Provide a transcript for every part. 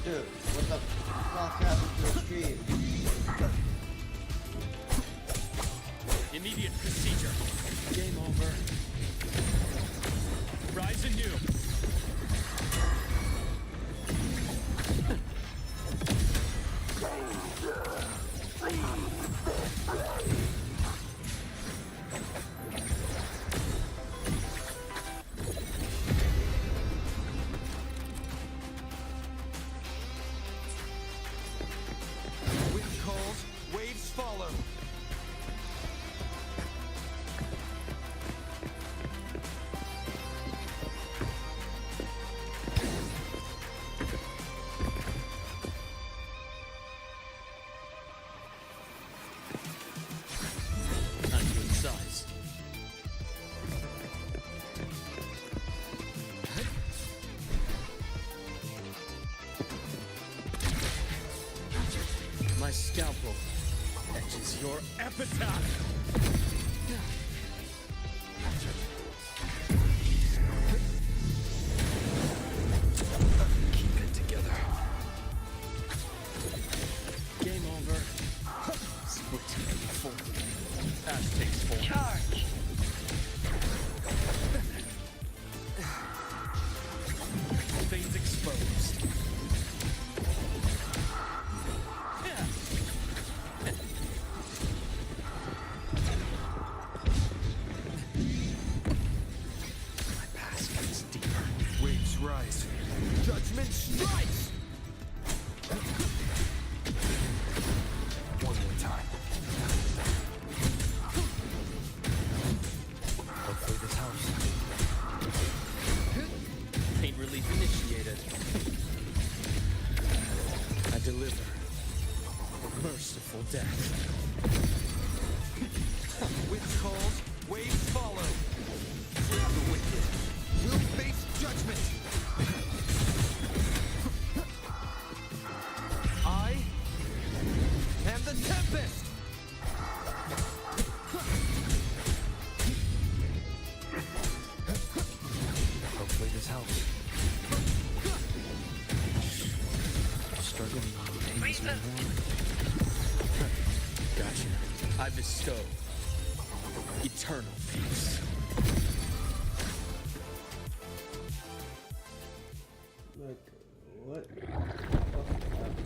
Dude, what the fuck happened to the stream? Immediate procedure. Game over. Rise anew. Wind calls, waves follow. Time to incise. My scalpel etches your epitaph. Keep it together. Game over. Split full. Ash takes form. Charge! Veins exposed. My past gets deeper. Waves rise. Judgment strikes! One more time. Hopefully this helps. Pain relief initiated. I deliver a merciful death. Wind calls, waves follow. Free the wicked. We'll face judgment. I am the Tempest. Hopefully this helps. Struggling pains me more. Gotcha. I bestow eternal peace. Look, what the fuck happened?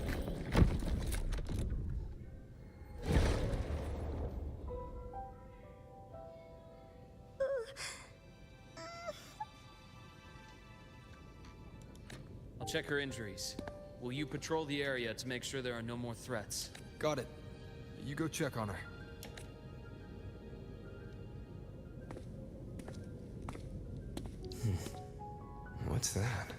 I'll check her injuries. Will you patrol the area to make sure there are no more threats? Got it. You go check on her. What's that?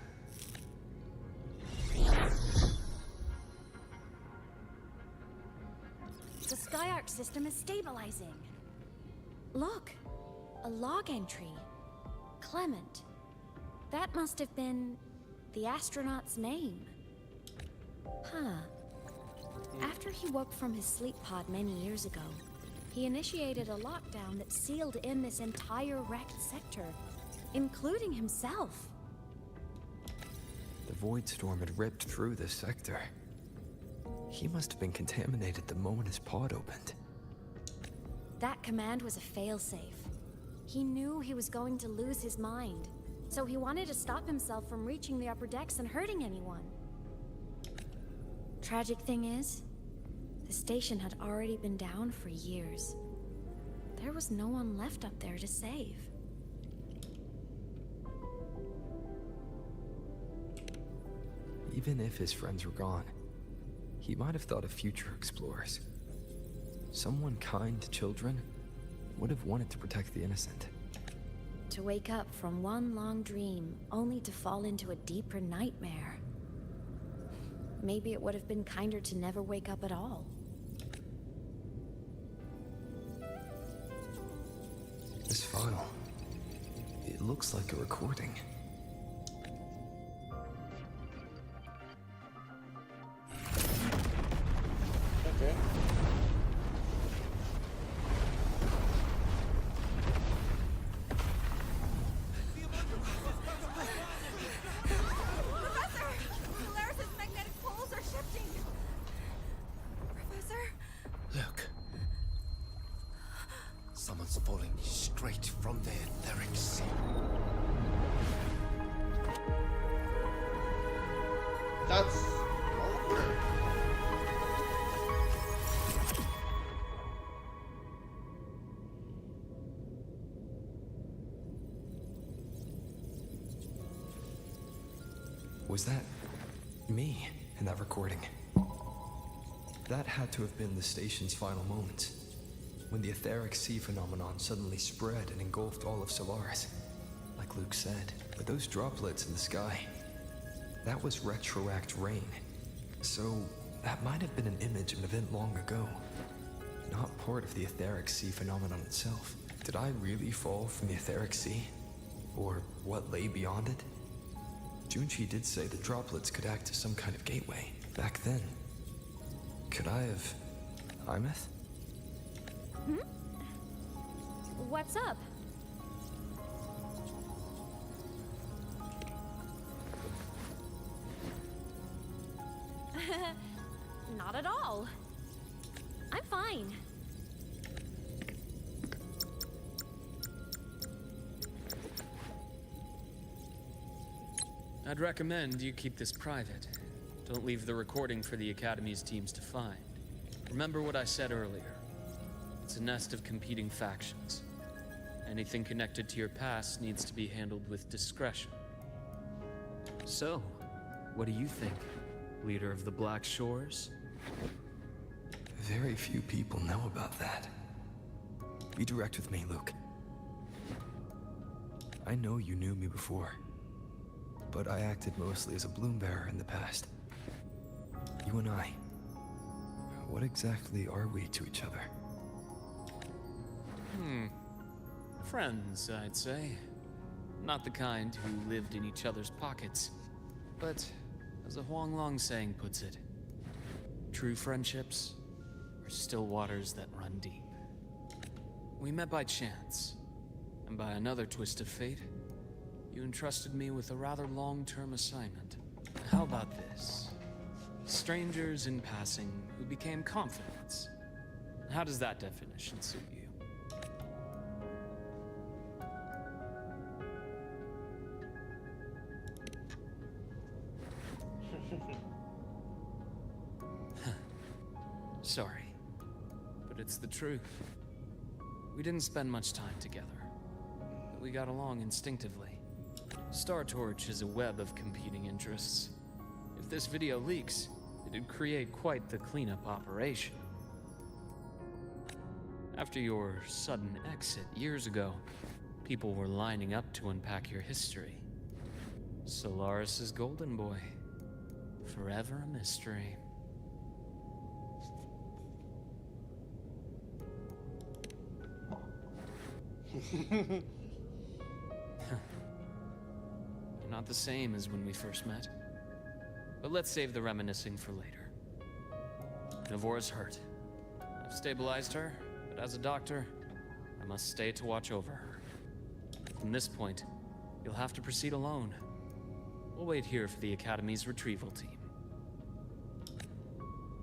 The Skyark system is stabilizing. Look, a log entry. Clement. That must have been the astronaut's name. Huh. After he woke from his sleep pod many years ago, he initiated a lockdown that sealed in this entire wrecked sector, including himself. The void storm had ripped through this sector. He must have been contaminated the moment his pod opened. That command was a failsafe. He knew he was going to lose his mind, so he wanted to stop himself from reaching the upper decks and hurting anyone. Tragic thing is, the station had already been down for years. There was no one left up there to save. Even if his friends were gone, he might have thought of future explorers. Someone kind to children would have wanted to protect the innocent. To wake up from one long dream, only to fall into a deeper nightmare. Maybe it would have been kinder to never wake up at all. This file, it looks like a recording. Okay. Professor! Polaris' magnetic That's over. Was that me in that recording? That had to have been the station's final moments, when the etheric sea phenomenon suddenly spread and engulfed all of Solaris. Like Luke said, with those droplets in the sky, that was retroact rain. So that might have been an image of an event long ago, not part of the etheric sea phenomenon itself. Did I really fall from the etheric sea? Or what lay beyond it? Junchi did say the droplets could act as some kind of gateway. Back then, could I have... Imeth? What's up? Not at all. I'm fine. I'd recommend you keep this private. Don't leave the recording for the Academy's teams to find. Remember what I said earlier. It's a nest of competing factions. Anything connected to your past needs to be handled with discretion. So, what do you think, leader of the Black Shores? Very few people know about that. Be direct with me, Luke. I know you knew me before, but I acted mostly as a bloom bearer in the past. You and I, what exactly are we to each other? Friends, I'd say. Not the kind who lived in each other's pockets, but as a Huanglong saying puts it, true friendships are still waters that run deep. We met by chance, and by another twist of fate, you entrusted me with a rather long-term assignment. How about this? Strangers in passing who became confidants. How does that definition suit you? Sorry, but it's the truth. We didn't spend much time together, but we got along instinctively. Star Torch is a web of competing interests. If this video leaks, it'd create quite the cleanup operation. After your sudden exit years ago, people were lining up to unpack your history. Solaris's golden boy. Forever a mystery. You're not the same as when we first met. But let's save the reminiscing for later. Navora's hurt. I've stabilized her, but as a doctor, I must stay to watch over her. From this point, you'll have to proceed alone. We'll wait here for the Academy's retrieval team.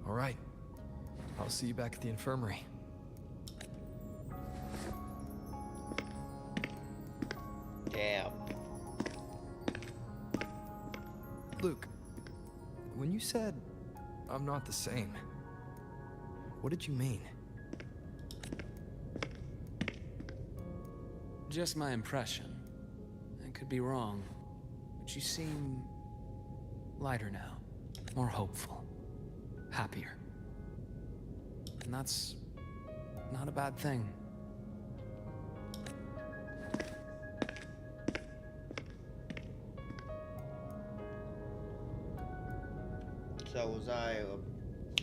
All right. I'll see you back at the infirmary. Damn. Luke, when you said, I'm not the same, what did you mean? Just my impression. I could be wrong, but you seem lighter now, more hopeful, happier. And that's not a bad thing. So was I a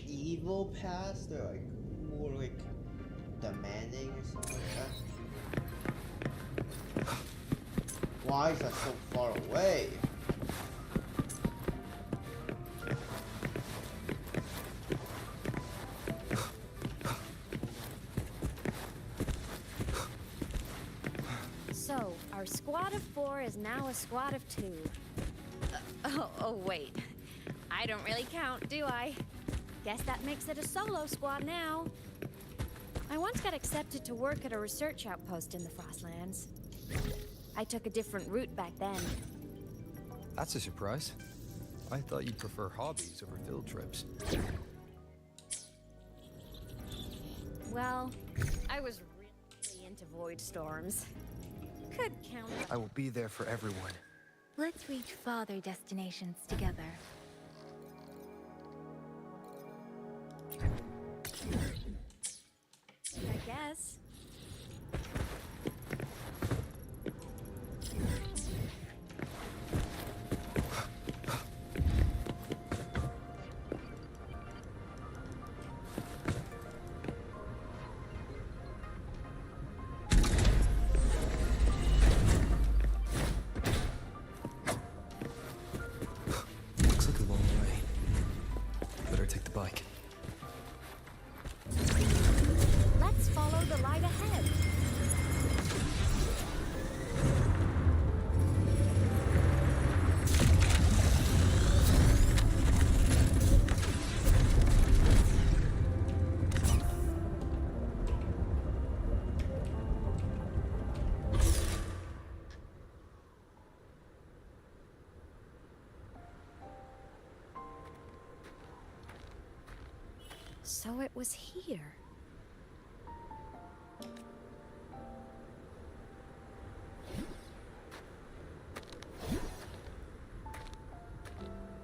evil past or like more like demanding or something like that? Why is that so far away? So, our squad of 4 is now a squad of 2. Oh, wait. I don't really count, do I? Guess that makes it a solo squad now. I once got accepted to work at a research outpost in the Frostlands. I took a different route back then. That's a surprise. I thought you'd prefer hobbies over field trips. Well, I was really into void storms. Could count. I will be there for everyone. Let's reach farther destinations together. I guess. Looks like a long way. Better take the bike. Let's follow the light ahead. So it was here.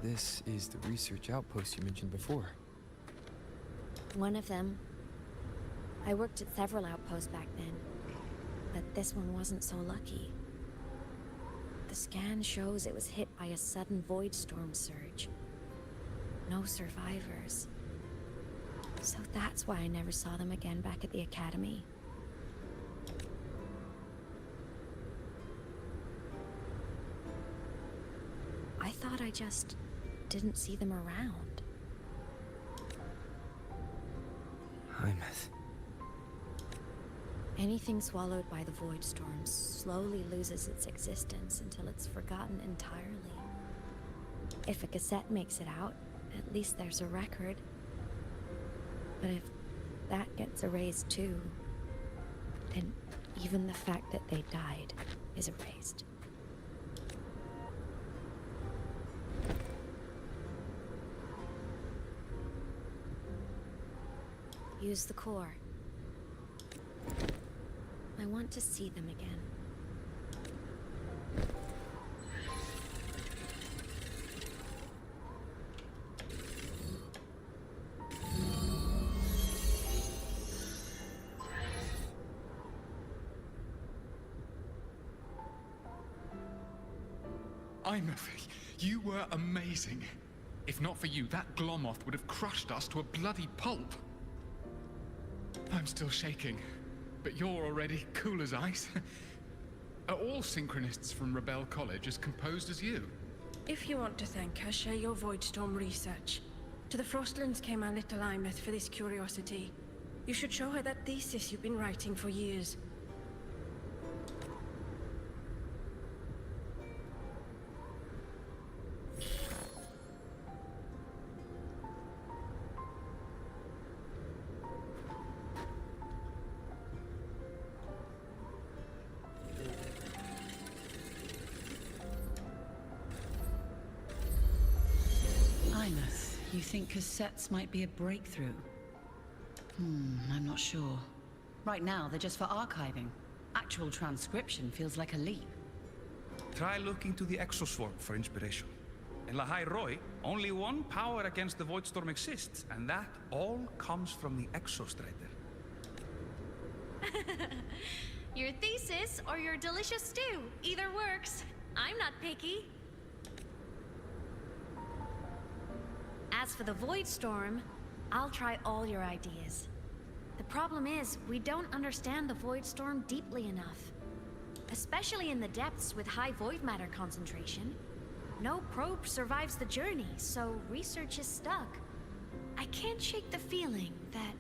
This is the research outpost you mentioned before. One of them. I worked at several outposts back then, but this one wasn't so lucky. The scan shows it was hit by a sudden void storm surge. No survivors. So that's why I never saw them again back at the academy. I thought I just didn't see them around. Hymuth. Anything swallowed by the void storms slowly loses its existence until it's forgotten entirely. If a cassette makes it out, at least there's a record. But if that gets erased too, then even the fact that they died is erased. Use the core. I want to see them again. Imothy, you were amazing. If not for you, that Glomoth would have crushed us to a bloody pulp. I'm still shaking, but you're already cool as ice. Are all synchronists from Rebel College as composed as you? If you want to thank her, share your Voidstorm research. To the Frostlands came our little Imeth for this curiosity. You should show her that thesis you've been writing for years. You think cassettes might be a breakthrough? I'm not sure. Right now, they're just for archiving. Actual transcription feels like a leap. Try looking to the Exoswarm for inspiration. In Lahai Roi, only one power against the Voidstorm exists, and that all comes from the Exostrider. Your thesis or your delicious stew. Either works. I'm not picky. As for the Void Storm, I'll try all your ideas. The problem is, we don't understand the Void Storm deeply enough. Especially in the depths with high void matter concentration. No probe survives the journey, so research is stuck. I can't shake the feeling that...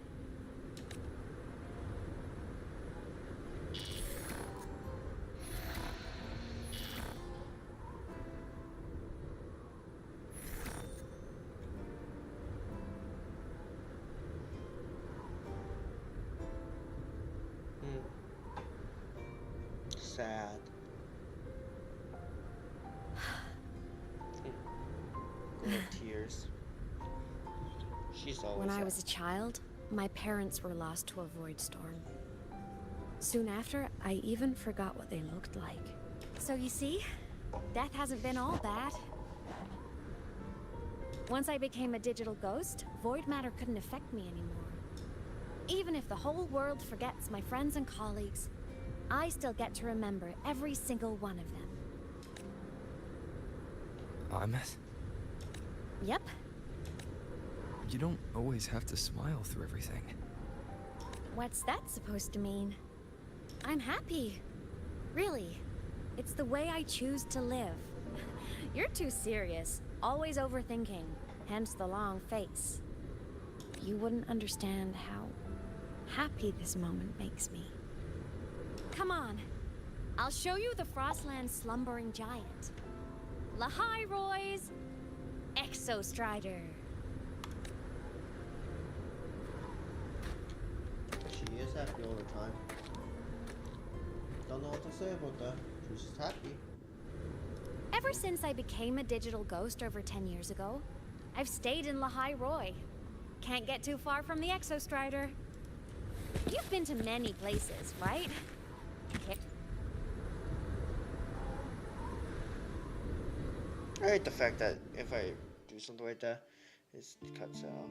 Sad. Little tears. She's always When I sad. was a child, my parents were lost to a void storm. Soon after, I even forgot what they looked like. So you see, death hasn't been all bad. Once I became a digital ghost, void matter couldn't affect me anymore. Even if the whole world forgets my friends and colleagues, I still get to remember every single one of them. Imeth? Yep. You don't always have to smile through everything. What's that supposed to mean? I'm happy. Really. It's the way I choose to live. You're too serious. Always overthinking. Hence the long face. You wouldn't understand how happy this moment makes me. Come on. I'll show you the Frostland's slumbering giant. Lahai Roy's Exostrider. She is happy all the time. Don't know what to say about that. She's just happy. Ever since I became a digital ghost over 10 years ago, I've stayed in Lahai Roy. Can't get too far from the Exostrider. You've been to many places, right? I hate the fact that if I do something like that, it cuts out.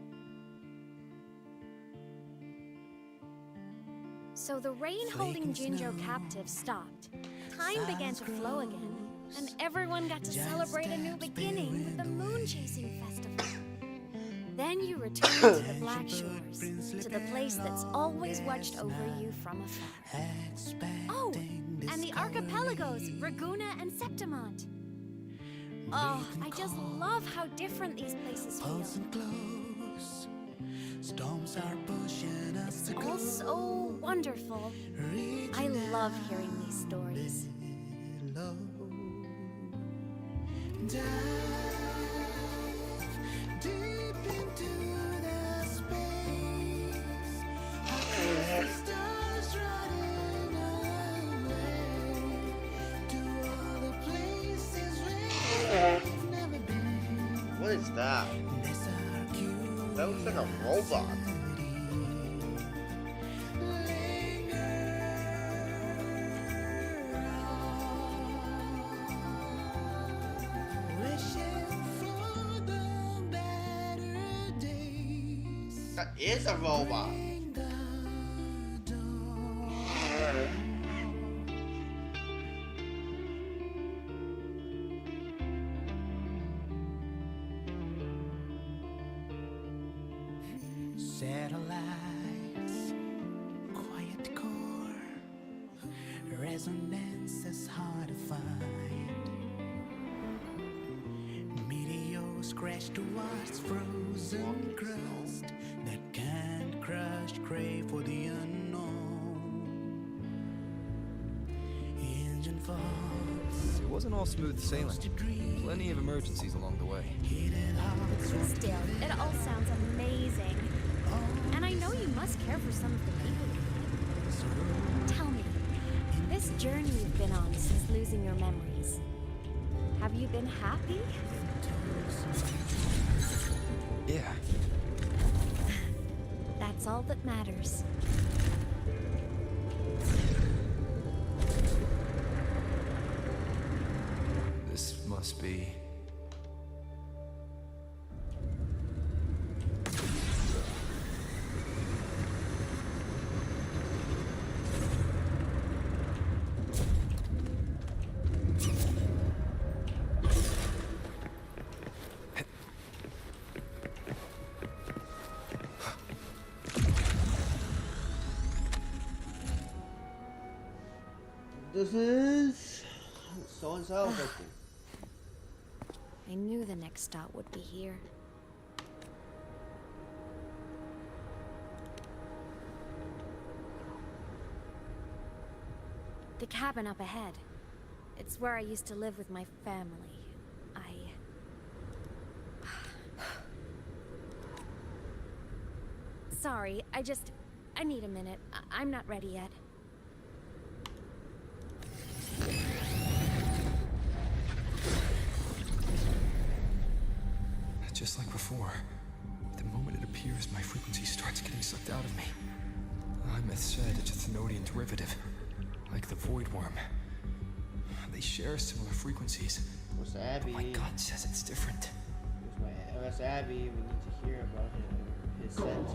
So the rain holding Jinjo captive stopped. Time began to flow again, and everyone got to celebrate a new beginning with the Moon Chasing Festival. Then you returned to the Black Shores, to the place that's always watched over you from afar. Oh, and the archipelagos, Raguna and Septimont. Oh, I just love how different these places feel. It's all so wonderful. I love hearing these stories. What is that? That looks like a robot. That is a robot. Satellites, quiet core, resonance is hard to find. Meteors crash towards frozen crust that can't crush, crave for the unknown. Engine faults. It wasn't all smooth sailing. Plenty of emergencies along the way. Still, it all sounds amazing. And I know you must care for some of the people you. Tell me, this journey you've been on since losing your memories, have you been happy? Yeah. That's all that matters. This must be... This is so-and-so victim. I knew the next stop would be here. The cabin up ahead. It's where I used to live with my family. Sorry, I need a minute. I'm not ready yet. just like before. The moment it appears, my frequency starts getting sucked out of me. Imeth said it's a Thenodian derivative, like the Void Worm. They share similar frequencies. Where's Abby? But my gut says it's different. Where's Abby? We need to hear about his sense.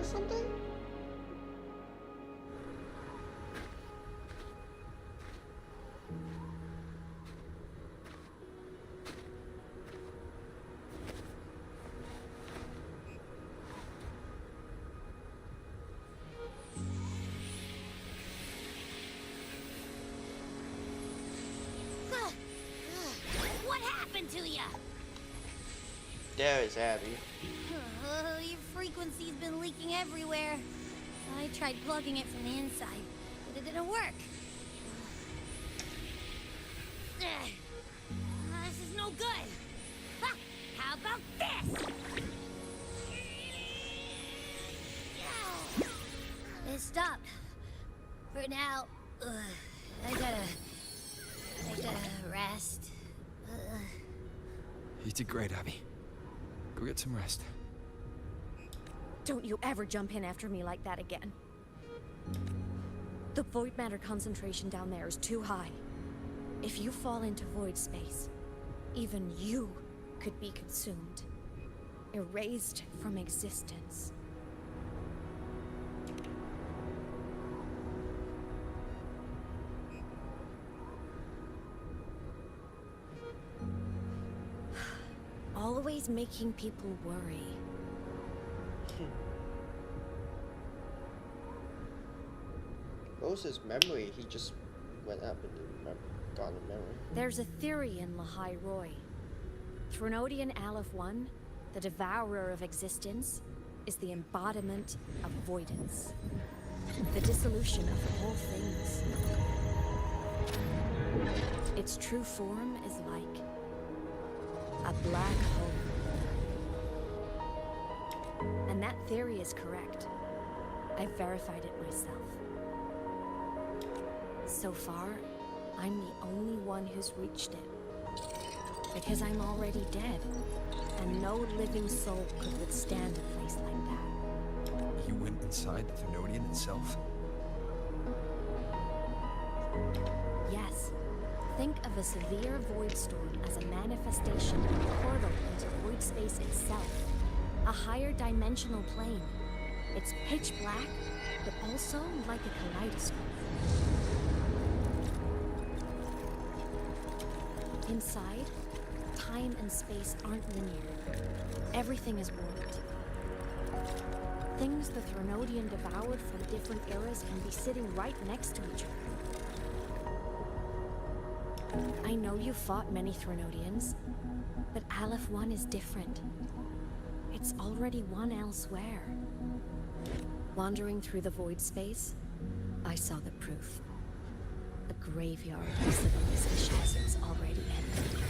Something? What happened to ya? There is Abby. Your frequency's been leaking everywhere. I tried plugging it from the inside, but it didn't work. This is no good. Ha! How about this? It stopped. For now, I gotta rest. You did great, Abby. Go get some rest. Don't you ever jump in after me like that again. The void matter concentration down there is too high. If you fall into void space, even you could be consumed, erased from existence. Always making people worry. What was his memory? He just went up and got a memory. There's a theory in Lahai Roy. Threnodian Aleph 1, the devourer of existence, is the embodiment of voidance. The dissolution of all things. Its true form is like a black hole. And that theory is correct. I've verified it myself. So far, I'm the only one who's reached it. Because I'm already dead, and no living soul could withstand a place like that. You went inside the Thenodian itself? Yes. Think of a severe void storm as a manifestation of a portal into void space itself. A higher dimensional plane. It's pitch black, but also like a kaleidoscope. Inside, time and space aren't linear. Everything is warped. Things the Threnodian devoured from different eras can be sitting right next to each other. I know you fought many Threnodians, but Aleph 1 is different. It's already one elsewhere. Wandering through the void space, I saw the proof. A graveyard of civilizations already ended.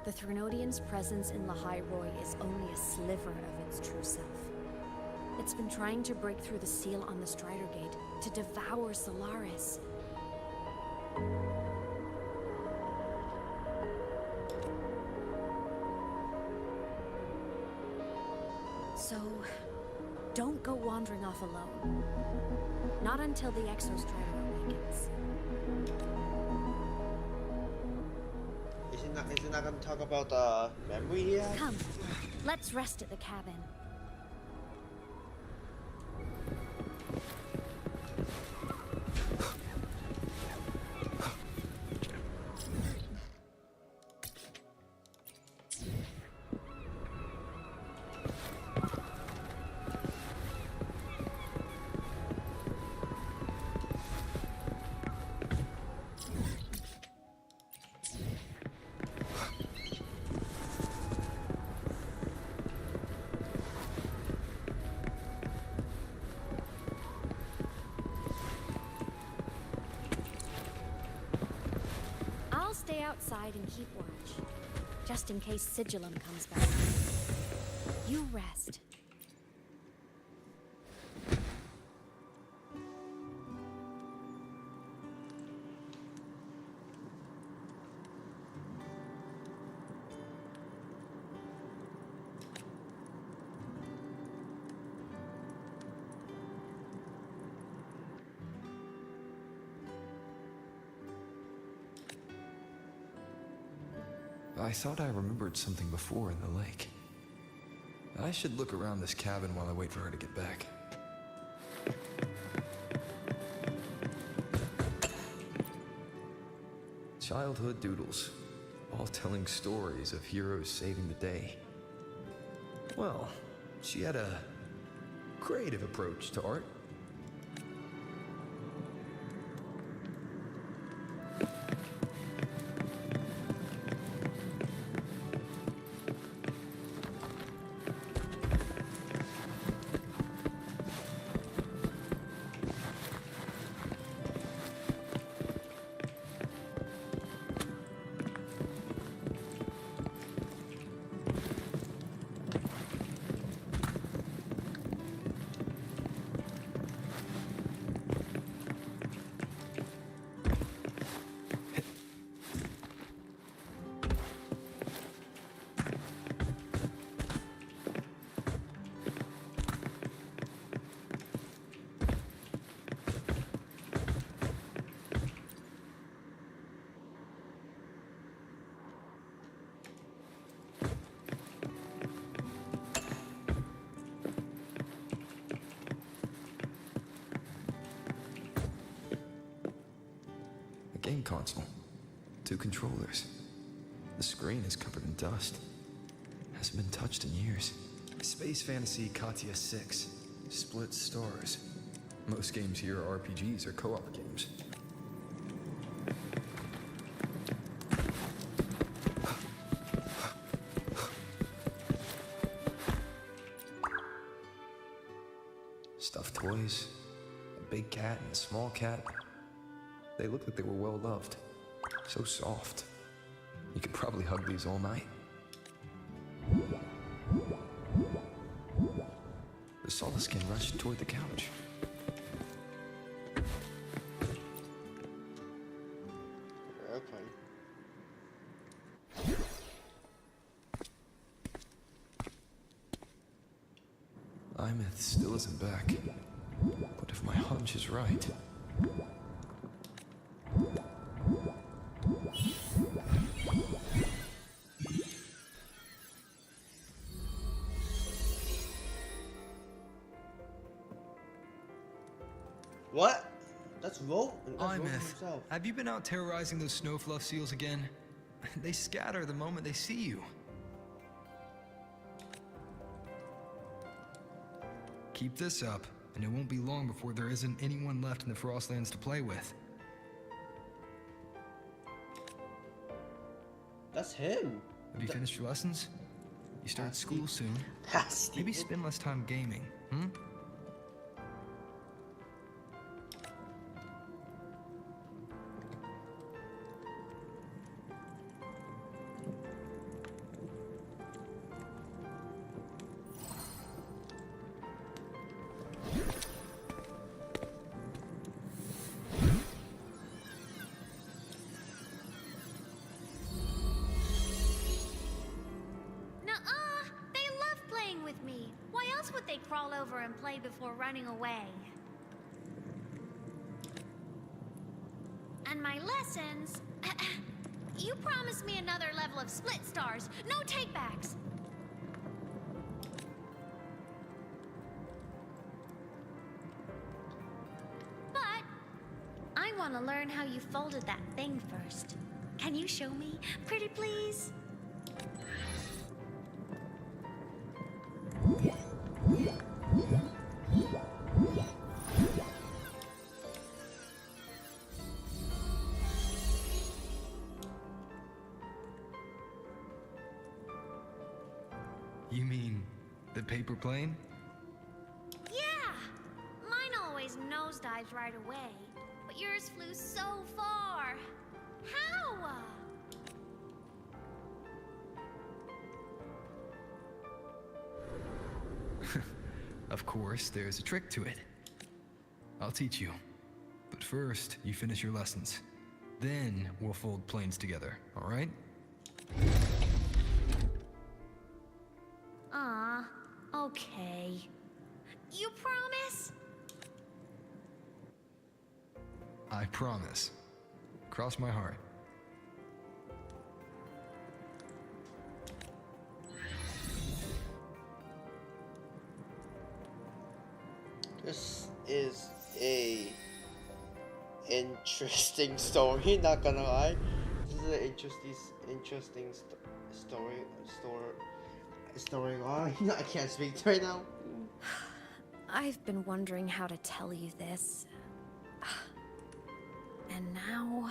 The Threnodian's presence in Lahai Roy is only a sliver of its true self. It's been trying to break through the seal on the Strider Gate to devour Solaris. So, don't go wandering off alone. Not until the Exostrider awakens. Is he not gonna talk about the memory yet? Come, let's rest at the cabin. outside and keep watch. Just in case Sigillum comes back. You rest. I thought I remembered something before in the lake. I should look around this cabin while I wait for her to get back. Childhood doodles, all telling stories of heroes saving the day. Well, she had a creative approach to art. Game console. 2 controllers. The screen is covered in dust. Hasn't been touched in years. Space Fantasy Katya 6. Split stars. Most games here are RPGs or co-op games. Stuffed toys. A big cat and a small cat. They look like they were well loved. So soft. You could probably hug these all night. The Solaskin rushed toward the couch. Imeth still isn't back. But if my hunch is right... What? That's Ro. Imeth, have you been out terrorizing those snowfluff seals again? They scatter the moment they see you. Keep this up, and it won't be long before there isn't anyone left in the Frostlands to play with. That's him. Have you finished your lessons? You start school soon. Maybe spend less time gaming, hmm? Crawl over and play before running away. And my lessons... You promised me another level of split stars. No takebacks. But I want to learn how you folded that thing first. Can you show me, pretty please? You mean the paper plane? Yeah! Mine always nosedives right away, but yours flew so far. How? Of course, there's a trick to it. I'll teach you. But first, you finish your lessons. Then we'll fold planes together, all right? Aw, okay. You promise? I promise. Cross my heart. This is a interesting story, not gonna lie. This is an interesting storyline. I can't speak right now. I've been wondering how to tell you this. And now...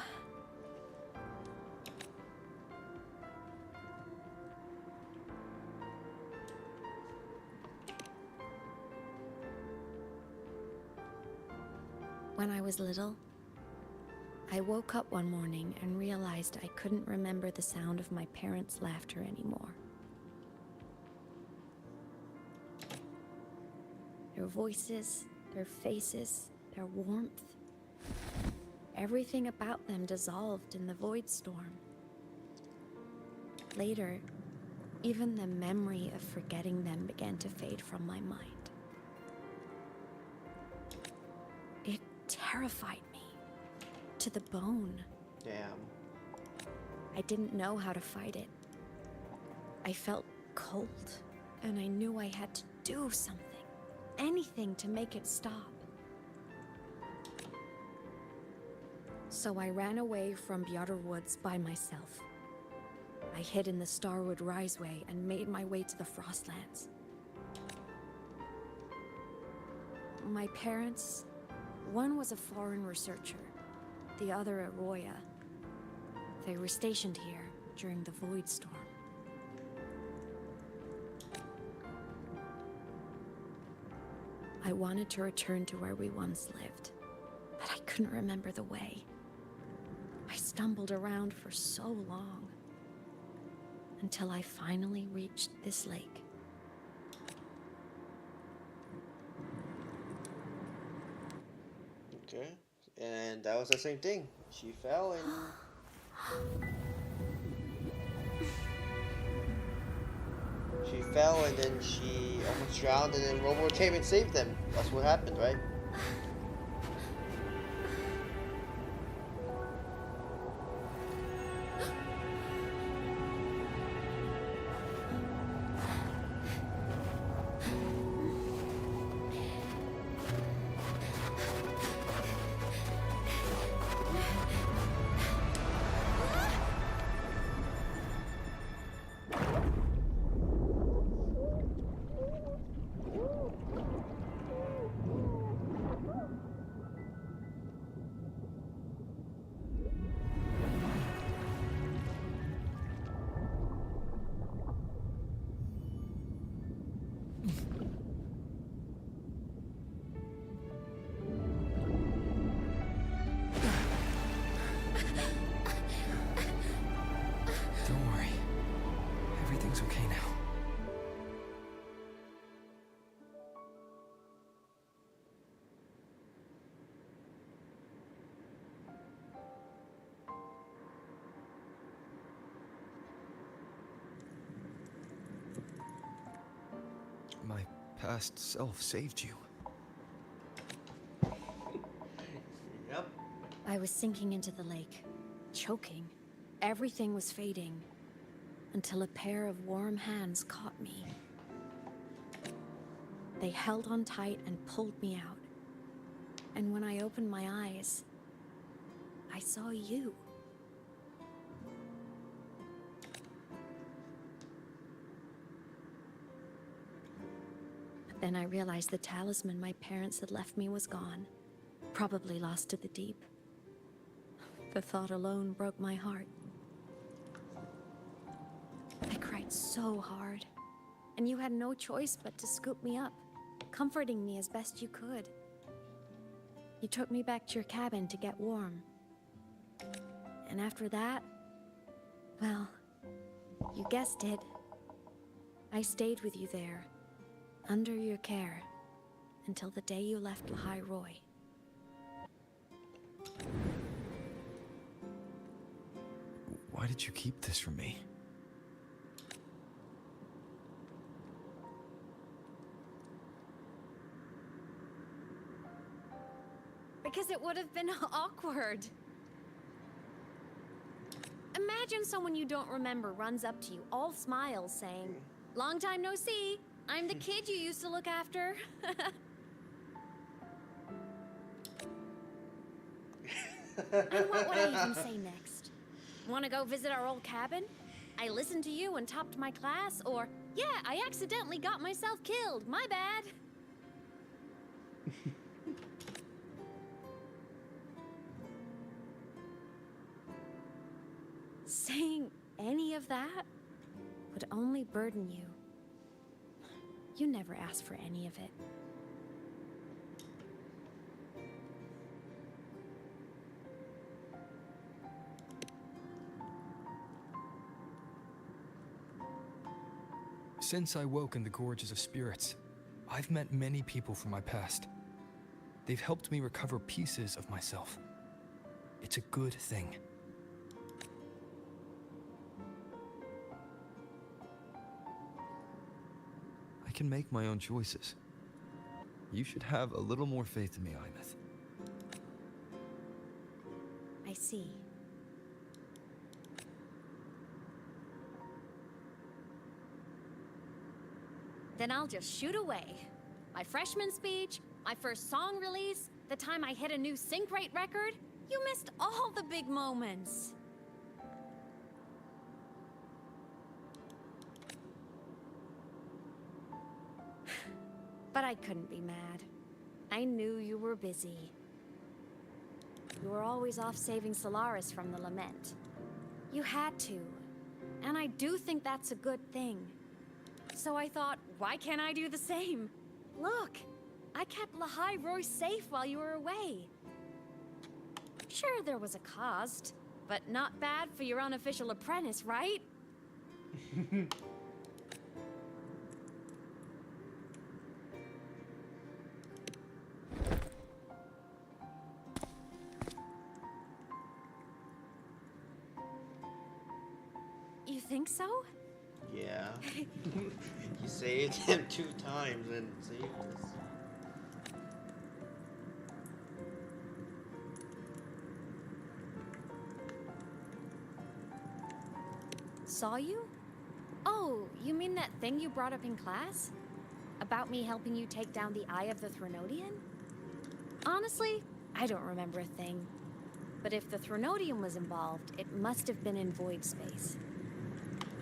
When I was little, I woke up one morning and realized I couldn't remember the sound of my parents' laughter anymore. Their voices, their faces, their warmth. Everything about them dissolved in the void storm. Later, even the memory of forgetting them began to fade from my mind. It terrified me to the bone. Damn. I didn't know how to fight it. I felt cold, and I knew I had to do something. Anything to make it stop. So I ran away from the outer woods by myself. I hid in the Starwood Riseway and made my way to the Frostlands. My parents, one was a foreign researcher, the other a Roya. They were stationed here during the Void Storm. I wanted to return to where we once lived, but I couldn't remember the way. I stumbled around for so long, until I finally reached this lake. Okay, and that was the same thing. She fell and... She fell and then she almost drowned and then Robo came and saved them. That's what happened, right? Don't worry. Everything's okay now. My past self saved you. Yep. I was sinking into the lake, choking. Everything was fading, until a pair of warm hands caught me. They held on tight and pulled me out. And when I opened my eyes, I saw you. But then I realized the talisman my parents had left me was gone, probably lost to the deep. The thought alone broke my heart. I cried so hard, and you had no choice but to scoop me up, comforting me as best you could. You took me back to your cabin to get warm. And after that, well, you guessed it. I stayed with you there, under your care, until the day you left Lahai Roy. Why did you keep this from me? Because it would have been awkward. Imagine someone you don't remember runs up to you, all smiles, saying, "Long time no see. I'm the kid you used to look after." And what would I even say next? Want to go visit our old cabin? I listened to you and topped my class, or, yeah, I accidentally got myself killed. My bad. Saying any of that would only burden you. You never asked for any of it. Since I woke in the Gorges of Spirits, I've met many people from my past. They've helped me recover pieces of myself. It's a good thing. I can make my own choices. You should have a little more faith in me, Imeth. I see. Then I'll just shoot away. My freshman speech, my first song release, the time I hit a new sync rate record. You missed all the big moments. But I couldn't be mad. I knew you were busy. You were always off saving Solaris from the lament. You had to. And I do think that's a good thing. So I thought, why can't I do the same? Look, I kept Lahai Roy safe while you were away. Sure, there was a cost, but not bad for your unofficial apprentice, right? You think so? Yeah. You saved him 2 times and saved us. Saw you? Oh, you mean that thing you brought up in class? About me helping you take down the Eye of the Threnodian? Honestly, I don't remember a thing. But if the Threnodian was involved, it must have been in void space.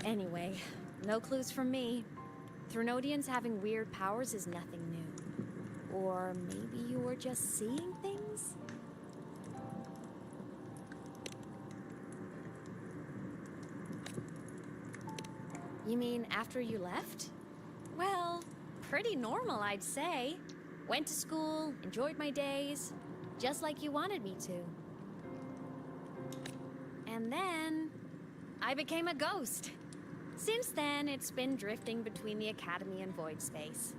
Anyway, no clues from me. Threnodians having weird powers is nothing new. Or maybe you were just seeing things? You mean after you left? Well, pretty normal, I'd say. Went to school, enjoyed my days, just like you wanted me to. And then, I became a ghost. Since then, it's been drifting between the Academy and void space.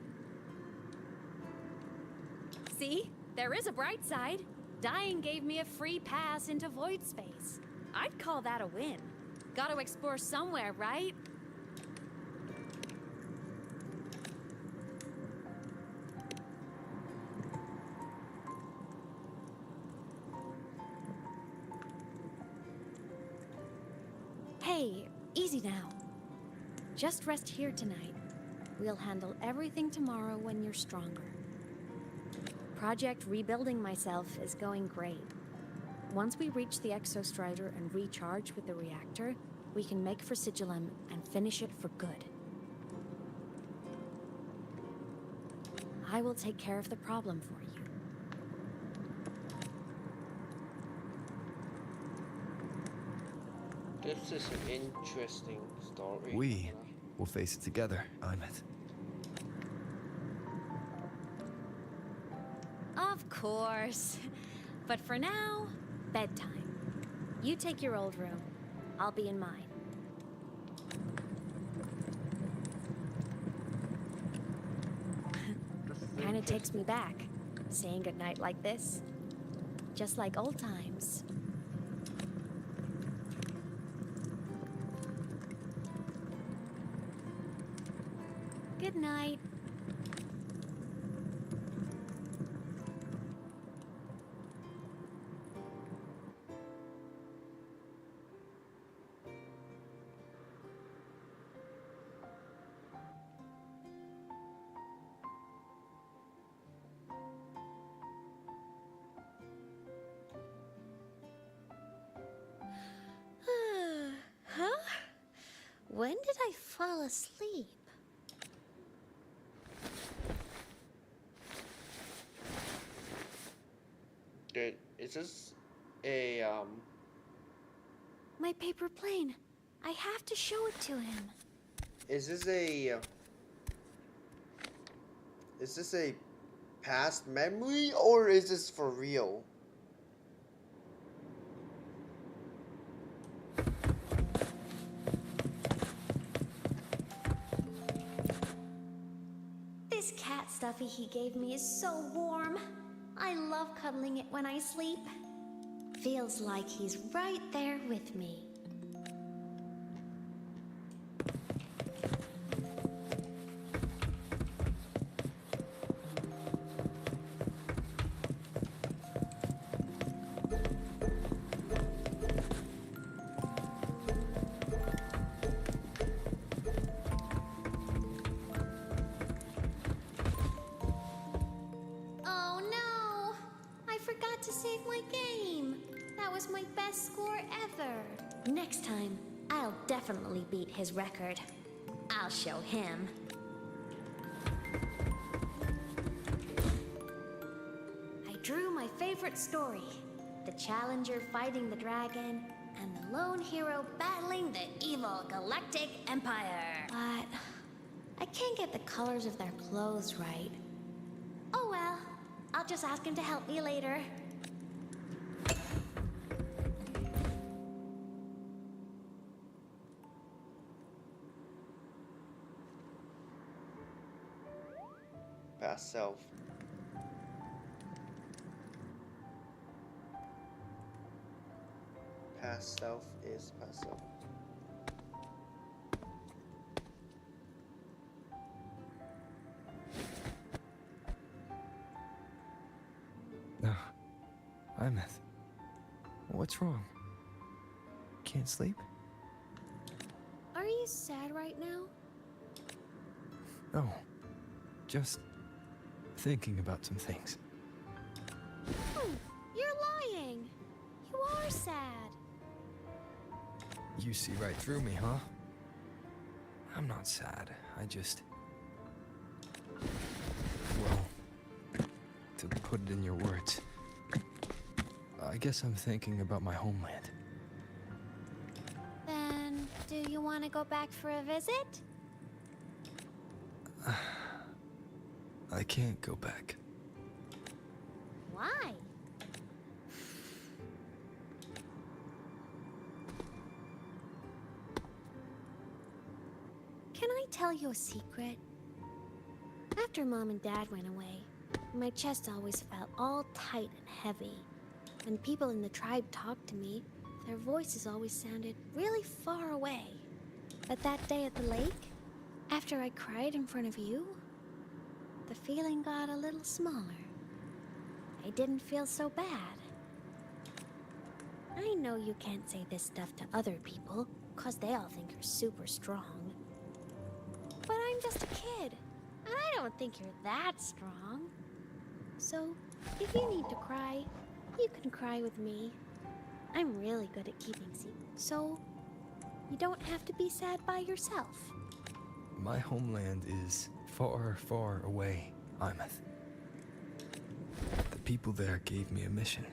See? There is a bright side. Dying gave me a free pass into void space. I'd call that a win. Gotta explore somewhere, right? Hey, easy now. Just rest here tonight. We'll handle everything tomorrow when you're stronger. Project Rebuilding Myself is going great. Once we reach the Exostrider and recharge with the reactor, we can make for Sigillum and finish it for good. I will take care of the problem for you. This is an interesting story. We will face it together, Imeth. Of course. But for now, bedtime. You take your old room. I'll be in mine. kinda takes me back, saying goodnight like this. Just like old times. Good night. Huh? When did I fall asleep? Dude, is this a My paper plane. I have to show it to him. is this a past memory or is this for real? This cat stuffy he gave me is so warm. I love cuddling it when I sleep. Feels like he's right there with me. Oh no! I forgot to save my game. That was my best score ever. Next time, I'll definitely beat his record. I'll show him. I drew my favorite story. The challenger fighting the dragon, and the lone hero battling the evil Galactic Empire. But I can't get the colors of their clothes right. Oh well, I'll just ask him to help me later. Past self. Past self is past self. No. Imeth. What's wrong? Can't sleep? Are you sad right now? No. Just thinking about some things. You're lying. You are sad. You see right through me, huh? I'm not sad. I just... Well, to put it in your words, I guess I'm thinking about my homeland. Then, do you want to go back for a visit? I can't go back. Why? Can I tell you a secret? After Mom and Dad went away, my chest always felt all tight and heavy. When people in the tribe talked to me, their voices always sounded really far away. But that day at the lake, after I cried in front of you, the feeling got a little smaller. I didn't feel so bad. I know you can't say this stuff to other people, 'cause they all think you're super strong. But I'm just a kid, and I don't think you're that strong. So, if you need to cry, you can cry with me. I'm really good at keeping secrets, so you don't have to be sad by yourself. My homeland is far, far away, Imeth. The people there gave me a mission.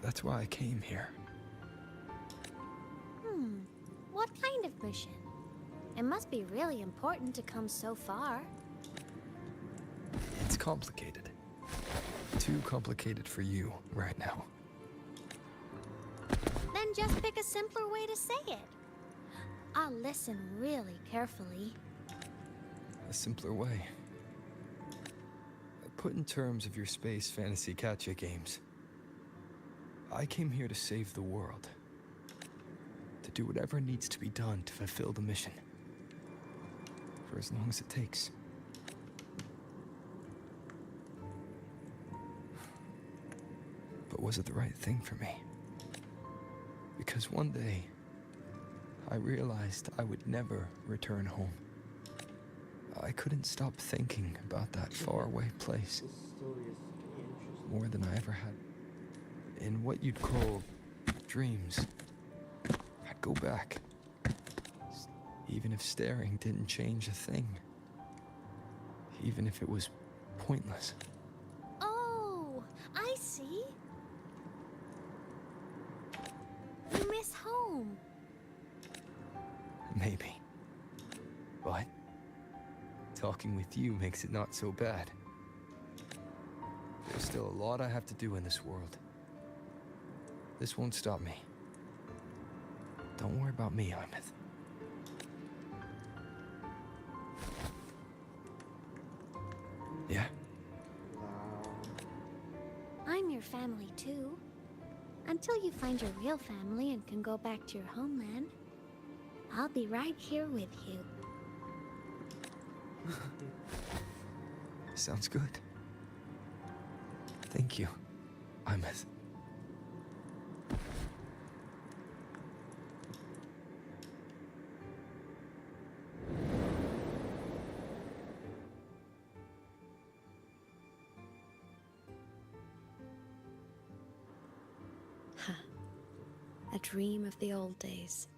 That's why I came here. What kind of mission? It must be really important to come so far. It's complicated. Too complicated for you right now. Then just pick a simpler way to say it. I'll listen really carefully. A simpler way. put in terms of your space fantasy gacha games. I came here to save the world. To do whatever needs to be done to fulfill the mission. For as long as it takes. But was it the right thing for me? Because one day, I realized I would never return home. I couldn't stop thinking about that faraway place. This story is interesting. More than I ever had. In what you'd call dreams. I'd go back. Even if staring didn't change a thing. Even if it was pointless. Oh, I see. You miss home. Maybe. But talking with you makes it not so bad. There's still a lot I have to do in this world. This won't stop me. Don't worry about me, Imeth. Yeah? I'm your family too. Until you find your real family and can go back to your homeland, I'll be right here with you. Sounds good. Thank you, Imeth. A dream of the old days.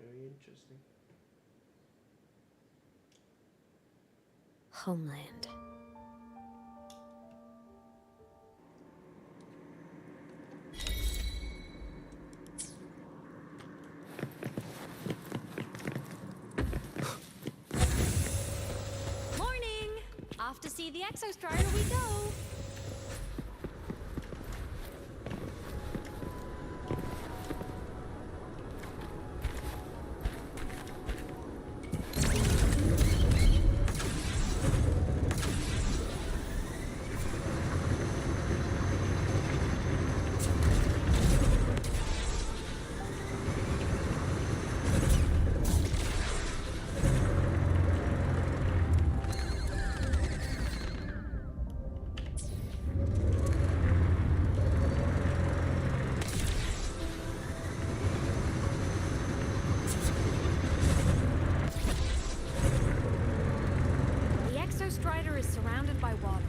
Very interesting. Homeland. Morning! Off to see the Exostrider we go! Strider is surrounded by water.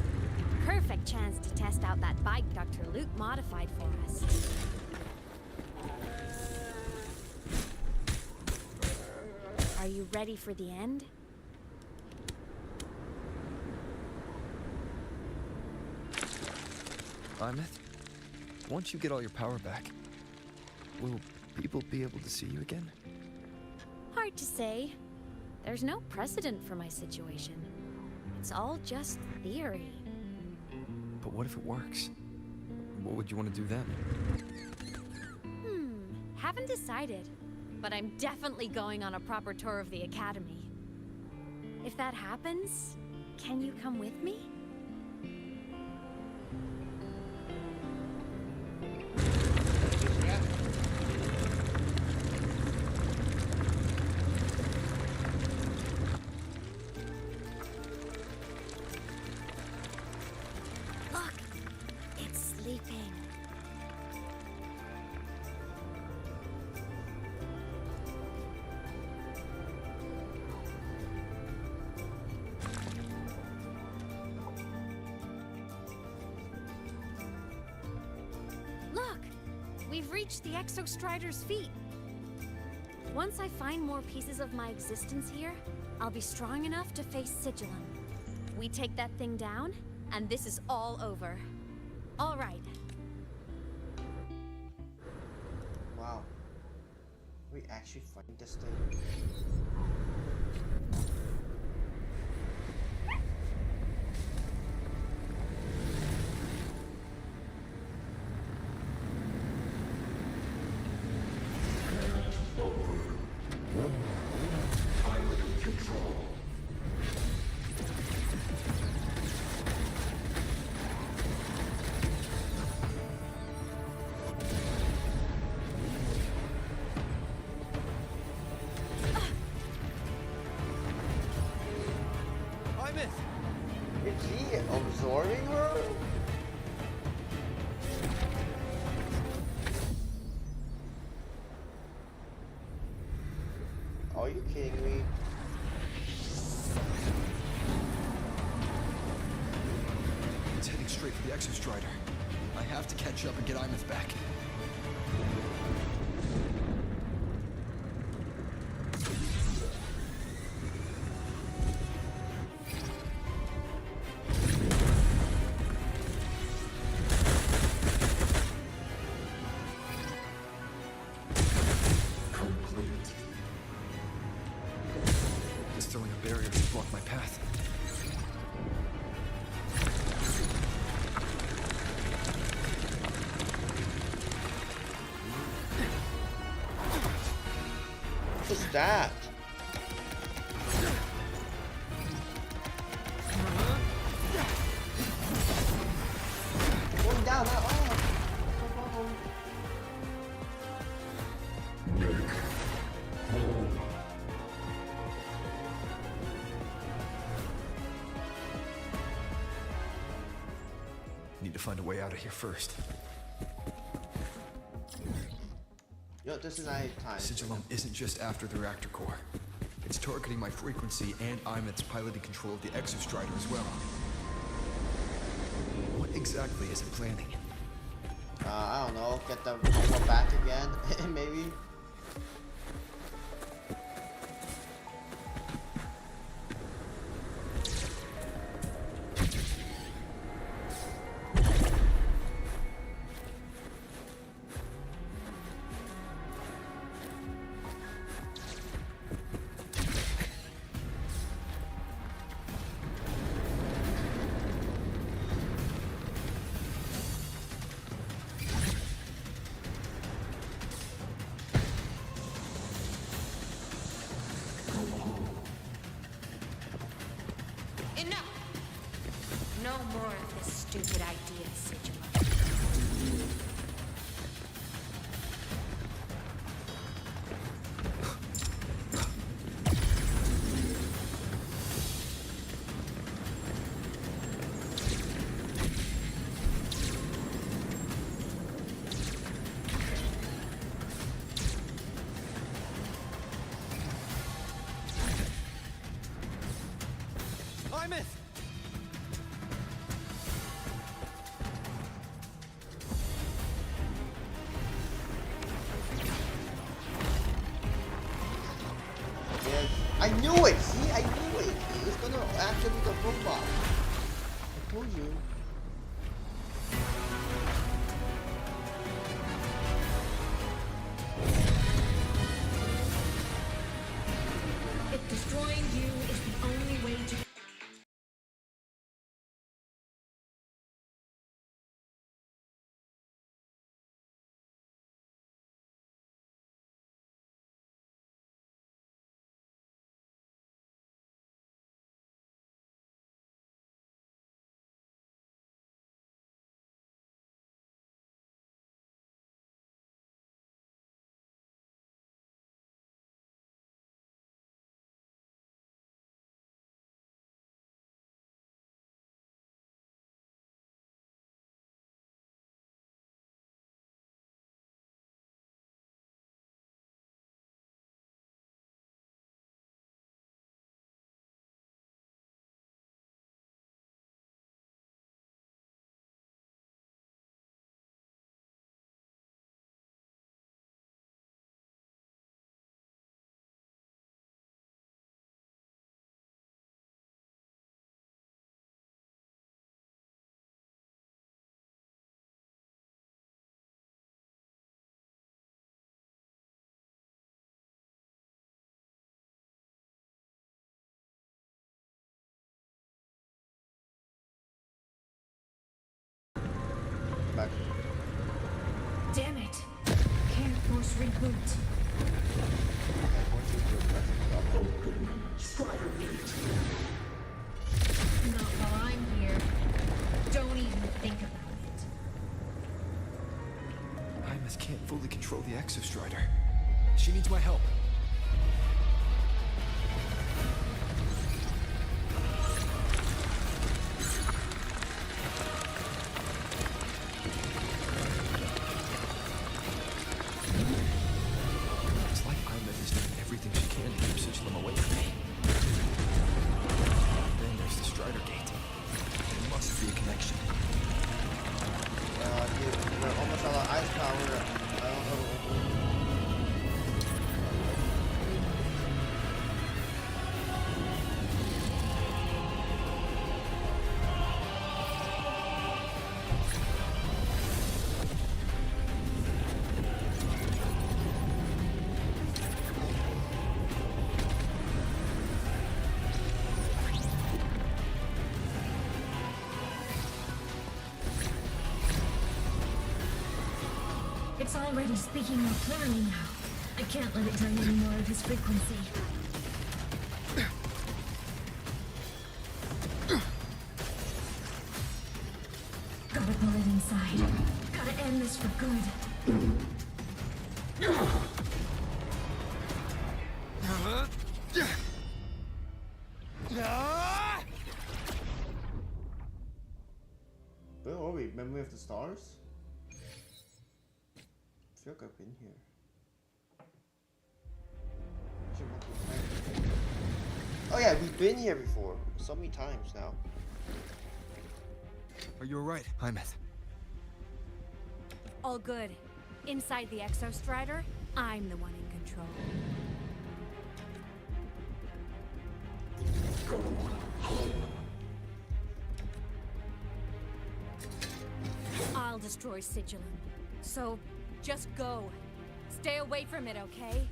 Perfect chance to test out that bike Dr. Luke modified for us. Are you ready for the end? Imeth, once you get all your power back, will people be able to see you again? Hard to say. There's no precedent for my situation. It's all just theory. But what if it works? What would you want to do then? Haven't decided. But I'm definitely going on a proper tour of the Academy. If that happens, can you come with me? Look, it's sleeping. We've reached the Exostrider's feet. Once I find more pieces of my existence here, I'll be strong enough to face Sigillum. We take that thing down, and this is all over. All right. Wow. We actually find this thing. Is he absorbing her? Are you kidding me? It's heading straight for the Exostrider. I have to catch up and get Imeth back. Throwing a barrier to block my path. What's that? Going down, Need to find a way out of here first. Yo, this is night time. Sigillum isn't just after the reactor core. It's targeting my frequency and Imeth's piloted control of the Exostrider as well. What exactly is it planning? I don't know. Get the power back again, maybe. No more of this stupid idea, Sigillum. Imeth! Yes. I knew it! See? I knew it! It was gonna activate the robot. I told you. If destroying you is the only way to Damn it. Can't force reboot. Not while I'm here. Don't even think about it. Hymus can't fully control the Exostrider. She needs my help. It's like Hymus is doing everything she can to keep Sigilum away from me. Then there's the Strider Gate. There must be a connection. Dude, we're almost out of ice power. I don't know. It's already speaking more clearly now. I can't let it drain any more of his frequency. Gotta pull it inside. Gotta end this for good. Where are we? Memory of the Stars? I feel like I've been here. Oh yeah, we've been here before. So many times now. Are you alright, Hymus? All good. Inside the Exostrider, I'm the one in control. I'll destroy Sigilum. So, just go. Stay away from it, okay?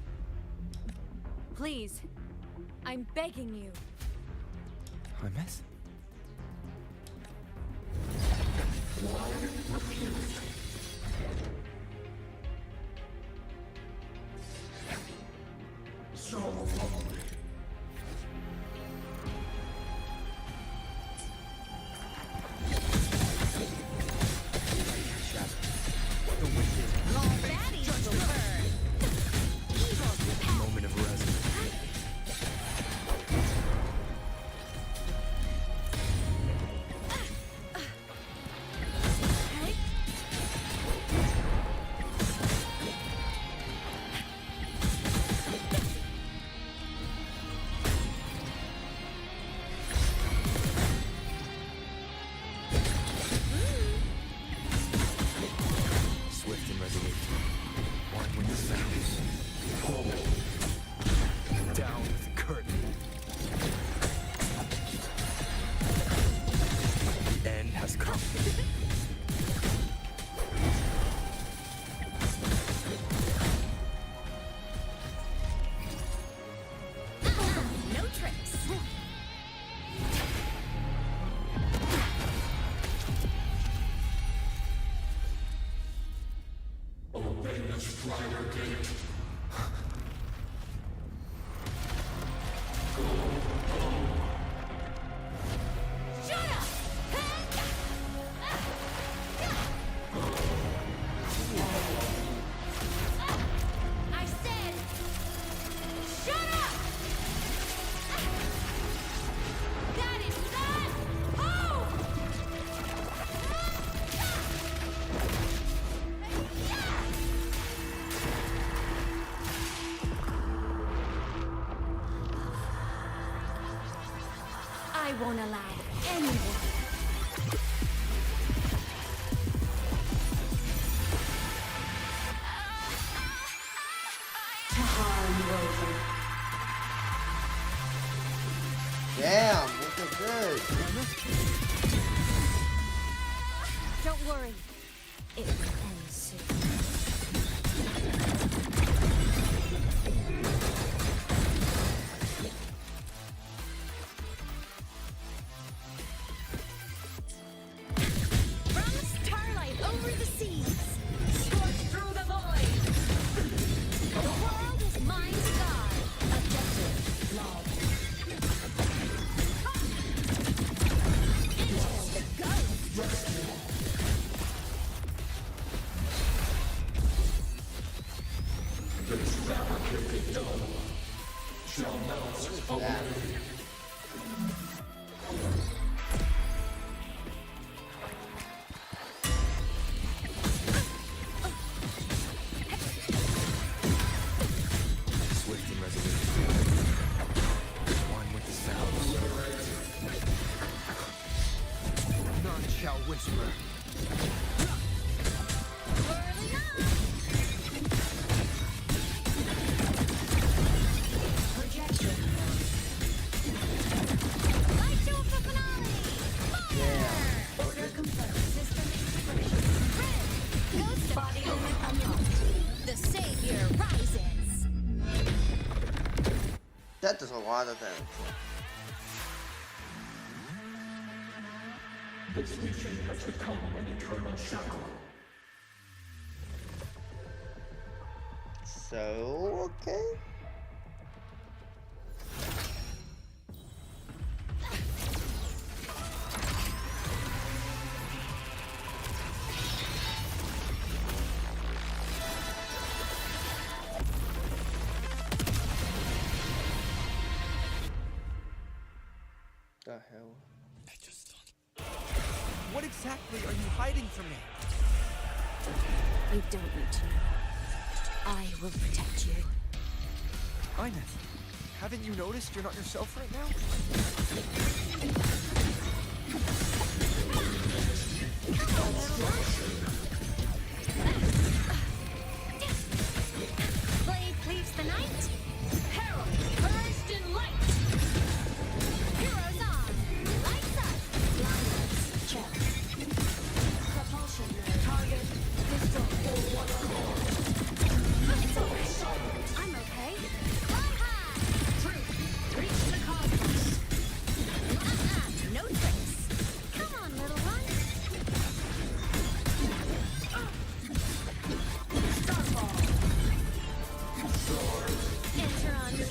Please. I'm begging you. Hymus? Moment of resonance. Swift and resolute. One with the sounds. Down with the curtain. The end has come. No tricks. I said, shut up! That is not home! I won't allow anyone. Damn, look at this. Don't worry. It will end soon. From starlight over the seas, scorched through the That. Swift and resolute. One with the sound. None shall whisper. That does a lot of damage. This legion has become an eternal shackle. So, okay. The hell? What exactly are you hiding from me? You don't need to know. I will protect you. Inez, haven't you noticed you're not yourself right now? Blade cleaves the night. Herald, burst in light. Heroes on. Lights up. Blinders, check. Propulsion, target, pistol, it's always I'm okay. Fly high. Truth, reach the cosmos. No tricks. Come on, little one. Starfall. Enter on you.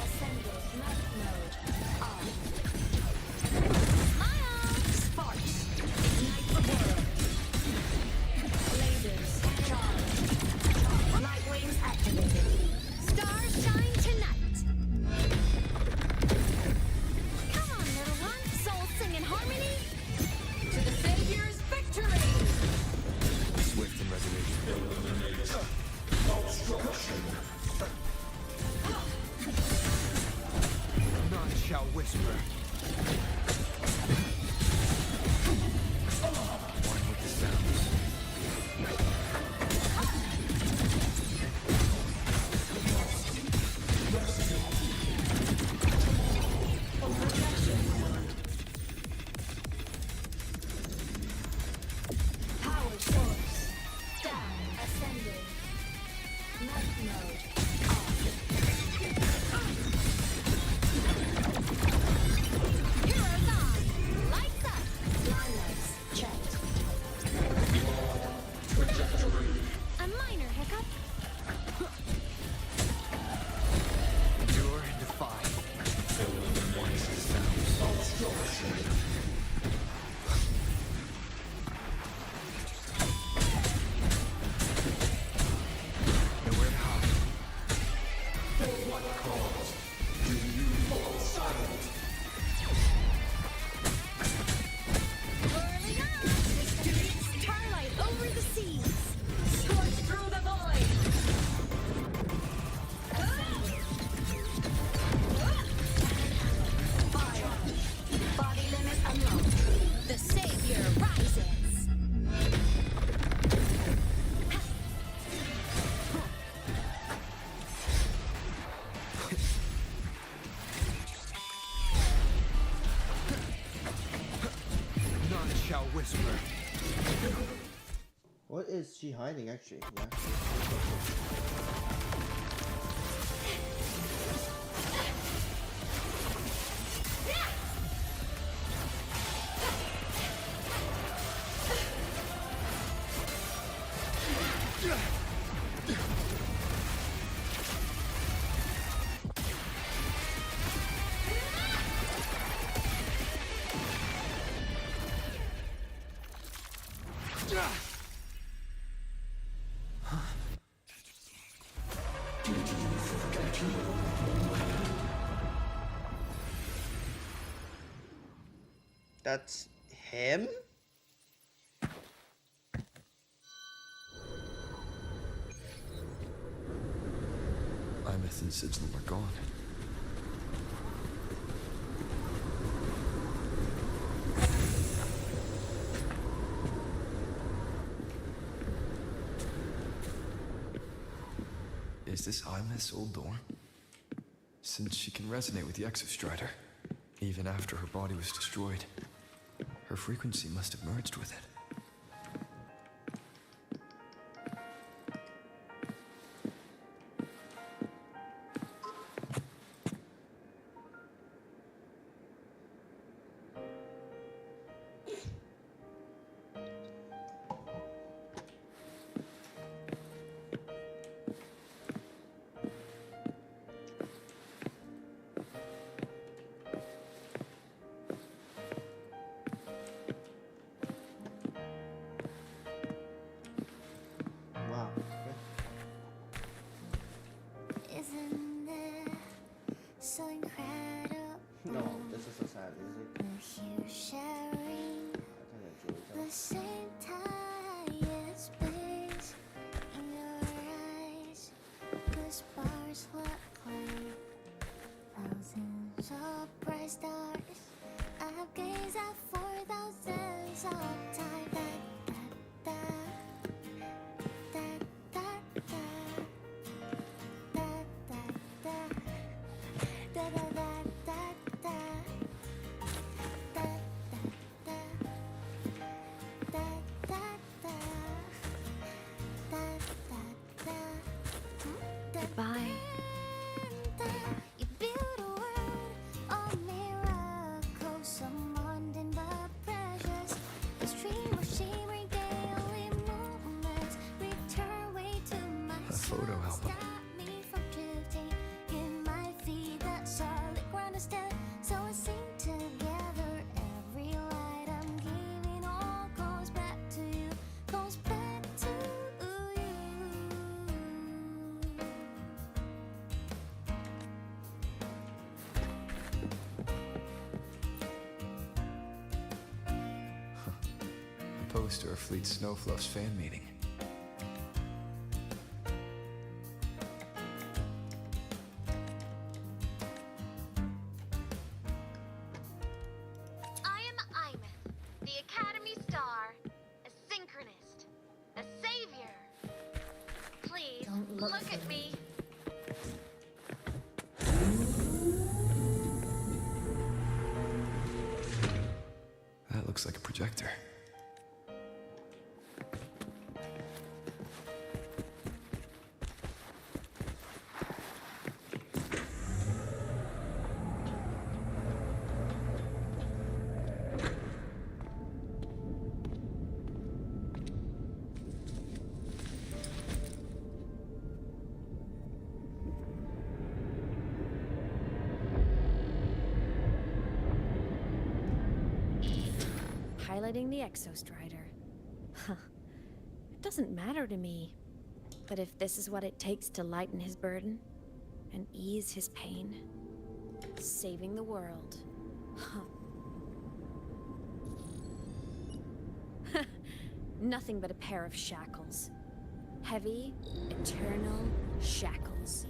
Ascended night mode on. Smile! Sparks! Ignite the world! Lasers charged! Light wings activated! Stars shine tonight! Come on, little one! Souls sing in harmony! To the Savior's victory! Swift and resolute. None shall whisper. One with the sound. Power source. Down. Ascending. Night mode. Off. Heroes on. Lights up. Blinders checked. A minor hiccup. Endure and defy. One with the sound. Nowhere to hide. Whirling on. Starlight over the seas. Scorch through the void. Fire. Body limit unlocked. The Savior rises. None shall whisper. What is she hiding actually? Yeah. That's him? Imeth and Sigil are gone. Is this Imeth's old door? Since she can resonate with the Exostrider, even after her body was destroyed, her frequency must have merged with it. Wow. Isn't it so incredible? No, this is so sad. Is it? We're here sharing I think the same time space in your eyes. The sparks look like thousands of bright stars. I've gazed at for thousands of times. Goodbye. You build a world of miracles, so mundane but precious. A stream of shimmering daily moments return way to my soul. Photo album. Stop me from drifting in my feet, that solid ground instead. So I sing together. Every light I'm giving all goes back to you, goes back to you. A poster of Fleet Snowfluff's fan meeting. I am Imeth, the Academy Star, a synchronist, a savior. Please Don't look look for at me. That looks like a projector. Piloting the Exostrider. Huh. It doesn't matter to me. But if this is what it takes to lighten his burden and ease his pain, saving the world. Huh. Nothing but a pair of shackles. Heavy, eternal shackles.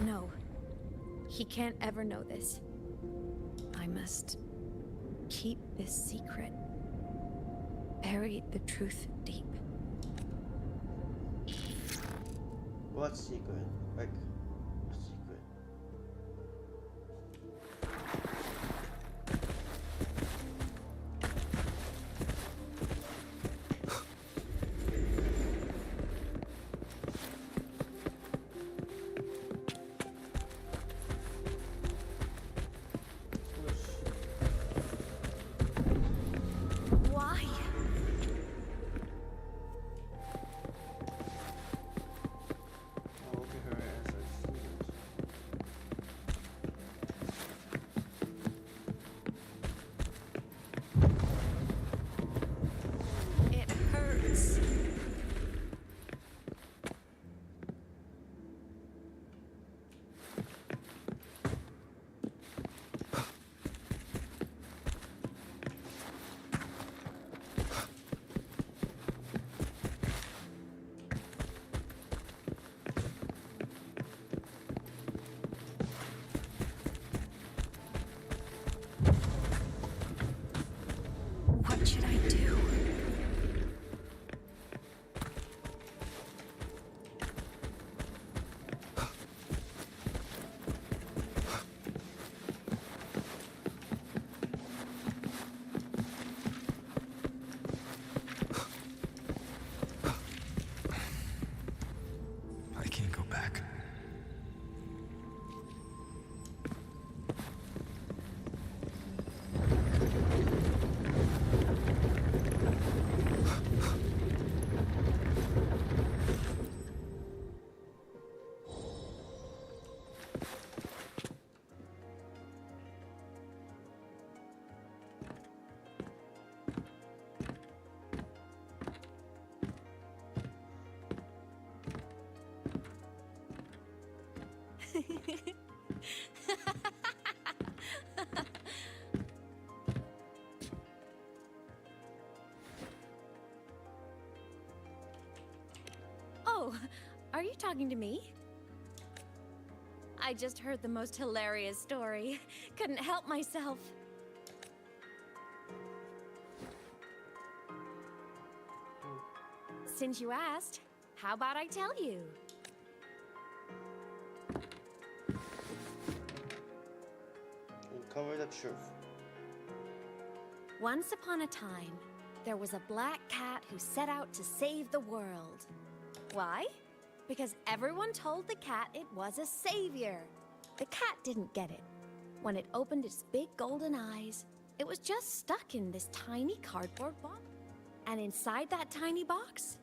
No. He can't ever know this. I must keep this secret. Bury the truth deep. What secret? Like, what secret? Why? Oh, look at her answers. Oh, are you talking to me? I just heard the most hilarious story. Couldn't help myself. Since you asked, how about I tell you? Uncover the truth. Once upon a time, there was a black cat who set out to save the world. Why? Because everyone told the cat it was a savior. The cat didn't get it. When it opened its big golden eyes, it was just stuck in this tiny cardboard box. And inside that tiny box,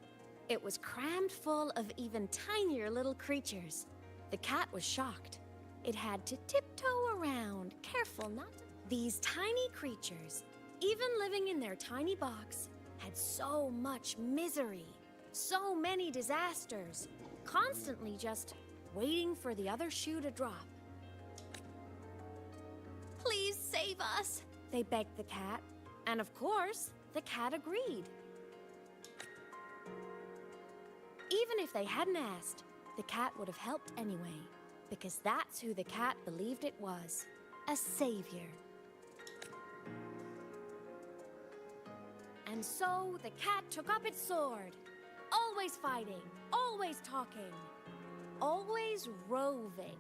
it was crammed full of even tinier little creatures. The cat was shocked. It had to tiptoe around, careful not to... These tiny creatures, even living in their tiny box, had so much misery, so many disasters, constantly just waiting for the other shoe to drop. Please save us, they begged the cat. And of course, the cat agreed. Even if they hadn't asked, the cat would have helped anyway, because that's who the cat believed it was, a savior. And so the cat took up its sword, always fighting, always talking, always roving.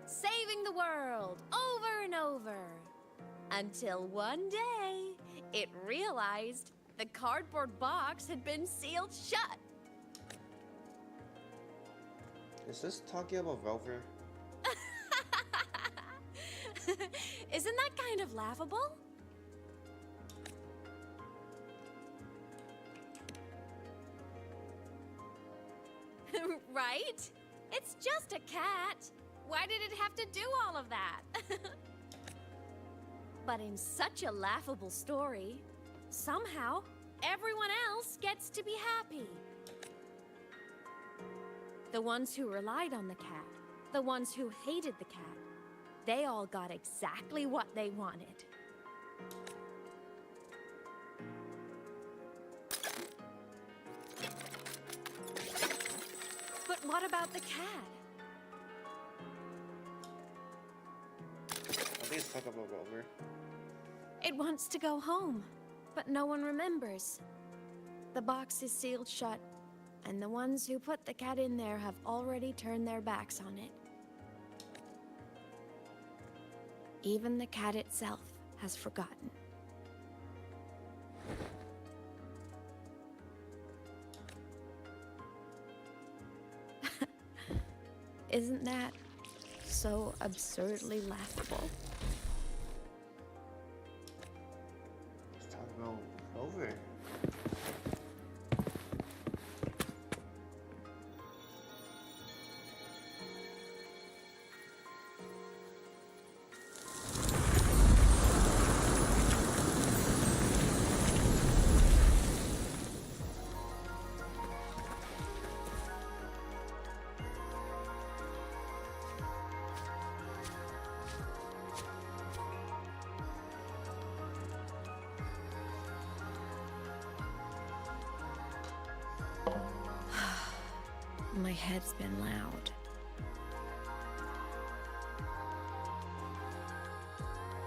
Saving the world over and over. Until one day, it realized the cardboard box had been sealed shut. Is this talking about Velver? Isn't that kind of laughable? Right? It's just a cat. Why did it have to do all of that? But in such a laughable story, somehow everyone else gets to be happy. The ones who relied on the cat, the ones who hated the cat, they all got exactly what they wanted. But what about the cat? I think it's talking about Velver. It wants to go home, but no one remembers. The box is sealed shut, and the ones who put the cat in there have already turned their backs on it. Even the cat itself has forgotten. Isn't that so absurdly laughable? Let's talk about Velver. My head's been loud.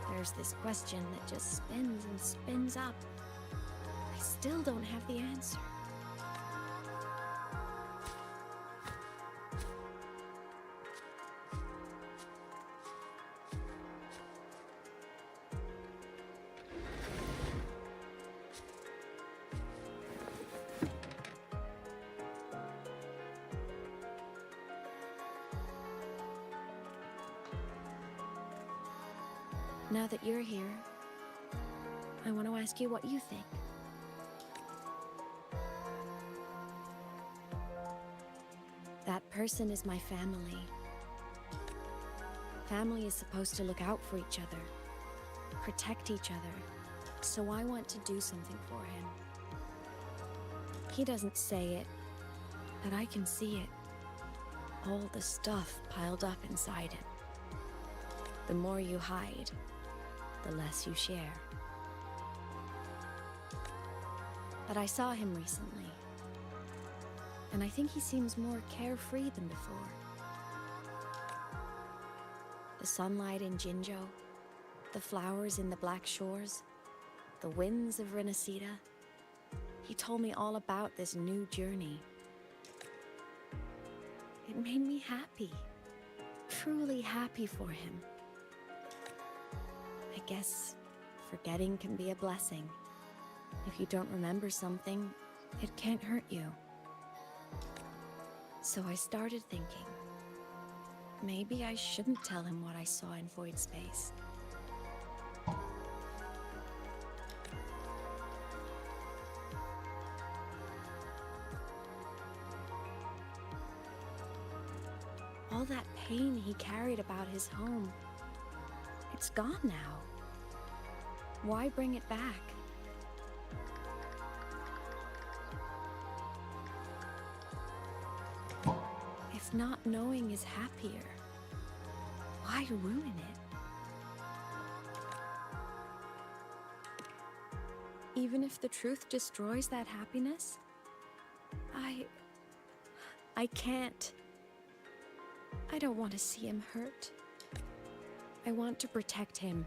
There's this question that just spins and spins up. I still don't have the answer. Now that you're here, I want to ask you what you think. That person is my family. Family is supposed to look out for each other, protect each other, so I want to do something for him. He doesn't say it, but I can see it. All the stuff piled up inside it. The more you hide, the less you share. But I saw him recently, and I think he seems more carefree than before. The sunlight in Jinjo, the flowers in the Black Shores, the winds of Renacida. He told me all about this new journey. It made me happy, truly happy for him. I guess forgetting can be a blessing. If you don't remember something, it can't hurt you. So I started thinking, maybe I shouldn't tell him what I saw in void space. All that pain he carried about his home, it's gone now. Why bring it back? If not knowing is happier, why ruin it? Even if the truth destroys that happiness, I can't. I don't want to see him hurt. I want to protect him.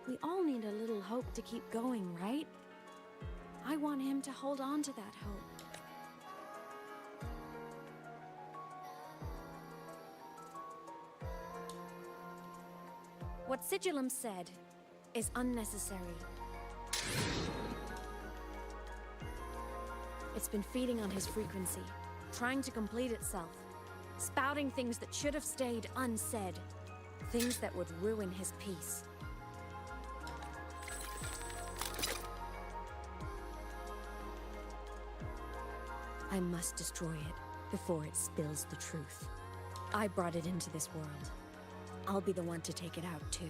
We all need a little hope to keep going, right? I want him to hold on to that hope. What Sigillum said is unnecessary. It's been feeding on his frequency, trying to complete itself, spouting things that should have stayed unsaid, things that would ruin his peace. I must destroy it before it spills the truth. I brought it into this world. I'll be the one to take it out, too.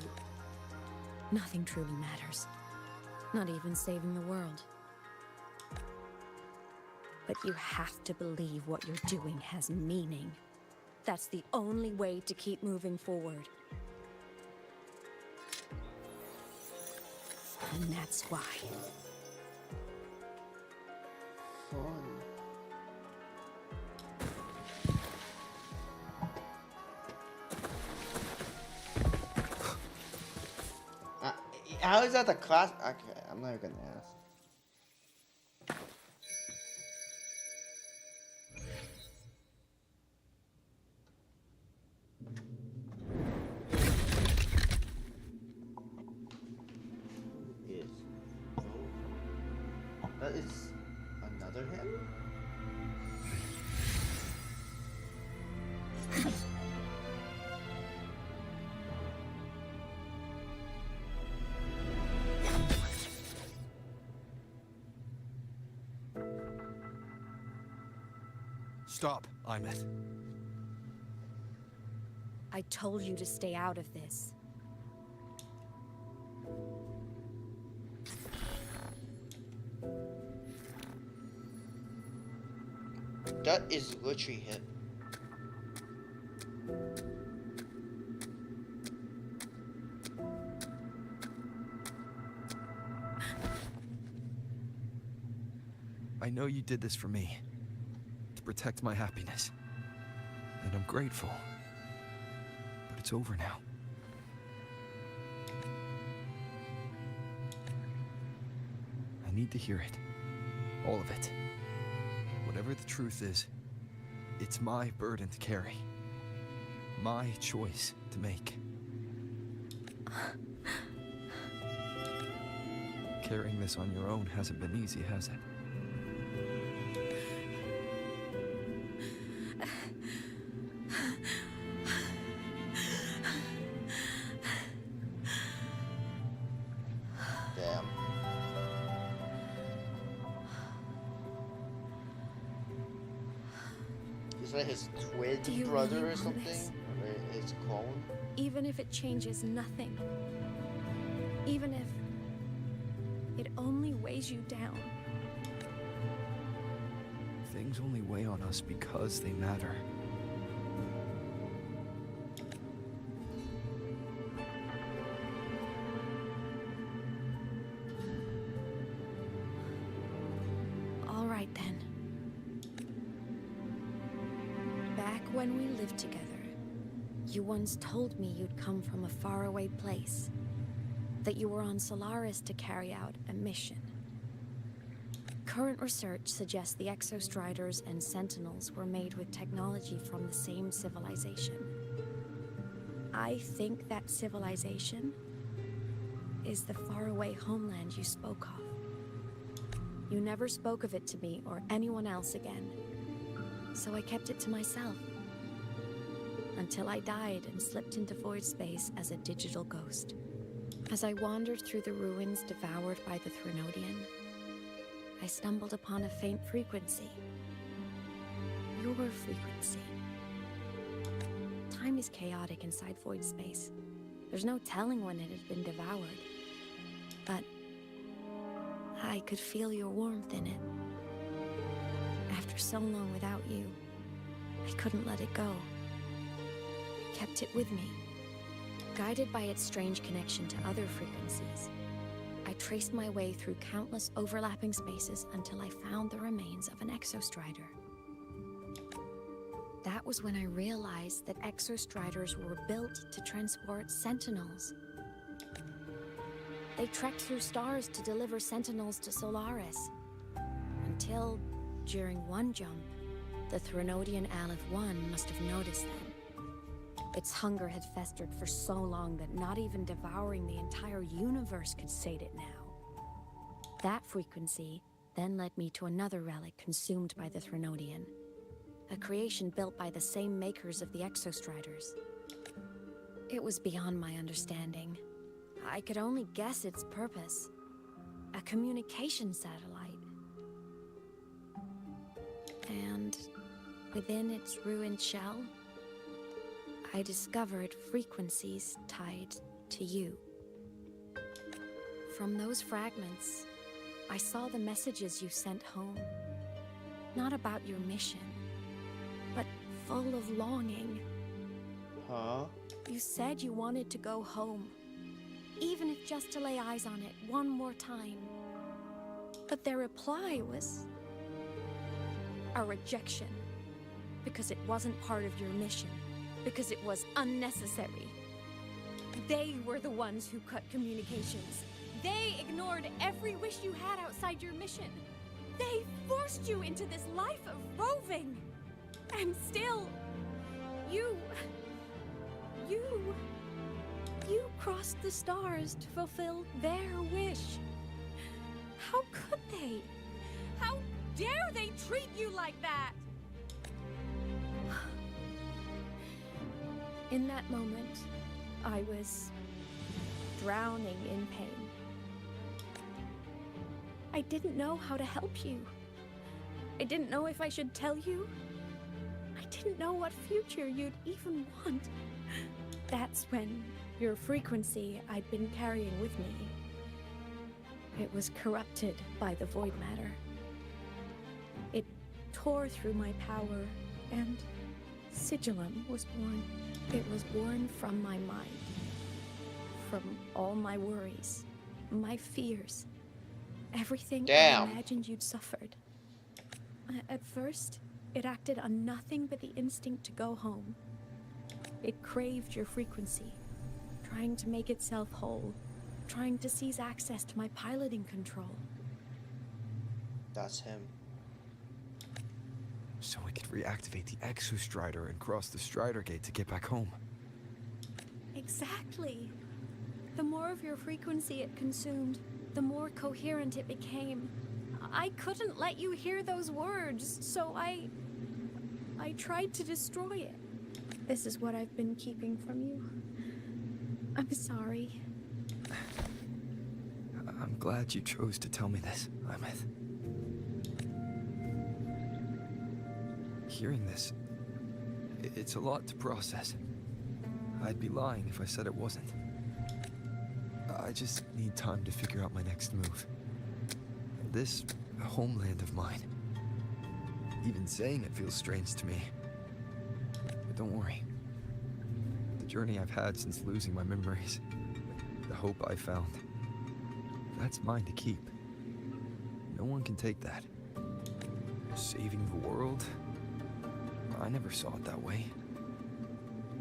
Nothing truly matters. Not even saving the world. But you have to believe what you're doing has meaning. That's the only way to keep moving forward. And that's why. Fun. How is that the class? Okay, I'm not gonna ask. Is that is another him? Stop, Imeth. I told you to stay out of this. That is literally him. I know you did this for me. To protect my happiness. And I'm grateful. But it's over now. I need to hear it. All of it. Whatever the truth is, it's my burden to carry. My choice to make. Carrying this on your own hasn't been easy, has it? Damn. Is that his twin brother or something? Or his clone? Even if it changes nothing. Even if it only weighs you down. things only weigh on us because they matter. All right then. Back when we lived together, you once told me you'd come from a faraway place. That you were on Solaris to carry out a mission. Current research suggests the Exostriders and Sentinels were made with technology from the same civilization. I think that civilization is the faraway homeland you spoke of. You never spoke of it to me or anyone else again, so I kept it to myself. Until I died and slipped into void space as a digital ghost. As I wandered through the ruins devoured by the Threnodian, I stumbled upon a faint frequency. Your frequency. Time is chaotic inside void space. There's no telling when it had been devoured. But I could feel your warmth in it. After so long without you, I couldn't let it go. I kept it with me. Guided by its strange connection to other frequencies, I traced my way through countless overlapping spaces until I found the remains of an Exostrider. That was when I realized that Exostriders were built to transport Sentinels. They trekked through stars to deliver Sentinels to Solaris. Until, during one jump, the Threnodian Aleph 1 must have noticed them. Its hunger had festered for so long that not even devouring the entire universe could sate it now. That frequency then led me to another relic consumed by the Threnodian, a creation built by the same makers of the Exostriders. It was beyond my understanding. I could only guess its purpose. A communication satellite. And within its ruined shell, I discovered frequencies tied to you. From those fragments, I saw the messages you sent home. Not about your mission, but full of longing. Huh? You said you wanted to go home, even if just to lay eyes on it one more time. But their reply was a rejection, because it wasn't part of your mission. Because it was unnecessary. They were the ones who cut communications. They ignored every wish you had outside your mission. They forced you into this life of roving. And still, you crossed the stars to fulfill their wish. How could they? How dare they treat you like that? In that moment, I was drowning in pain. I didn't know how to help you. I didn't know if I should tell you. I didn't know what future you'd even want. That's when your frequency I'd been carrying with me, it was corrupted by the void matter. It tore through my power, and Sigillum was born. It was born from my mind, from all my worries, my fears, everything I imagined you'd suffered. At first, it acted on nothing but the instinct to go home. It craved your frequency, trying to make itself whole, trying to seize access to my piloting control. That's him. So we could reactivate the Exostrider and cross the Strider Gate to get back home. Exactly. The more of your frequency it consumed, the more coherent it became. I couldn't let you hear those words, so I tried to destroy it. This is what I've been keeping from you. I'm sorry. I'm glad you chose to tell me this, Limeth. Hearing this, it's a lot to process. I'd be lying if I said it wasn't. I just need time to figure out my next move. This homeland of mine, Even saying it feels strange to me. But don't worry. The journey I've had since losing my memories, the hope I found, that's mine to keep. No one can take that. Saving the world? I never saw it that way.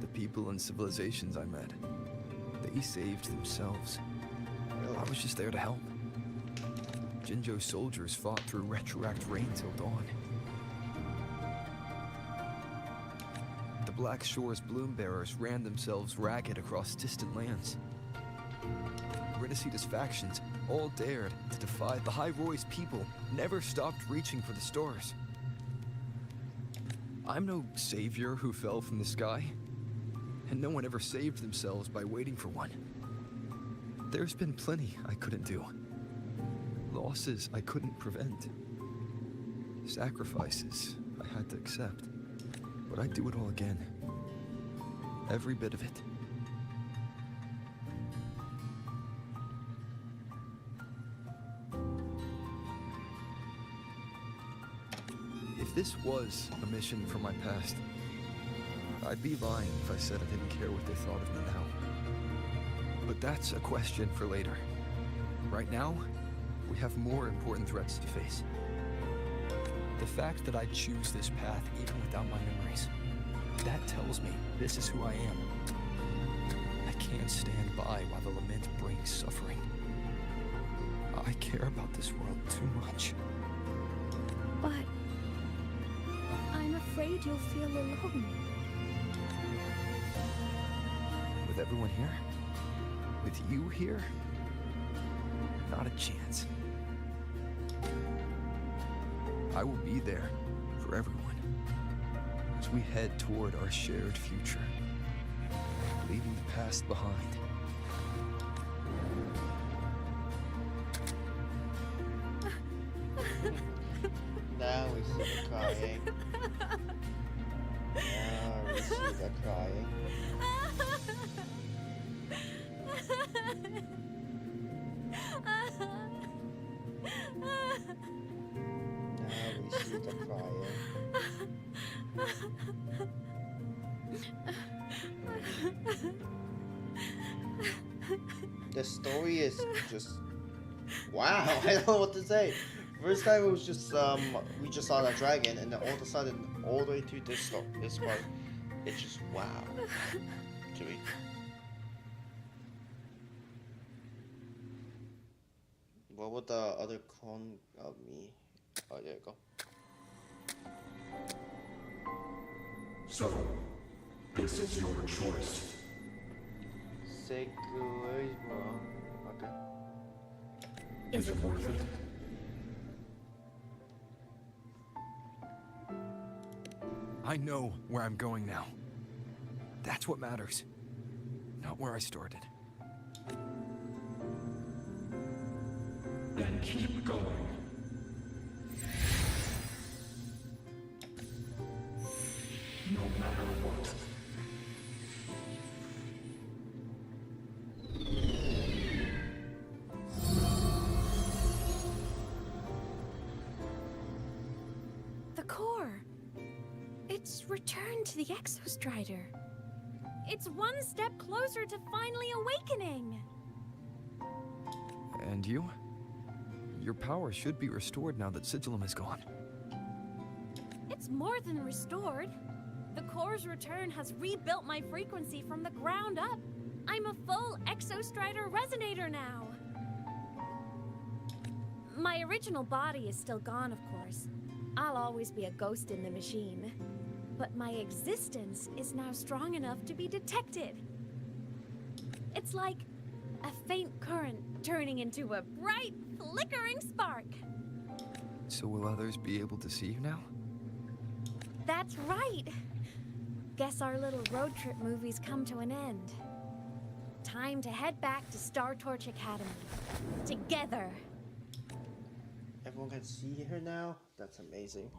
The people and civilizations I met, they saved themselves. I was just there to help. Jinjo's soldiers fought through retroact rain till dawn. The Black Shore's bloom bearers ran themselves ragged across distant lands. Rinasita's factions all dared to defy the High Roy's people, never stopped reaching for the stars. I'm no savior who fell from the sky, and no one ever saved themselves by waiting for one. There's been plenty I couldn't do. Losses I couldn't prevent. Sacrifices I had to accept. But I'd do it all again. Every bit of it. If this was a mission from my past, I'd be lying if I said I didn't care what they thought of me now. But that's a question for later. Right now, we have more important threats to face. The fact that I choose this path even without my memories, that tells me this is who I am. I can't stand by while the lament brings suffering. I care about this world too much. But I'm afraid you'll feel alone. With everyone here? With you here? Not a chance. I will be there for everyone as we head toward our shared future, leaving the past behind. Now we see the crying. Now we see the crying. The story is just wow. I don't know what to say. First time it was just we just saw that dragon, and then all of a sudden, all the way to this part, it's just wow. Chewie. What would the other clone of me? Oh, there you go. So, this is your choice. Segurismo. Okay. Is it worth it? I know where I'm going now. That's what matters. Not where I started. Then keep going. No matter what. The core. It's returned to the Exostrider. It's one step closer to finally awakening. And you? Your power should be restored now that Sigillum is gone. It's more than restored. The core's return has rebuilt my frequency from the ground up. I'm a full Exostrider resonator now. My original body is still gone, of course. I'll always be a ghost in the machine. But my existence is now strong enough to be detected. It's like a faint current turning into a bright, flickering spark. So will others be able to see you now? That's right. Guess our little road trip movie's come to an end. Time to head back to Star Torch Academy. Together. Everyone can see her now? That's amazing.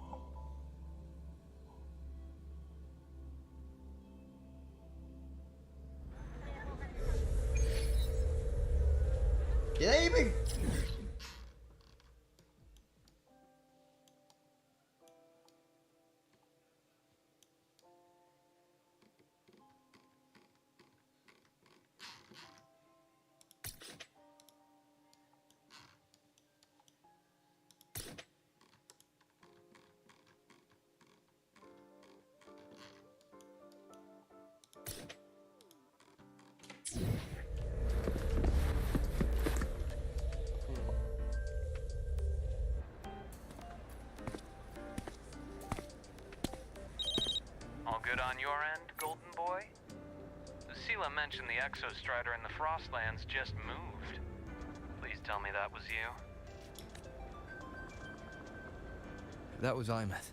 Get aiming! good on your end, Golden Boy? Lucilla mentioned the Exostrider in the Frostlands just moved. Please tell me that was you. That was Imeth.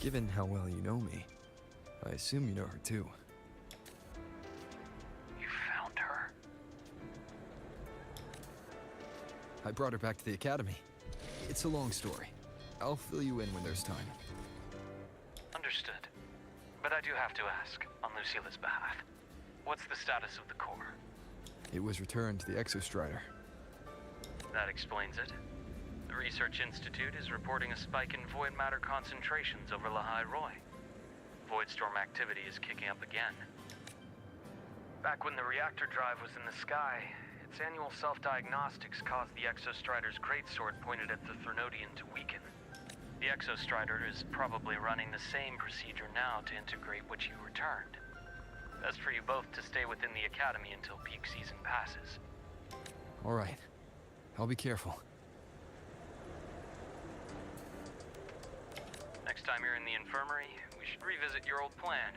Given how well you know me, I assume you know her too. You found her? I brought her back to the academy. It's a long story. I'll fill you in when there's time. Understood. But I do have to ask, on Lucilla's behalf, what's the status of the core? It was returned to the Exostrider. That explains it. The Research Institute is reporting a spike in void matter concentrations over Lahai Roy. Voidstorm activity is kicking up again. Back when the reactor drive was in the sky, its annual self-diagnostics caused the Exostrider's greatsword pointed at the Thernodian to weaken. The Exostrider is probably running the same procedure now to integrate what you returned. Best for you both to stay within the Academy until peak season passes. All right. I'll be careful. Next time you're in the infirmary, we should revisit your old plan.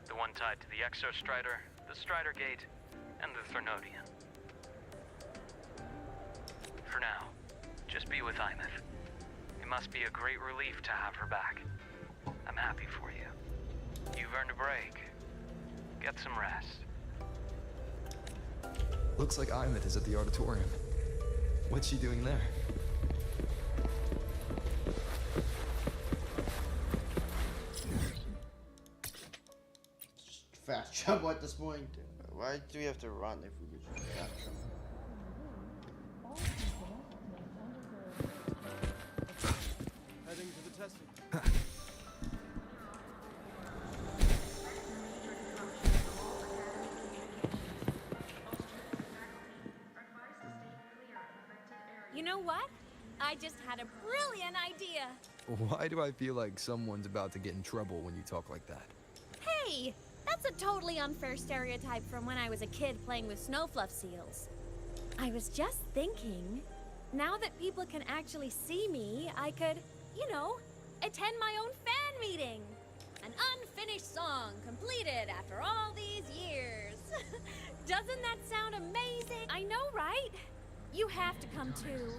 The one tied to the Exostrider, the Strider Gate, and the Thernodian. For now, just be with Imeth. It must be a great relief to have her back. I'm happy for you. You've earned a break. Get some rest. Looks like Imeth is at the auditorium. What's she doing there? Fast travel at this point. Why do we have to run if we could just fast travel? Heading to the testing. You know what? I just had a brilliant idea. Why do I feel like someone's about to get in trouble when you talk like that? Hey, that's a totally unfair stereotype from when I was a kid playing with snowfluff seals. I was just thinking, now that people can actually see me, I could, you know, attend my own fan meeting. An unfinished song completed after all these years. Doesn't that sound amazing? I know, right? You have to come too.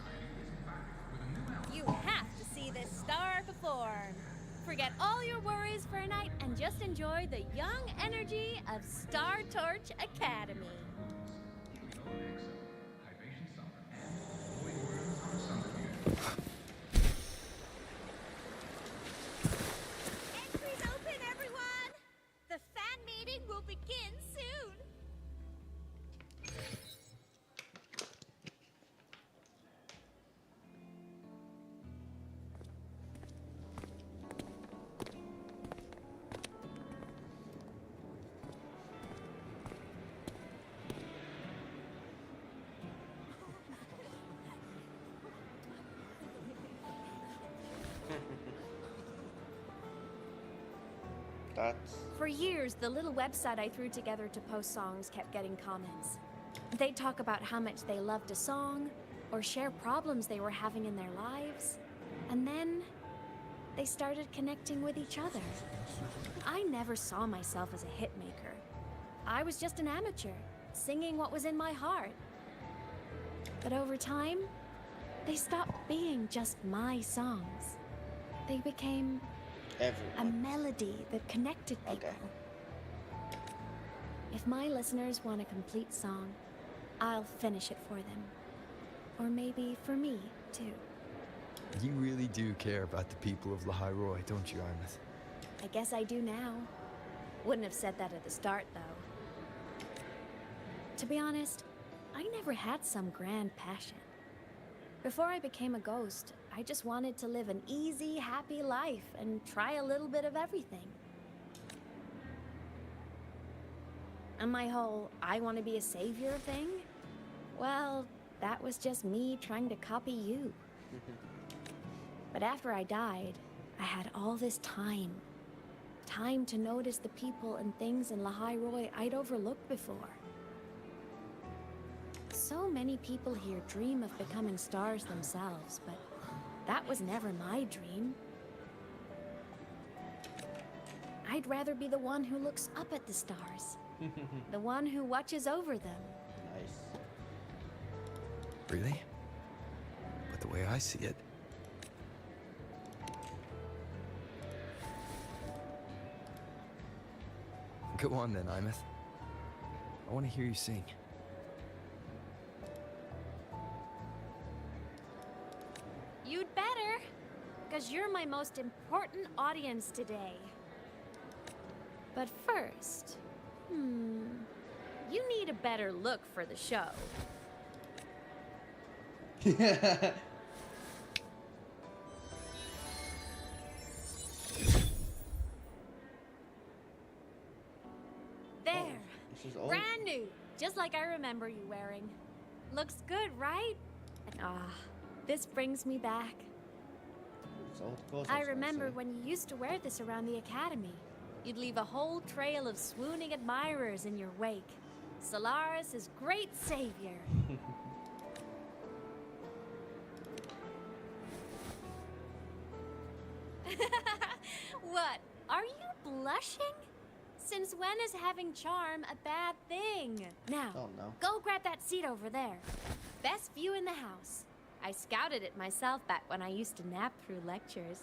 You have to see this star perform. Forget all your worries for a night and just enjoy the young energy of Star Torch Academy. Entries open, everyone! The fan meeting will begin soon. For years, the little website I threw together to post songs kept getting comments. They'd talk about how much they loved a song, or share problems they were having in their lives. And then, they started connecting with each other. I never saw myself as a hitmaker. I was just an amateur, singing what was in my heart. But over time, they stopped being just my songs. They became a melody that connected people. If my listeners want a complete song, I'll finish it for them. Or maybe for me, too. You really do care about the people of Lahai Roy, don't you, Imeth? I guess I do now. Wouldn't have said that at the start, though. To be honest, I never had some grand passion. Before I became a ghost, I just wanted to live an easy, happy life and try a little bit of everything. And my whole I want to be a savior thing? Well, that was just me trying to copy you. But after I died, I had all this time. Time to notice the people and things in Lahai Roy I'd overlooked before. So many people here dream of becoming stars themselves, but that was never my dream. I'd rather be the one who looks up at the stars. The one who watches over them. Nice. Really? But the way I see it... Go on then, Imeth. I want to hear you sing. You'd better, because you're my most important audience today. But first, you need a better look for the show. There, brand new, just like I remember you wearing. Looks good, right? And this brings me back. I remember when you used to wear this around the academy. You'd leave a whole trail of swooning admirers in your wake. Solaris' great savior. What? Are you blushing? Since when is having charm a bad thing? Now, go grab that seat over there. Best view in the house. I scouted it myself back when I used to nap through lectures.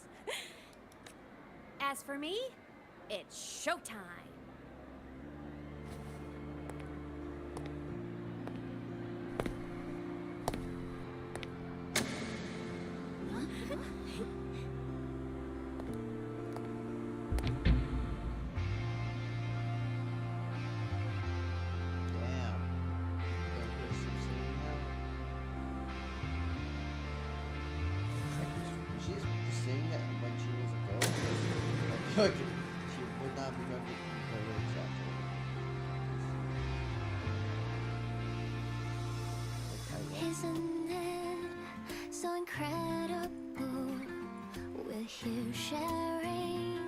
As for me, it's showtime. Like, she would not remember the lyrics after. Isn't it so incredible? We're here sharing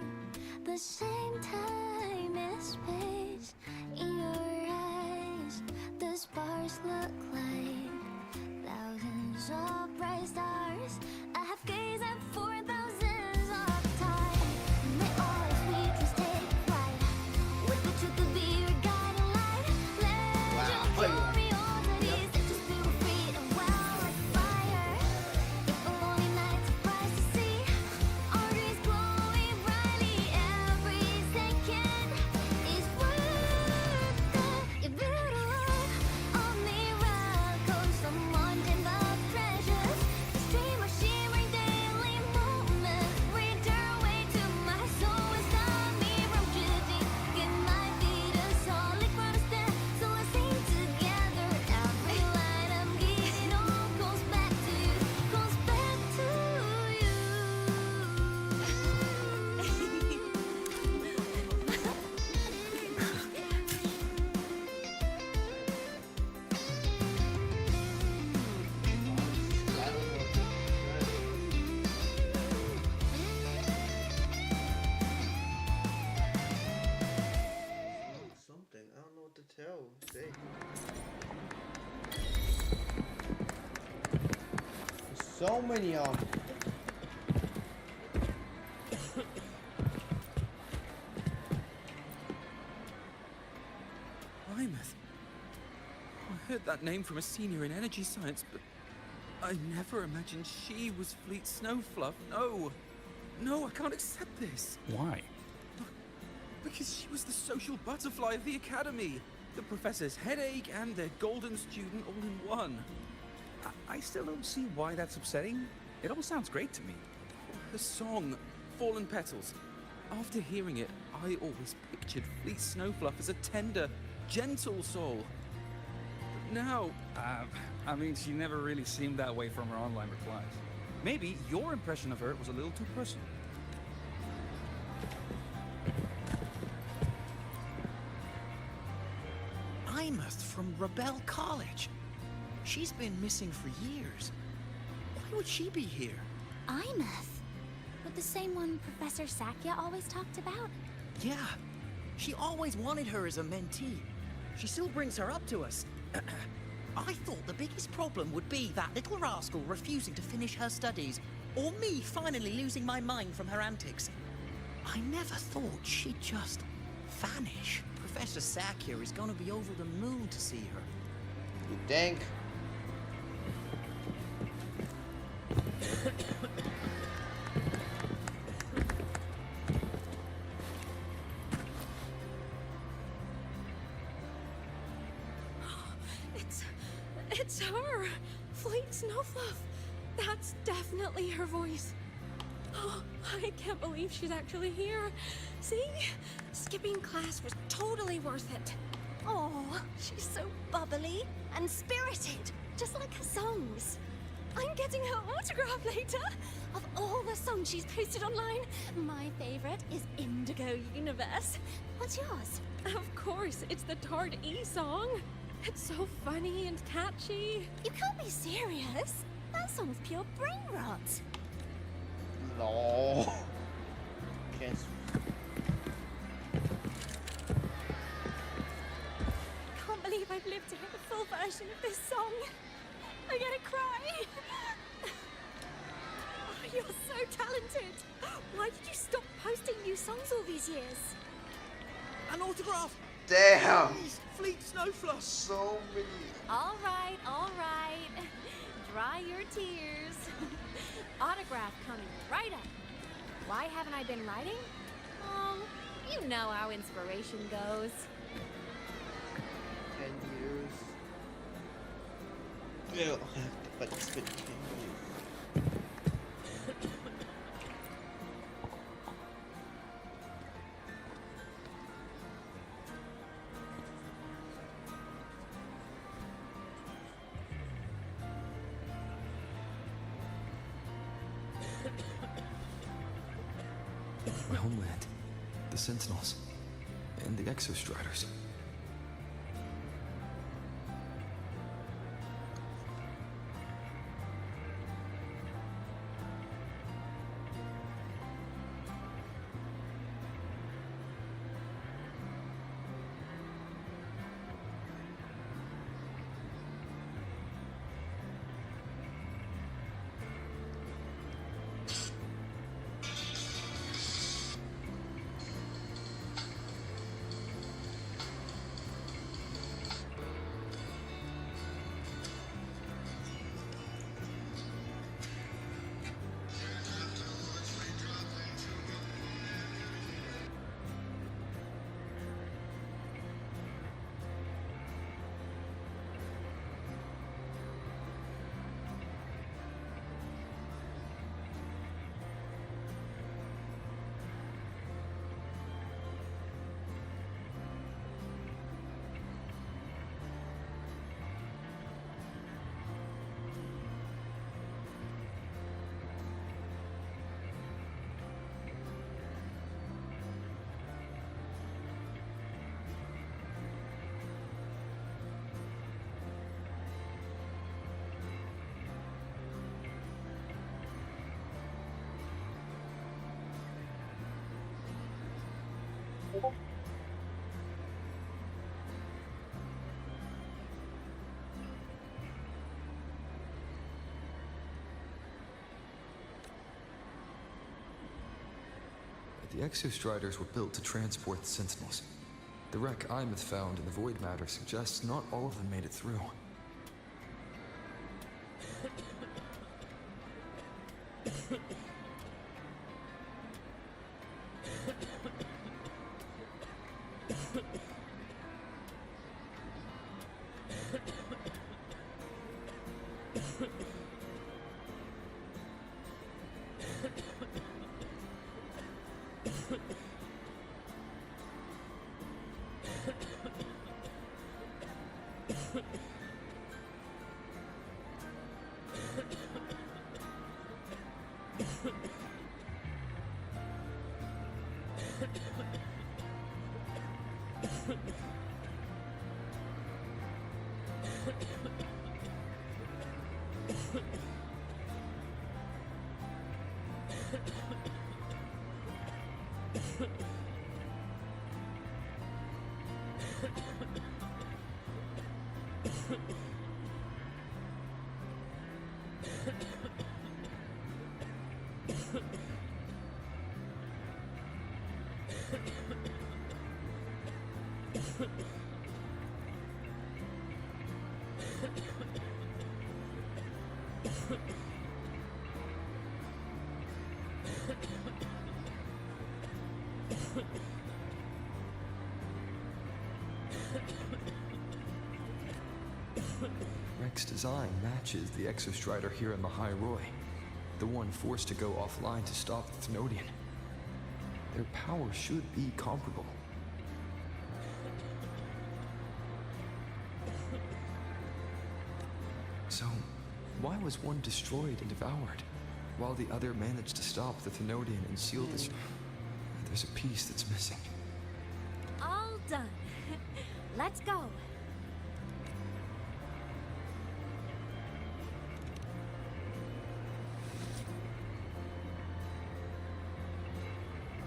the same time and space. In your eyes, the sparks look like thousands of bright stars. I have gazed at 4,000 of time. May all the sweet dreams take flight. With the truth to be your guiding light. Legend curiosities that just feel free and well like fire. If a lonely night surprised to see our dreams glowing brightly, every second is worth it. You're beautiful, a miracle, someone in the treasures. Stream of shimmering daily moments, return way to my soul is time me from drifting. It might be the solid ground to stand, so let's sing together. Every line I'm giving all goes back to you, goes back to you. Something. I don't know what to tell. Say. There's so many Imeth. I heard that name from a senior in energy science, but I never imagined she was Fleet Snowfluff. No. No, I can't accept this. Why? Because she was the social butterfly of the academy. The professor's headache and their golden student all in one. I still don't see why that's upsetting. It all sounds great to me. The song, Fallen Petals. After hearing it, I always pictured Fleet Snowfluff as a tender, gentle soul. But now... I mean, she never really seemed that way from her online replies. Maybe your impression of her was a little too personal. Imeth from Rebel College. She's been missing for years. Why would she be here? Imeth? But the same one Professor Sakya always talked about? Yeah. She always wanted her as a mentee. She still brings her up to us. I thought the biggest problem would be that little rascal refusing to finish her studies, or me finally losing my mind from her antics. I never thought she'd just vanish. Professor Sack here is gonna be over the moon to see her. You think? It's her! Fleet Snowfluff! That's definitely her voice. Oh, I can't believe she's actually here. See? Skipping class was totally worth it. Oh, she's so bubbly and spirited, just like her songs. I'm getting her autograph later. Of all the songs she's posted online, my favorite is Indigo Universe. What's yours? Of course, it's the Tard E song. It's so funny and catchy. You can't be serious. That song's pure brain rot. No. Can't. Can't believe I've lived to hear the full version of this song. I'm gonna cry. Oh, you're so talented. Why did you stop posting new songs all these years? An autograph! Damn. Please, Fleet Snowfluff! So many. All right, all right. Dry your tears. Autograph coming right up. Why haven't I been writing? Oh, you know how inspiration goes. 10 years. Ew, but it's been 10 years. My homeland, the Sentinels, and the Exostriders. The Exostriders were built to transport the Sentinels. The wreck Imeth found in the Void Matter suggests not all of them made it through. Rex's design matches the Exostrider here in the High Roy, the one forced to go offline to stop the Thenodian. Their power should be comparable. So, why was one destroyed and devoured, while the other managed to stop the Thenodian and seal this? There's a piece that's missing. All done. Let's go.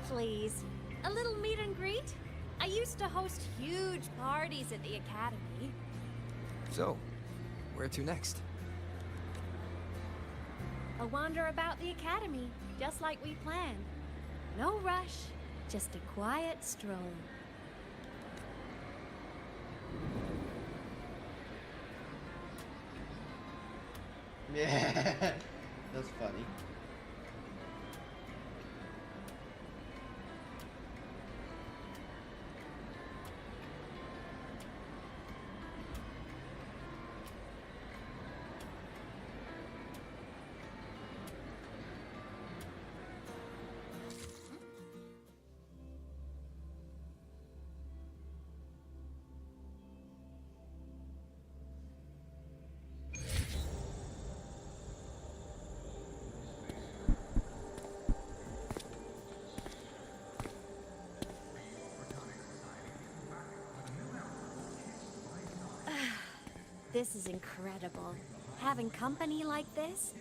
Please, a little meet and greet? I used to host huge parties at the academy. So, where to next? A wander about the academy, just like we planned. No rush, just a quiet stroll. Yeah, that's funny. This is incredible. Having company like this?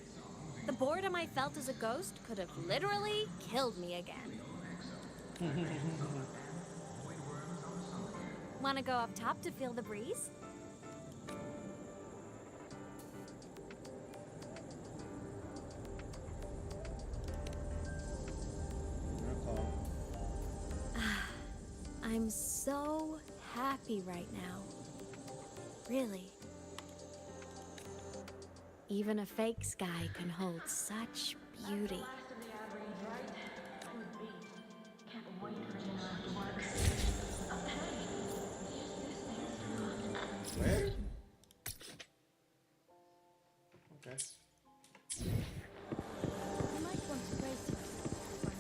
The boredom I felt as a ghost could have literally killed me again. Wanna go up top to feel the breeze? I'm so happy right now. Really. Even a fake sky can hold such beauty. Where? Okay. You might want to brace yourself for an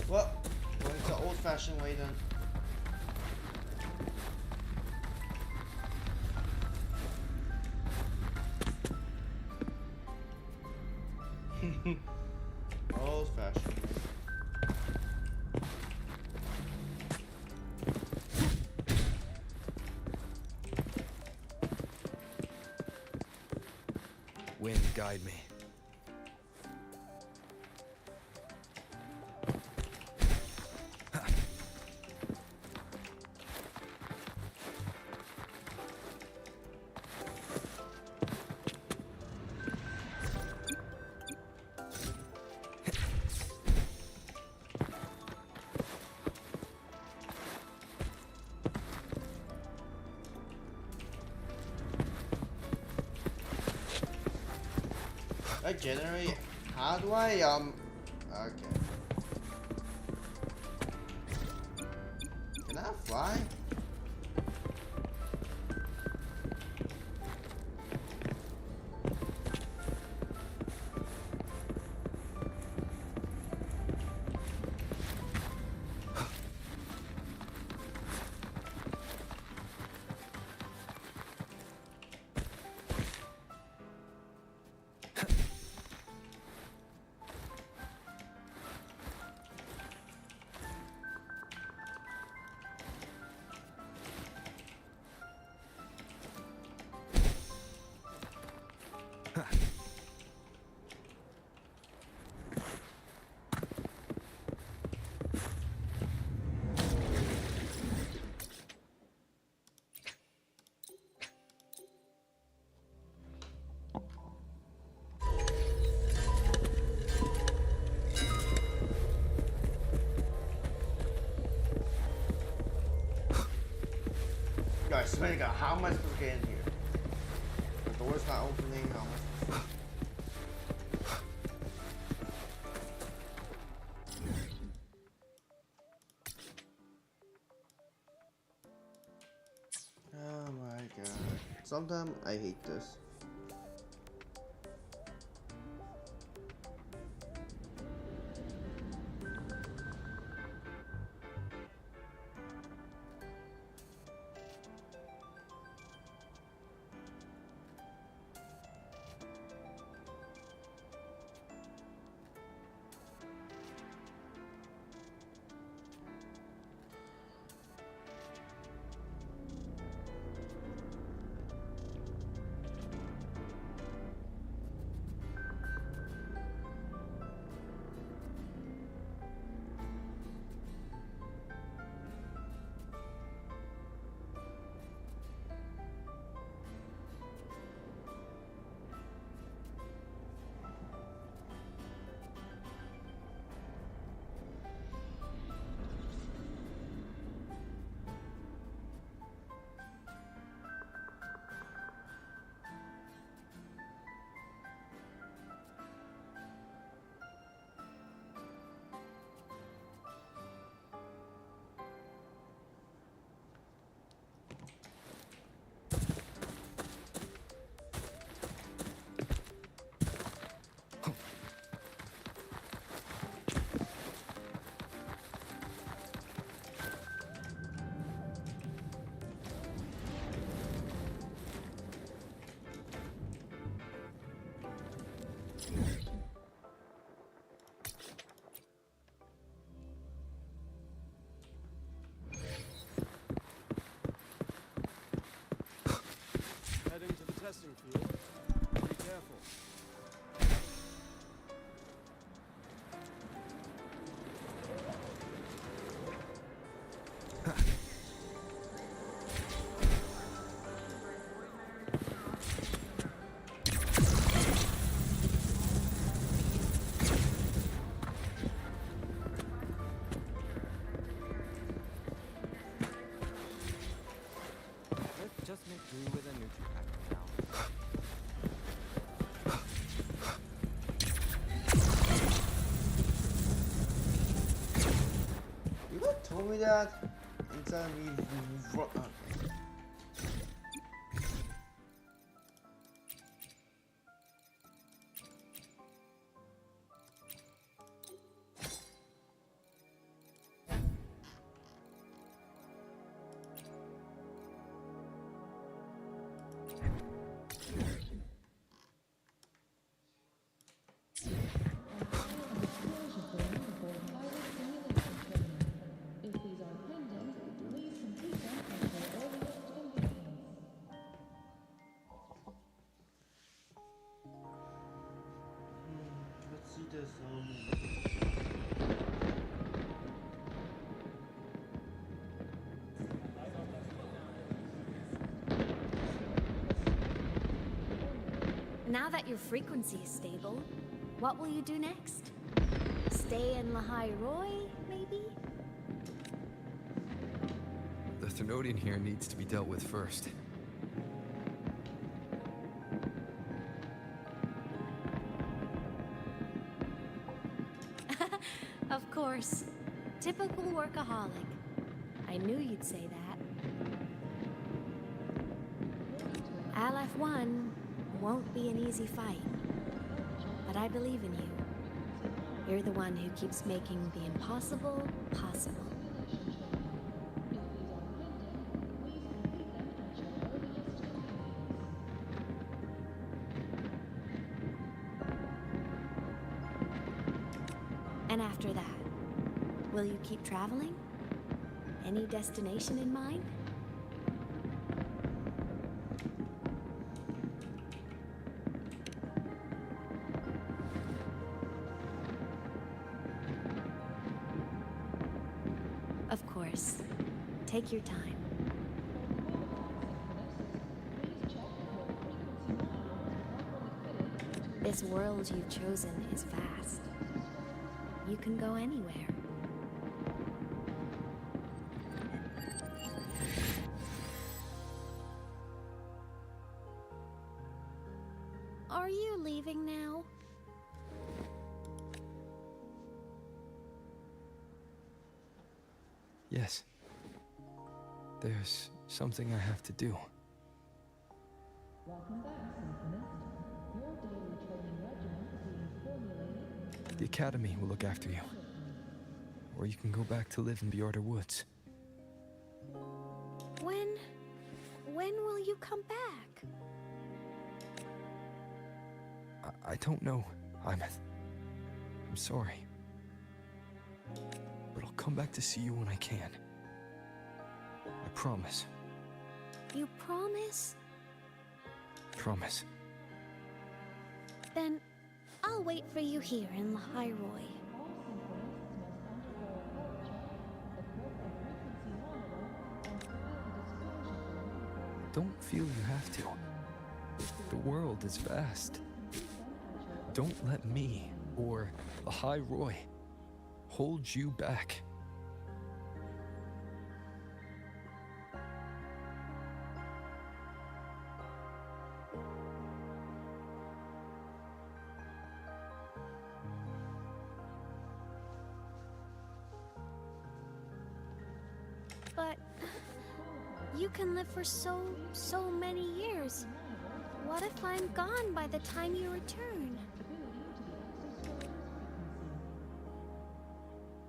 Well, it's the old-fashioned way then. Old-fashioned. Wind, guide me. I generate. How do I Okay. Can I fly? Guys, swear to God, how am I supposed to get in here? The door's not opening. How am I supposed to? Oh my God. Sometimes I hate this. Heading to the testing field. Be careful. Let's just make do with a Nutripack for now. You guys told me that inside me. Okay. Let's see this. Now that your frequency is stable, what will you do next? Stay in Lahai Roy, maybe? The Thermodian here needs to be dealt with first. Typical workaholic. I knew you'd say that. LF1 won't be an easy fight, but I believe in you. You're the one who keeps making the impossible possible. And after that, will you keep traveling? Any destination in mind? Of course. Take your time. This world you've chosen is vast. You can go anywhere. Are you leaving now? Yes. There's something I have to do. The Academy will look after you. Or you can go back to live in Bjorder Woods. When will you come back? I don't know, Imeth. I'm sorry. But I'll come back to see you when I can. I promise. You promise? Promise. Then I'll wait for you here in Lahiroy. Don't feel you have to. The world is vast. Don't let me, or the High Roy, hold you back. But you can live for so many years. What if I'm gone by the time you return?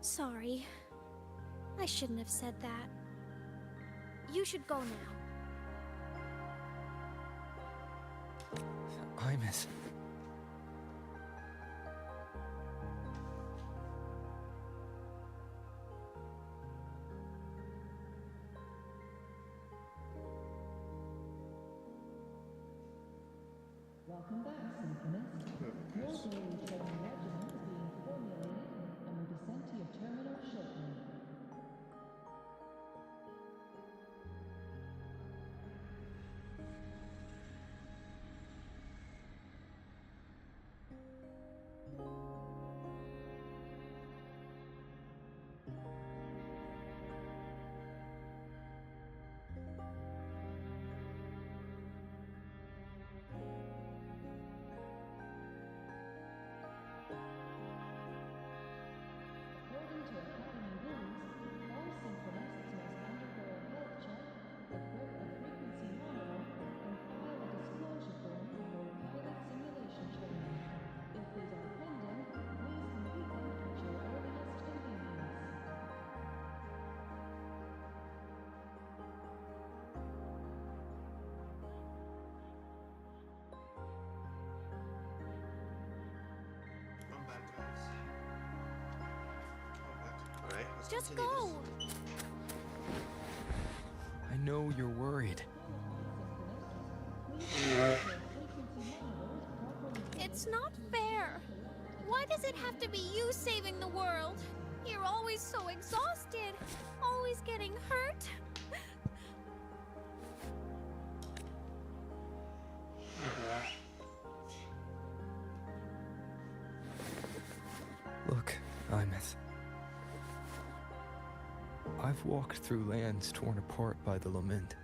Sorry. I shouldn't have said that. You should go now. Imeth. Welcome back, Symphonist. Your daily training regimen is being formulated and will be sent to your terminal shortly. According to Academy rules, all Symphonists must undergo a health check, equip a frequency monitor, and file a disclosure form for pilot simulation training. If these are pending, please complete them at your earliest convenience. I'm back, guys. Alright, let's Just continue go! I know you're worried. It's not fair. Why does it have to be you saving the world? You're always so exhausted, always getting hurt. Look, Imeth. I've walked through lands torn apart by the lament.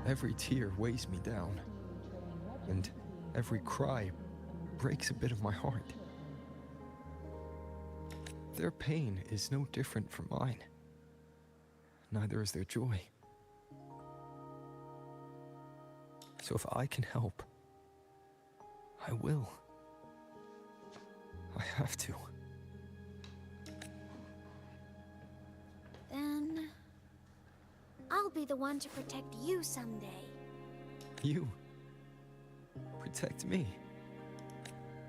Every tear weighs me down, and every cry breaks a bit of my heart. their pain is no different from mine. Neither is their joy. So if I can help, I will. I have to. Then I'll be the one to protect you someday. You protect me.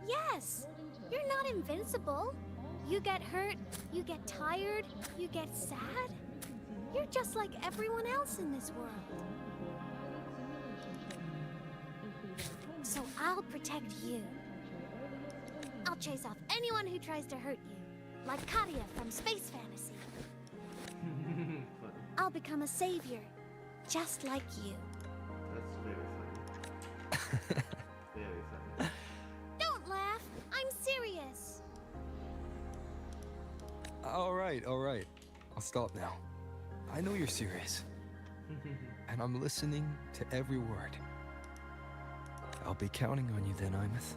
Yes! You're not invincible. You get hurt, you get tired, you get sad. You're just like everyone else in this world. So I'll protect you. I'll chase off anyone who tries to hurt you, like Katia from Space Fantasy. I'll become a savior, just like you. That's very funny. Very funny. Don't laugh, I'm serious. All right. I'll stop now. I know you're serious. And I'm listening to every word. I'll be counting on you then, Imeth.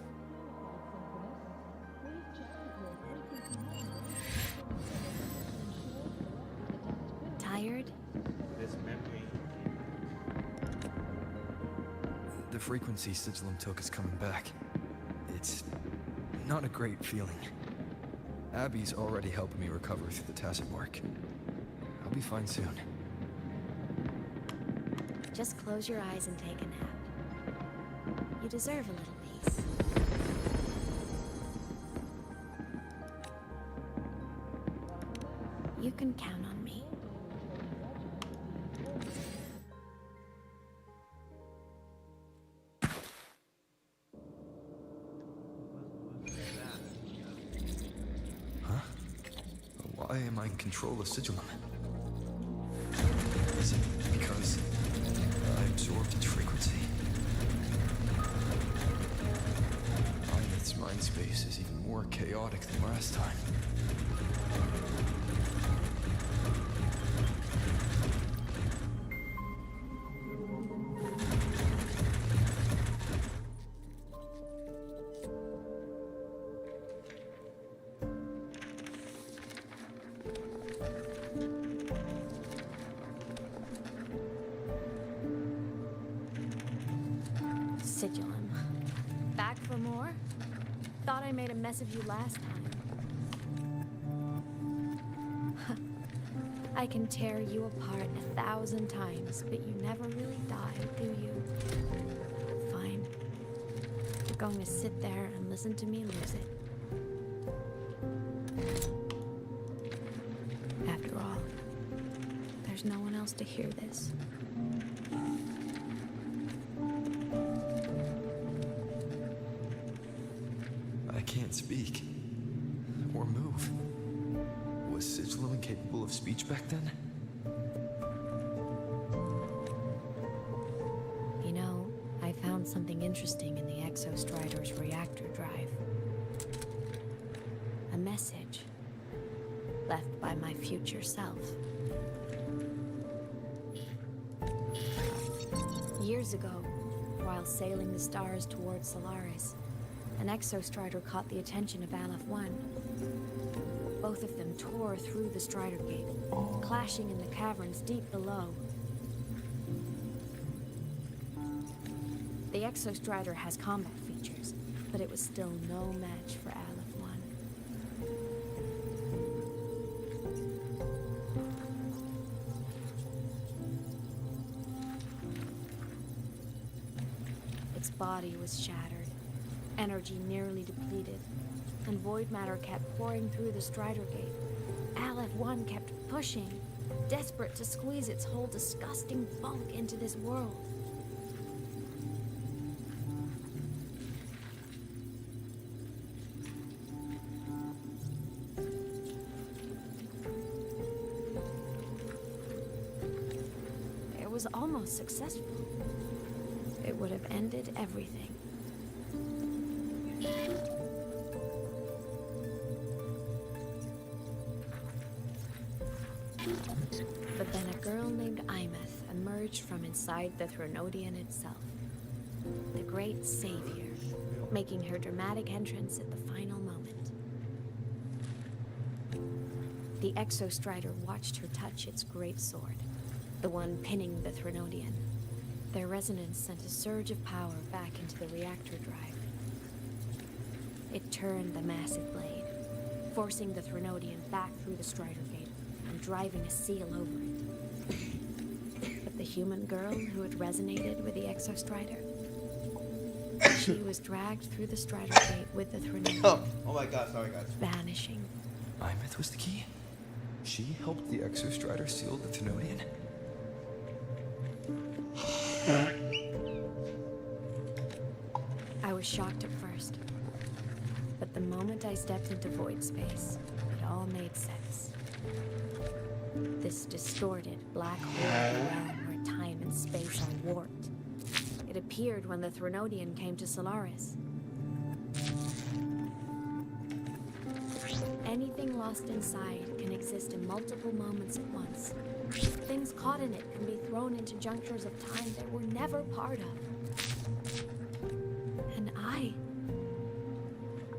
Tired? This memory. The frequency Sigilum took is coming back. It's not a great feeling. Abby's already helping me recover through the tacit mark. I'll be fine soon. Just close your eyes and take a nap. You deserve a little peace. You can count on me. Huh? Why am I in control of Sigilum? Is it because I absorbed its frequency? Imeth's mind space is even more chaotic than last time. Sigilum. Back for more? Thought I made a mess of you last time. I can tear you apart 1,000 times, but you never really die, do you? Fine. You're going to sit there and listen to me lose it. After all, there's no one else to hear this. I can't speak. Or move. Was Sigilum incapable of speech back then? You know, I found something interesting in the Exostrider's reactor drive. A message left by my future self. Years ago, while sailing the stars towards Solaris, an Exostrider caught the attention of Aleph 1. Both of them tore through the Strider Gate, clashing in the caverns deep below. The Exostrider has combat features, but it was still no match for Aleph 1. Its body was shattered, energy nearly depleted, and void matter kept pouring through the Strider Gate. Aleph 1 kept pushing, desperate to squeeze its whole disgusting bulk into this world. It was almost successful. It would have ended everything. But then a girl named Imeth emerged from inside the Thronodian itself. The great savior, making her dramatic entrance at the final moment. the Exostrider watched her touch its great sword, the one pinning the Threnodian. Their resonance sent a surge of power back into the reactor drive. It turned the massive blade, forcing the Threnodian back through the Strider Gate and driving a seal over it. But the human girl who had resonated with the Exostrider, she was dragged through the Strider Gate with the Threnodian. Oh my god, sorry guys. Vanishing. Imeth was the key? She helped the Exostrider seal the Thenodian? I was shocked at first. But the moment I stepped into void space, it all made sense. This distorted black hole realm where time and space are warped. It appeared when the Threnodian came to Solaris. Anything lost inside can exist in multiple moments at once. Things caught in it can be thrown into junctures of time they were never part of. And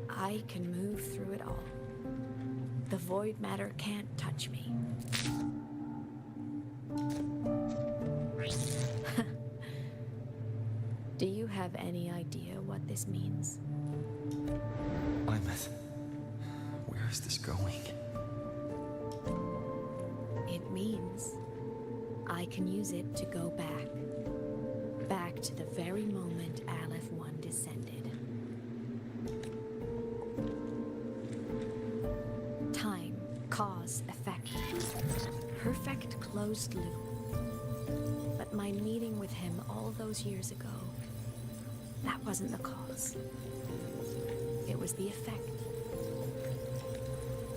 I can move through it all. The void matter can't touch me. Do you have any idea what this means? Imeth, where is this going? It means I can use it to go back. Back to the very moment Aleph 1 descended. Time, cause, effect. Perfect closed loop. But my meeting with him all those years ago, that wasn't the cause. It was the effect.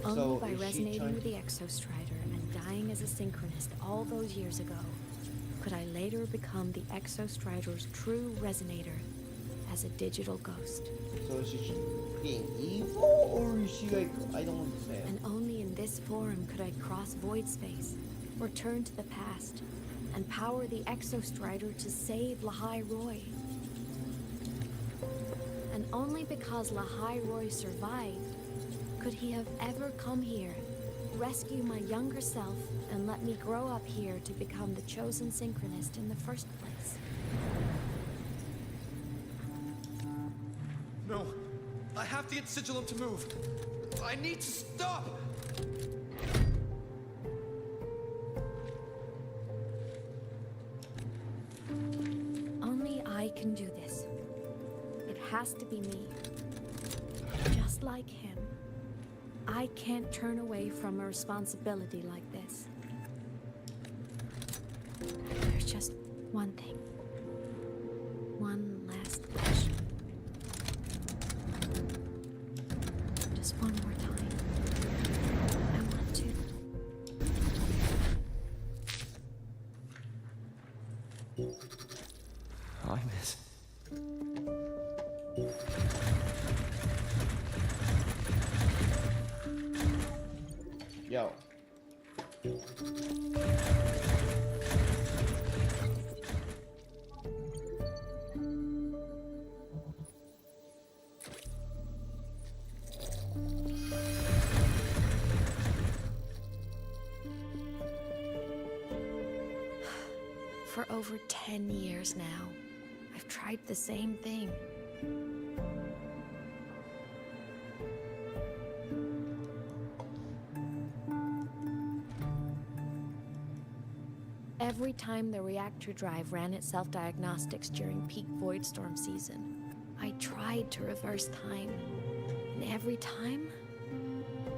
Only by resonating with the Exostrider and dying as a synchronist all those years ago, could I later become the Exostrider's true resonator as a digital ghost. So is she being evil, or is she like, I don't understand. And only in this form could I cross void space, return to the past, and power the Exostrider to save Lahai Roy. And only because Lahai Roy survived could he have ever come here, rescue my younger self, and let me grow up here to become the chosen synchronist in the first place. No. I have to get Sigilum to move. I need to stop! Only I can do this. It has to be me. Just like him. I can't turn away from a responsibility like this. There's just one thing. One last wish. Just one more time. I want to. Imeth. Yo. For over 10 years now, I've tried the same thing. Every time the reactor drive ran its self-diagnostics during peak void storm season, I tried to reverse time. And every time,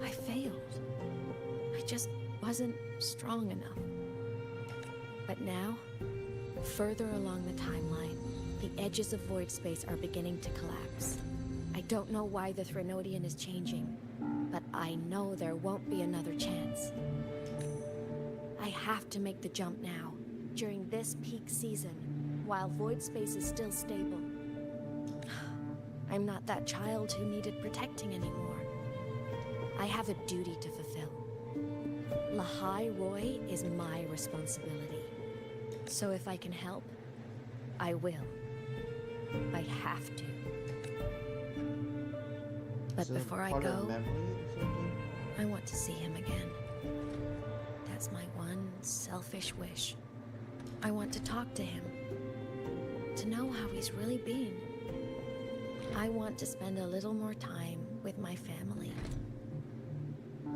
I failed. I just wasn't strong enough. But now, further along the timeline, the edges of void space are beginning to collapse. I don't know why the Threnodian is changing, but I know there won't be another chance. I have to make the jump now, during this peak season, while void space is still stable. I'm not that child who needed protecting anymore. I have a duty to fulfill. Lahai Roy is my responsibility. So if I can help, I will. I have to. But before I go, I want to see him again. selfish wish. I want to talk to him, to know how he's really been. I want to spend a little more time with my family.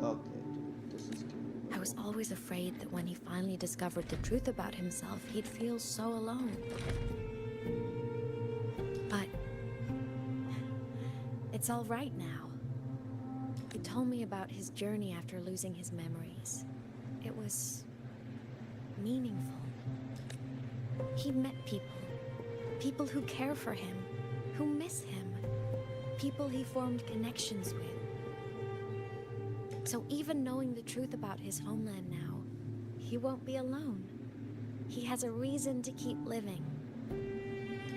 Okay, dude, this is good. I was always afraid that when he finally discovered the truth about himself, he'd feel so alone. But it's all right now. He told me about his journey after losing his memories. It was meaningful. He met people. People who care for him, who miss him. People he formed connections with. So even knowing the truth about his homeland now, he won't be alone. He has a reason to keep living.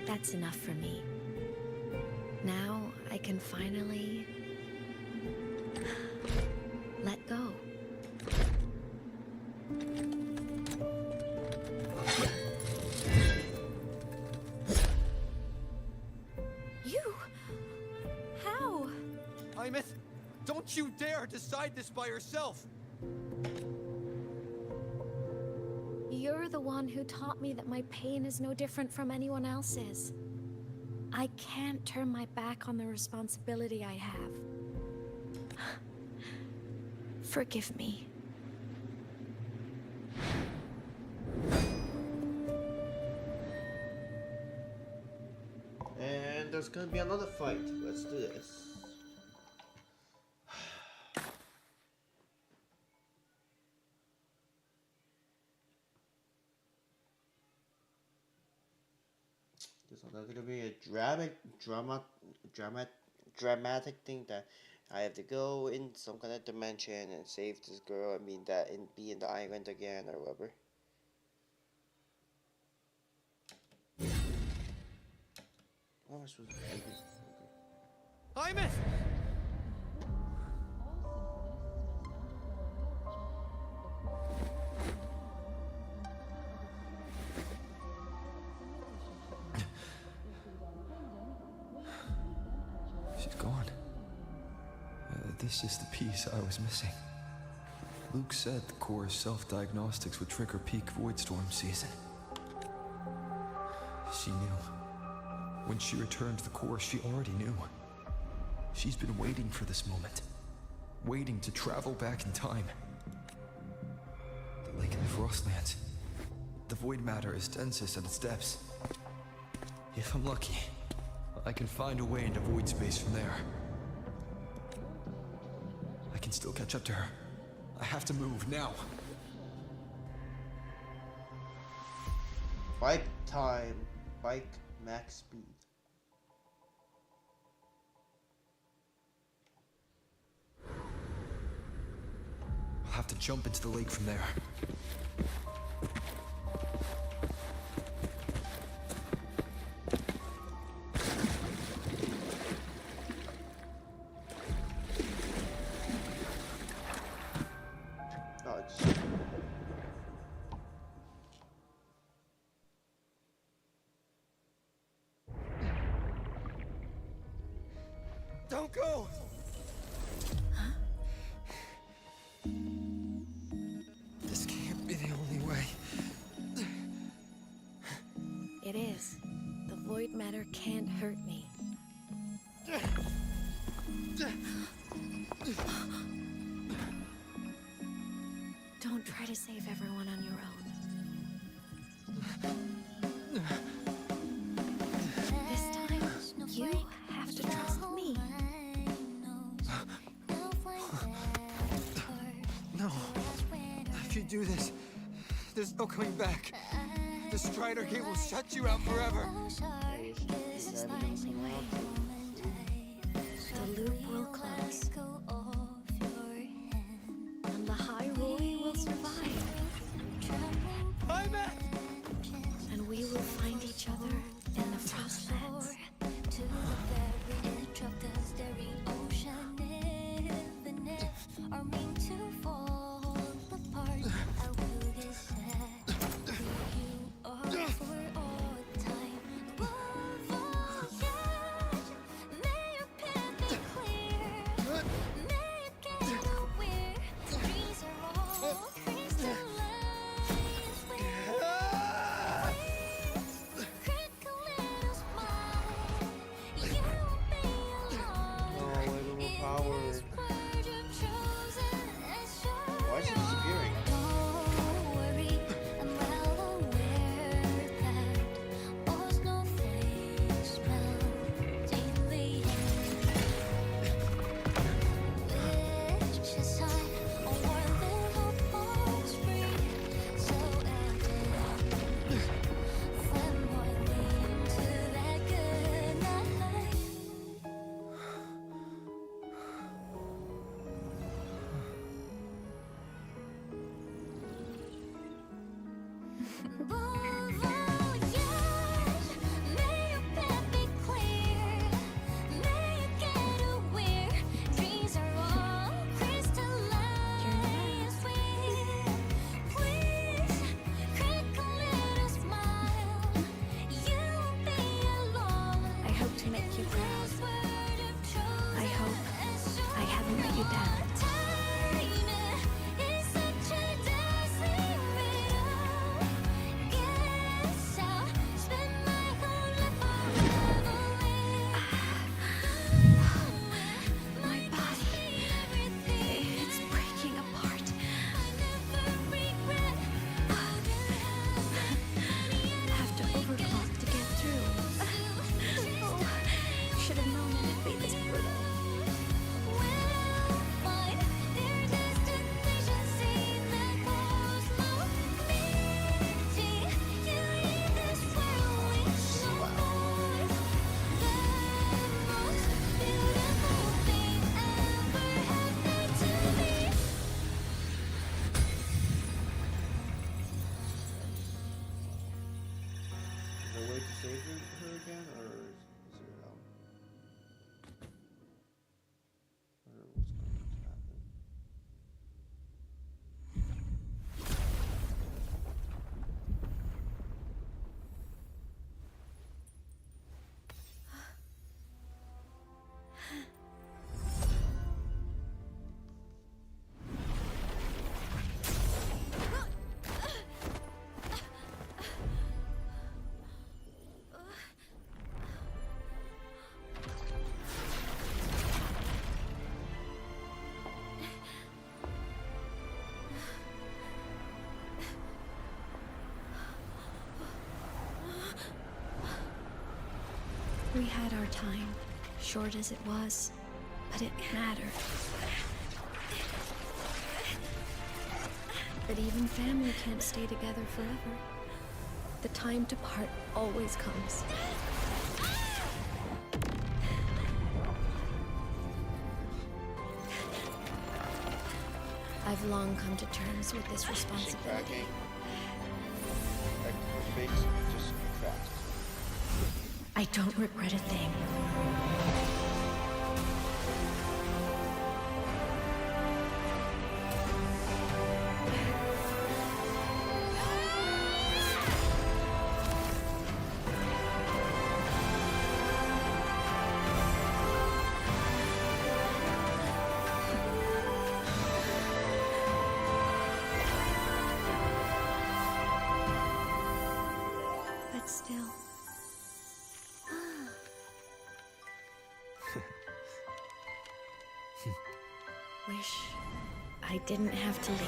That's enough for me. Now I can finally let go. You? How? Imeth, don't you dare decide this by yourself! You're the one who taught me that my pain is no different from anyone else's. I can't turn my back on the responsibility I have. Forgive me. And there's gonna be another fight. Let's do this. There's gonna be a dramatic thing that I have to go in some kind of dimension and save this girl. I mean that and be in the island again or whatever. How am I supposed to do this? Imeth! She's gone. This is the piece I was missing. Luke said the core's self-diagnostics would trigger peak voidstorm season. She knew. When she returned to the core, she already knew. She's been waiting for this moment. Waiting to travel back in time. The lake in the Frostlands. The void matter is densest at its depths. If I'm lucky, I can find a way into void space from there. I can still catch up to her. I have to move now. Bike time. Bike max speed. I'll have to jump into the lake from there. Don't go! This can't be the only way. It is. The void matter can't hurt me. Don't try to save everyone on your own. This time, you have to trust me. No. If you do this, there's no coming back. The Strider Gate will shut you out forever. This is the only way. The loop will close. And the High Roy will survive. And we will find each other in the Frostlands. Why is he disappearing? Don't worry, I'm well aware that all snowflakes melt in the air. Which is high, a world little bones free, so evident. When boiling to that good night. Bon voyage, may your path be clear, may you get aware, dreams are all crystalline. Please, crack a little smile, you won't be alone. I hope to make you proud. This word of truth I hope I haven't let you down. is such a dazzling riddle. Guess I'll spend my whole life unraveling. My body, it's breaking apart. Have to overclock to get through. Oh, should have known it'd be this brutal. Find their destination, see that cosmos meeting. You leave this world with no voice. The most beautiful thing ever happened to me. Is there a way to save her again, or is there no? Or what's going to happen? We had our time, short as it was, but it mattered. But even family can't stay together forever. The time to part always comes. I've long come to terms with this responsibility. Cracking. Like her face just cracked. I don't regret a thing. But still. Wish I didn't have to leave you.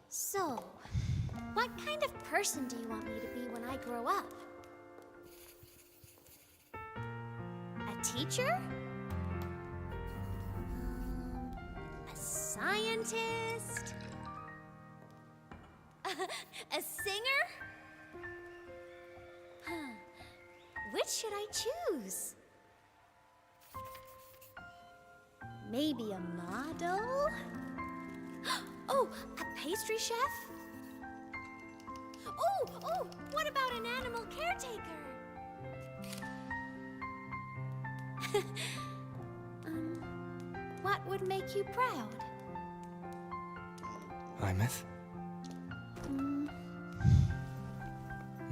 So, what kind of person do you want me to be when I grow up? A teacher? A scientist? A singer? Huh. Which should I choose? Maybe a model? Oh, a pastry chef? Oh, what about an animal caretaker? What would make you proud? Imeth,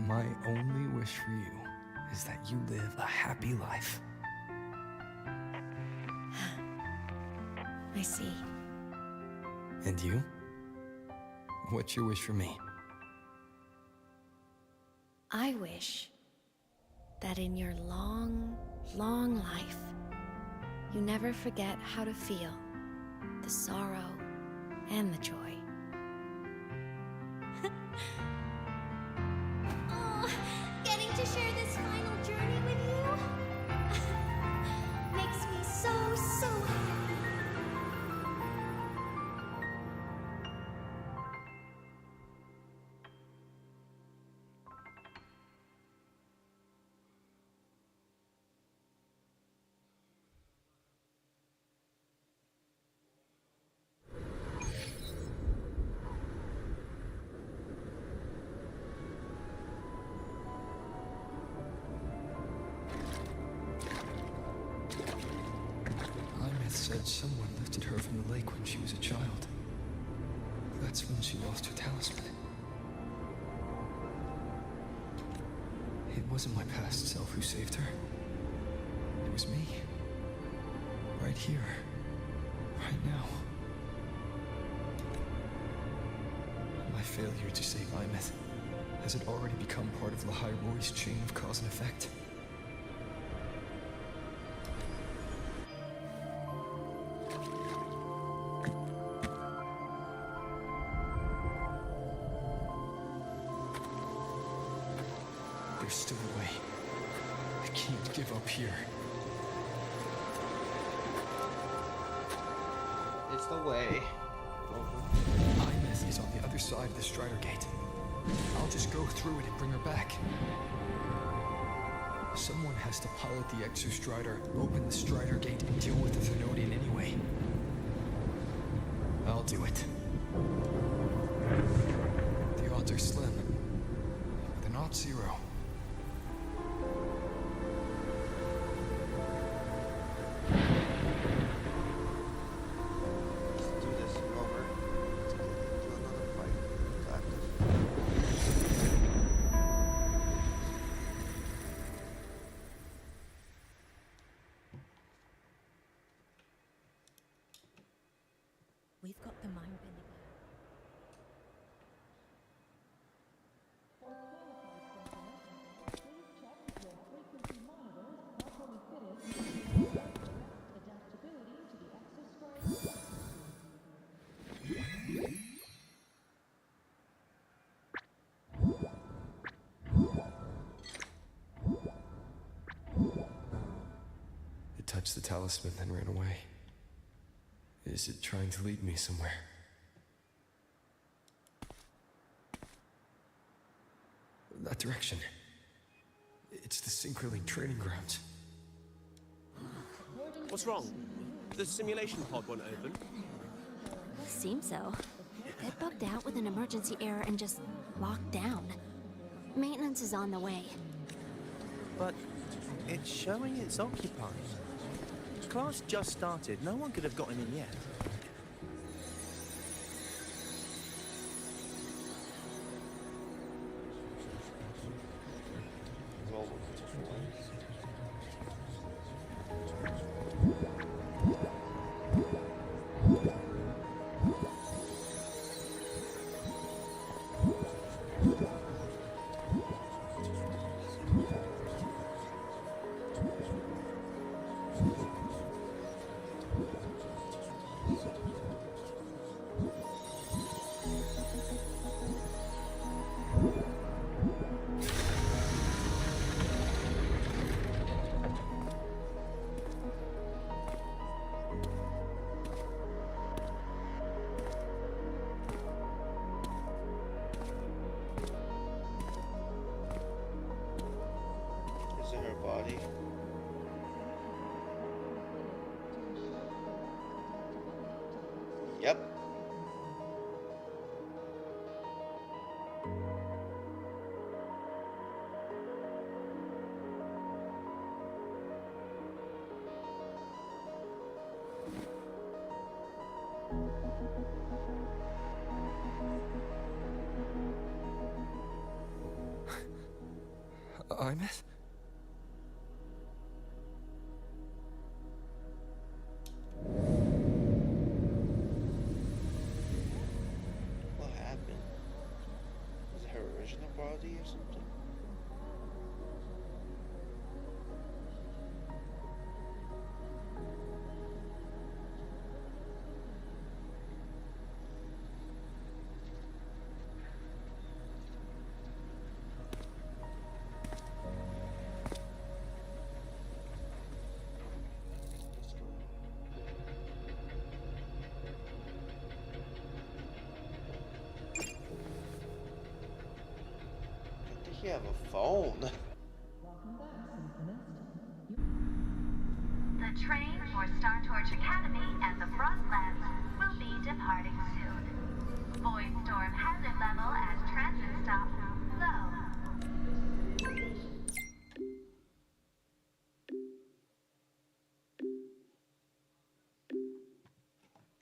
my only wish for you is that you live a happy life. I see. And you? What's your wish for me? I wish that in your long, long life, you never forget how to feel the sorrow and the joy. Oh, getting to share this final journey with you makes me so happy. Imeth said someone lifted her from the lake when she was a child. That's when she lost her talisman. It wasn't my past self who saved her. It was me. Right here. Right now. My failure to save Imeth, has it already become part of Lahai Roy's chain of cause and effect? There's still a way. I can't give up here. It's the way. Imeth is on the other side of the Strider Gate. I'll just go through it and bring her back. Someone has to pilot the Exostrider, open the Strider Gate, and deal with the Thenodian anyway. I'll do it. The odds are slim, but they're not zero. Let's do this over. Let's do another fight. It's active. We've got the mind bending. It touched the talisman, then ran away. Is it trying to lead me somewhere? That direction. It's the Synchroling training grounds. What's wrong? The simulation pod won't open. Seems so. It bugged out with an emergency error and just locked down. Maintenance is on the way. But it's showing it's occupied. Class just started. No one could have gotten in yet. Is it her body? Yep. Imeth? have a phone. The train for Star Torch Academy and the Frostlands will be departing soon. Void storm hazard level at transit stop low.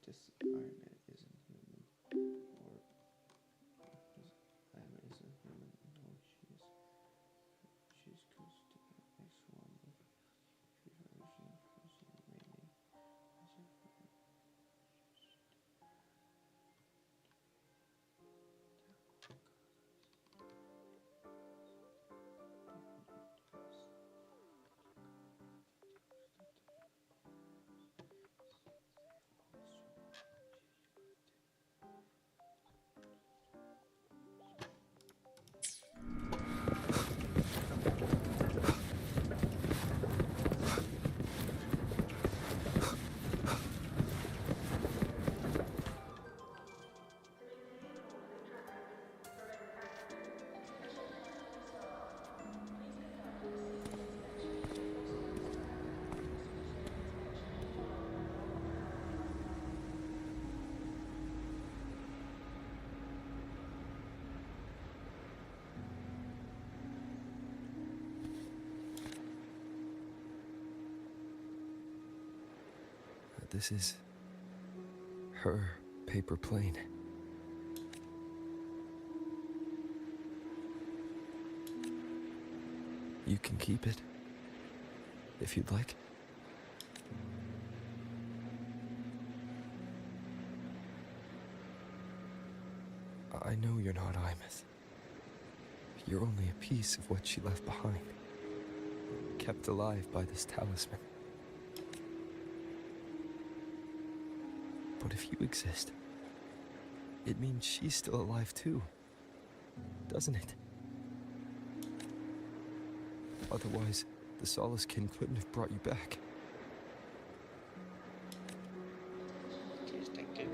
This Iron Man isn't human, or Iron Man isn't human. No, she's close to the next one. She's remaining. This is her paper plane. You can keep it if you'd like. I know you're not Imeth. You're only a piece of what she left behind, kept alive by this talisman. But if you exist, it means she's still alive too, doesn't it? Otherwise, the Solace Kin couldn't have brought you back. He's thinking.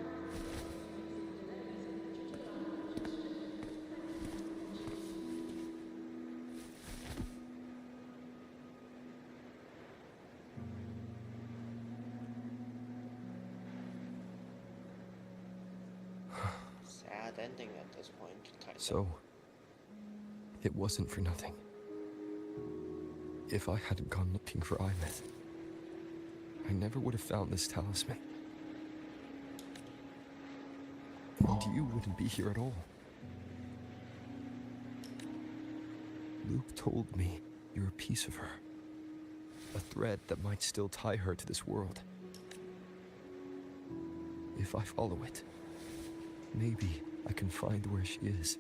Sad ending at this point, kind of. So, it wasn't for nothing. If I hadn't gone looking for Imeth, I never would have found this talisman. And you wouldn't be here at all. Luke told me you're a piece of her. A thread that might still tie her to this world. If I follow it, maybe I can find where she is.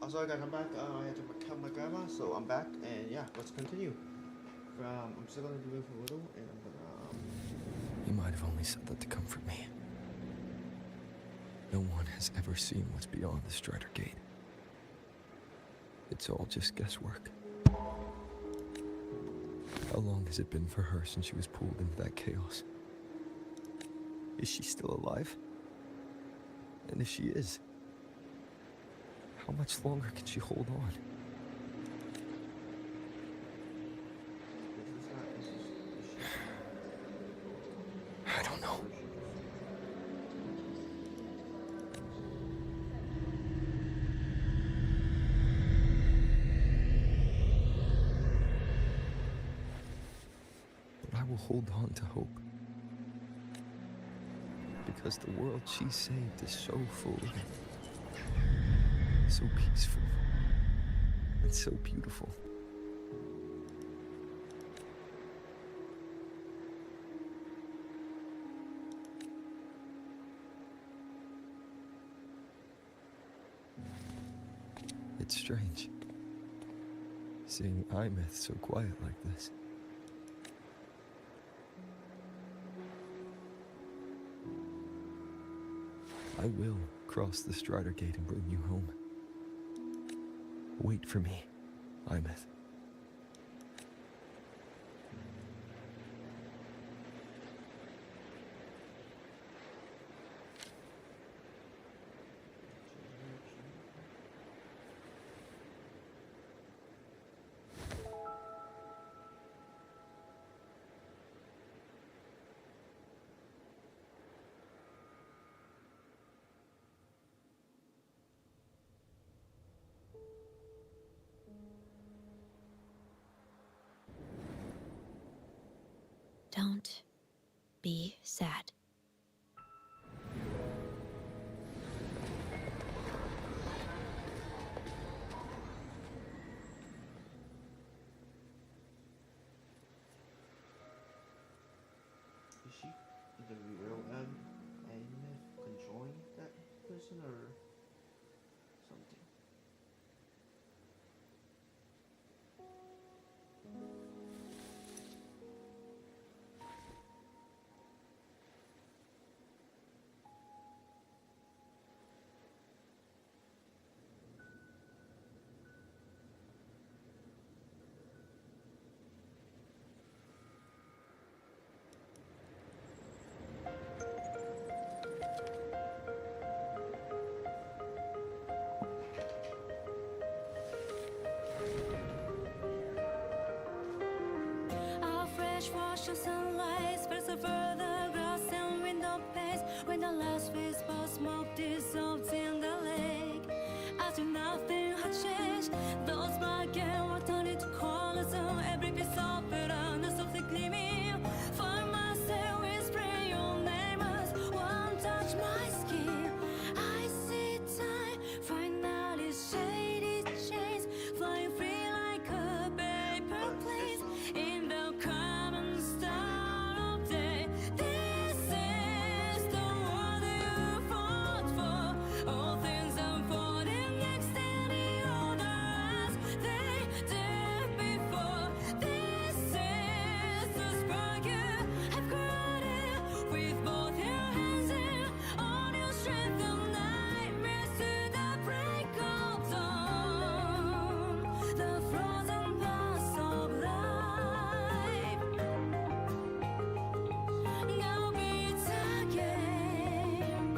Also, I gotta come back. I had to help my grandma, so I'm back, and yeah, let's continue. I'm still gonna do it for a little, and I'm gonna. You might have only said that to comfort me. No one has ever seen what's beyond the Strider Gate. It's all just guesswork. How long has it been for her since she was pulled into that chaos? Is she still alive? And if she is, how much longer can she hold on? I don't know. But I will hold on to hope. Because the world she saved is so full of it. So peaceful. And so beautiful. It's strange. Seeing Imeth so quiet like this. I will cross the Strider Gate and bring you home. Wait for me, Imeth. Don't be sad. Is she the real Imeth controlling that person or something? Our fresh wash of sunlight spreads over the grass and window panes. When the last wisp of smoke dissolves in the lake, as if nothing had changed, those black and white turn into colors, and every piece of it on the softly gleaming. Find myself whispering your name as one touch my skin. I see time finally shaded chains, flying free like a paper plane in the common star of day. This is the world you fought for. All things unfolding next in the order as they did before. This is the spark you have created with both your hands and all your strength of nightmares to the break of dawn. The frozen past of life now beats again.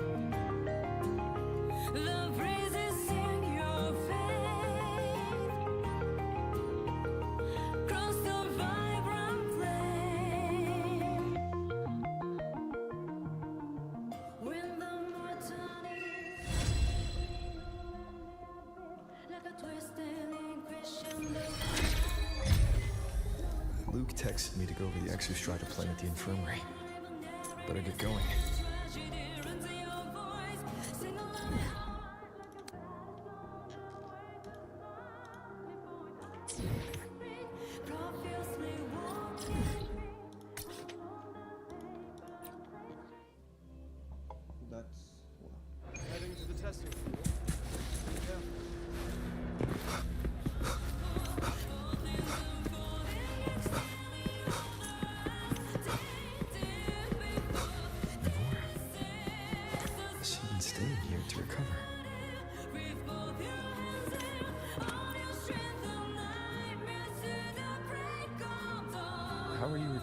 The breezes in your face cross the vibrant flame. When the mortality like a twisting crescendo. Luke texted me to go over the Exostrider plan at the infirmary. Better get going. That's wow. Heading to the testing field. Be careful.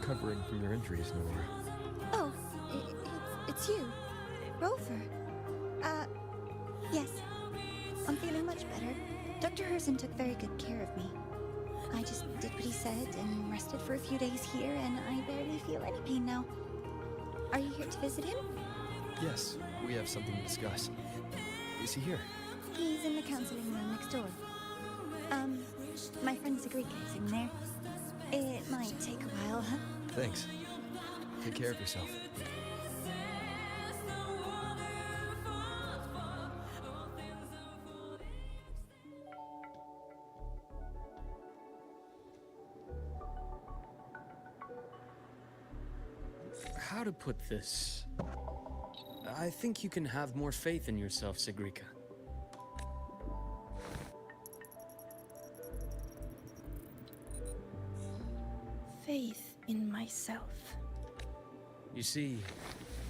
recovering from your injuries, Nora. Oh, it's you. Rover. Yes. I'm feeling much better. Dr. Herson took very good care of me. I just did what he said and rested for a few days here, and I barely feel any pain now. Are you here to visit him? Yes, we have something to discuss. Is he here? He's in the counseling room next door. My friend Sagrika is in there. It might take a while, huh? Thanks. Take care of yourself. How to put this? I think you can have more faith in yourself, Sagrika. Faith in myself. You see,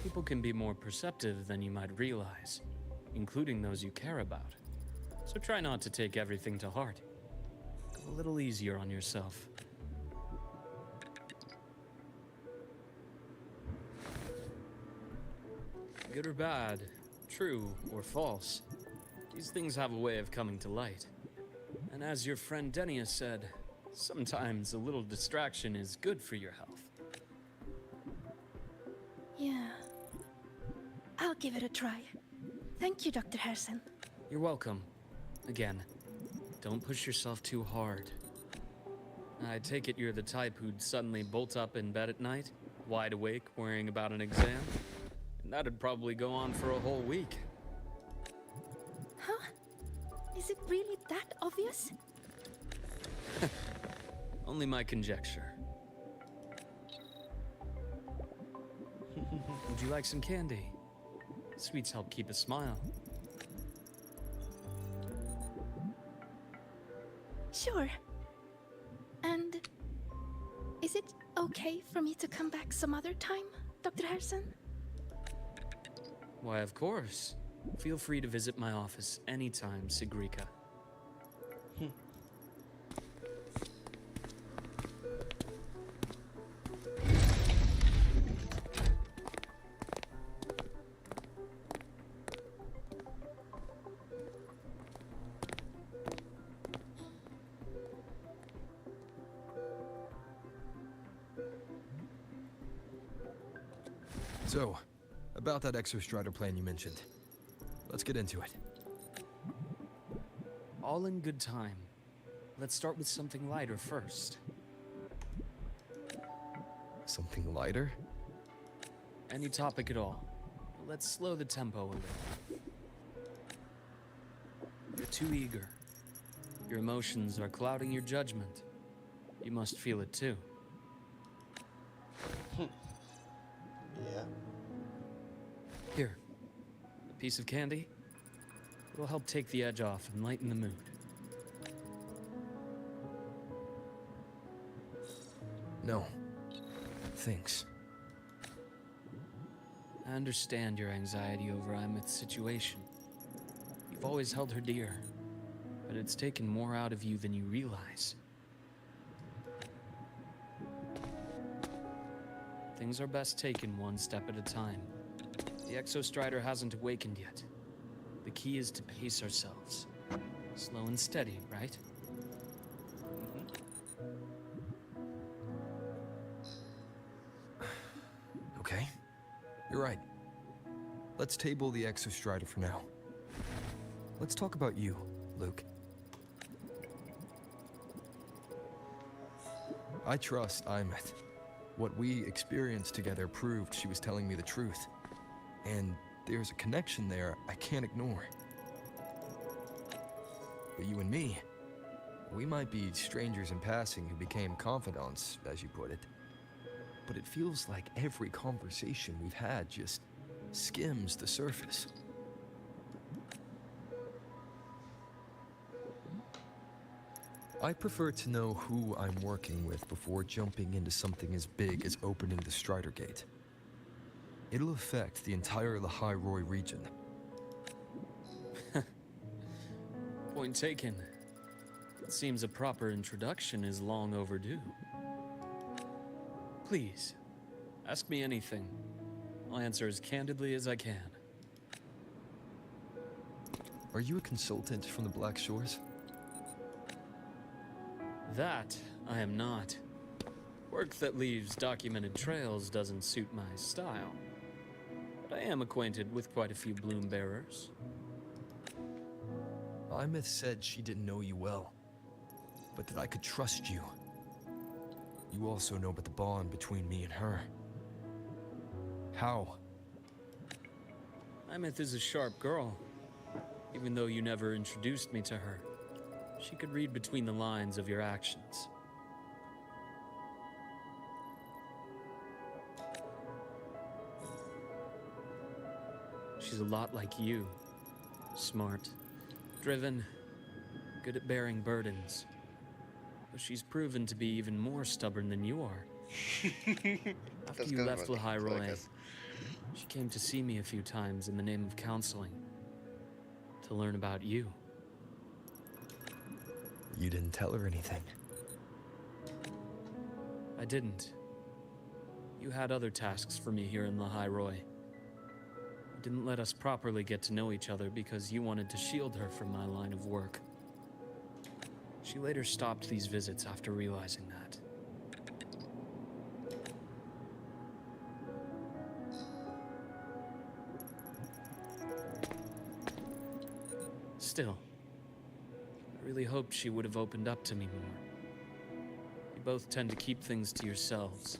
people can be more perceptive than you might realize, including those you care about. So try not to take everything to heart. Go a little easier on yourself. Good or bad, true or false, these things have a way of coming to light. And as your friend Denia said, sometimes a little distraction is good for your health. Yeah. I'll give it a try. Thank you, Dr. Harrison. You're welcome. Again, don't push yourself too hard. I take it you're the type who'd suddenly bolt up in bed at night, wide awake, worrying about an exam? And that'd probably go on for a whole week. Huh? Is it really that obvious? Only my conjecture. Would you like some candy? Sweets help keep a smile. Sure. And is it okay for me to come back some other time, Dr. Harrison? Why, of course. Feel free to visit my office anytime, Sagrika. So, about that Exostrider plan you mentioned. Let's get into it. All in good time. Let's start with something lighter first. Something lighter? Any topic at all. Let's slow the tempo a little. You're too eager. Your emotions are clouding your judgment. You must feel it too. Yeah. Here, a piece of candy. It'll help take the edge off and lighten the mood. No. Thanks. I understand your anxiety over Amith's situation. You've always held her dear, but it's taken more out of you than you realize. Things are best taken one step at a time. The Exostrider hasn't awakened yet. The key is to pace ourselves. Slow and steady, right? Okay. You're right. Let's table the Exostrider for now. Let's talk about you, Luke. I trust Imeth. What we experienced together proved she was telling me the truth. And there's a connection there I can't ignore. But you and me, we might be strangers in passing who became confidants, as you put it. But it feels like every conversation we've had just skims the surface. I prefer to know who I'm working with before jumping into something as big as opening the Strider Gate. It'll affect the entire Lahai-Roi region. Point taken. It seems a proper introduction is long overdue. Please, ask me anything. I'll answer as candidly as I can. Are you a consultant from the Black Shores? That I am not. Work that leaves documented trails doesn't suit my style. But I am acquainted with quite a few bloom bearers. Imeth said she didn't know you well, but that I could trust you. You also know about the bond between me and her. How? Imeth is a sharp girl. Even though you never introduced me to her, she could read between the lines of your actions. She's a lot like you. Smart, driven, good at bearing burdens. But she's proven to be even more stubborn than you are. After you left Lehigh Roy, she came to see me a few times in the name of counseling. To learn about you. You didn't tell her anything. I didn't. You had other tasks for me here in Lehigh Roy. You didn't let us properly get to know each other because you wanted to shield her from my line of work. She later stopped these visits after realizing that. Still, I really hoped she would have opened up to me more. You both tend to keep things to yourselves,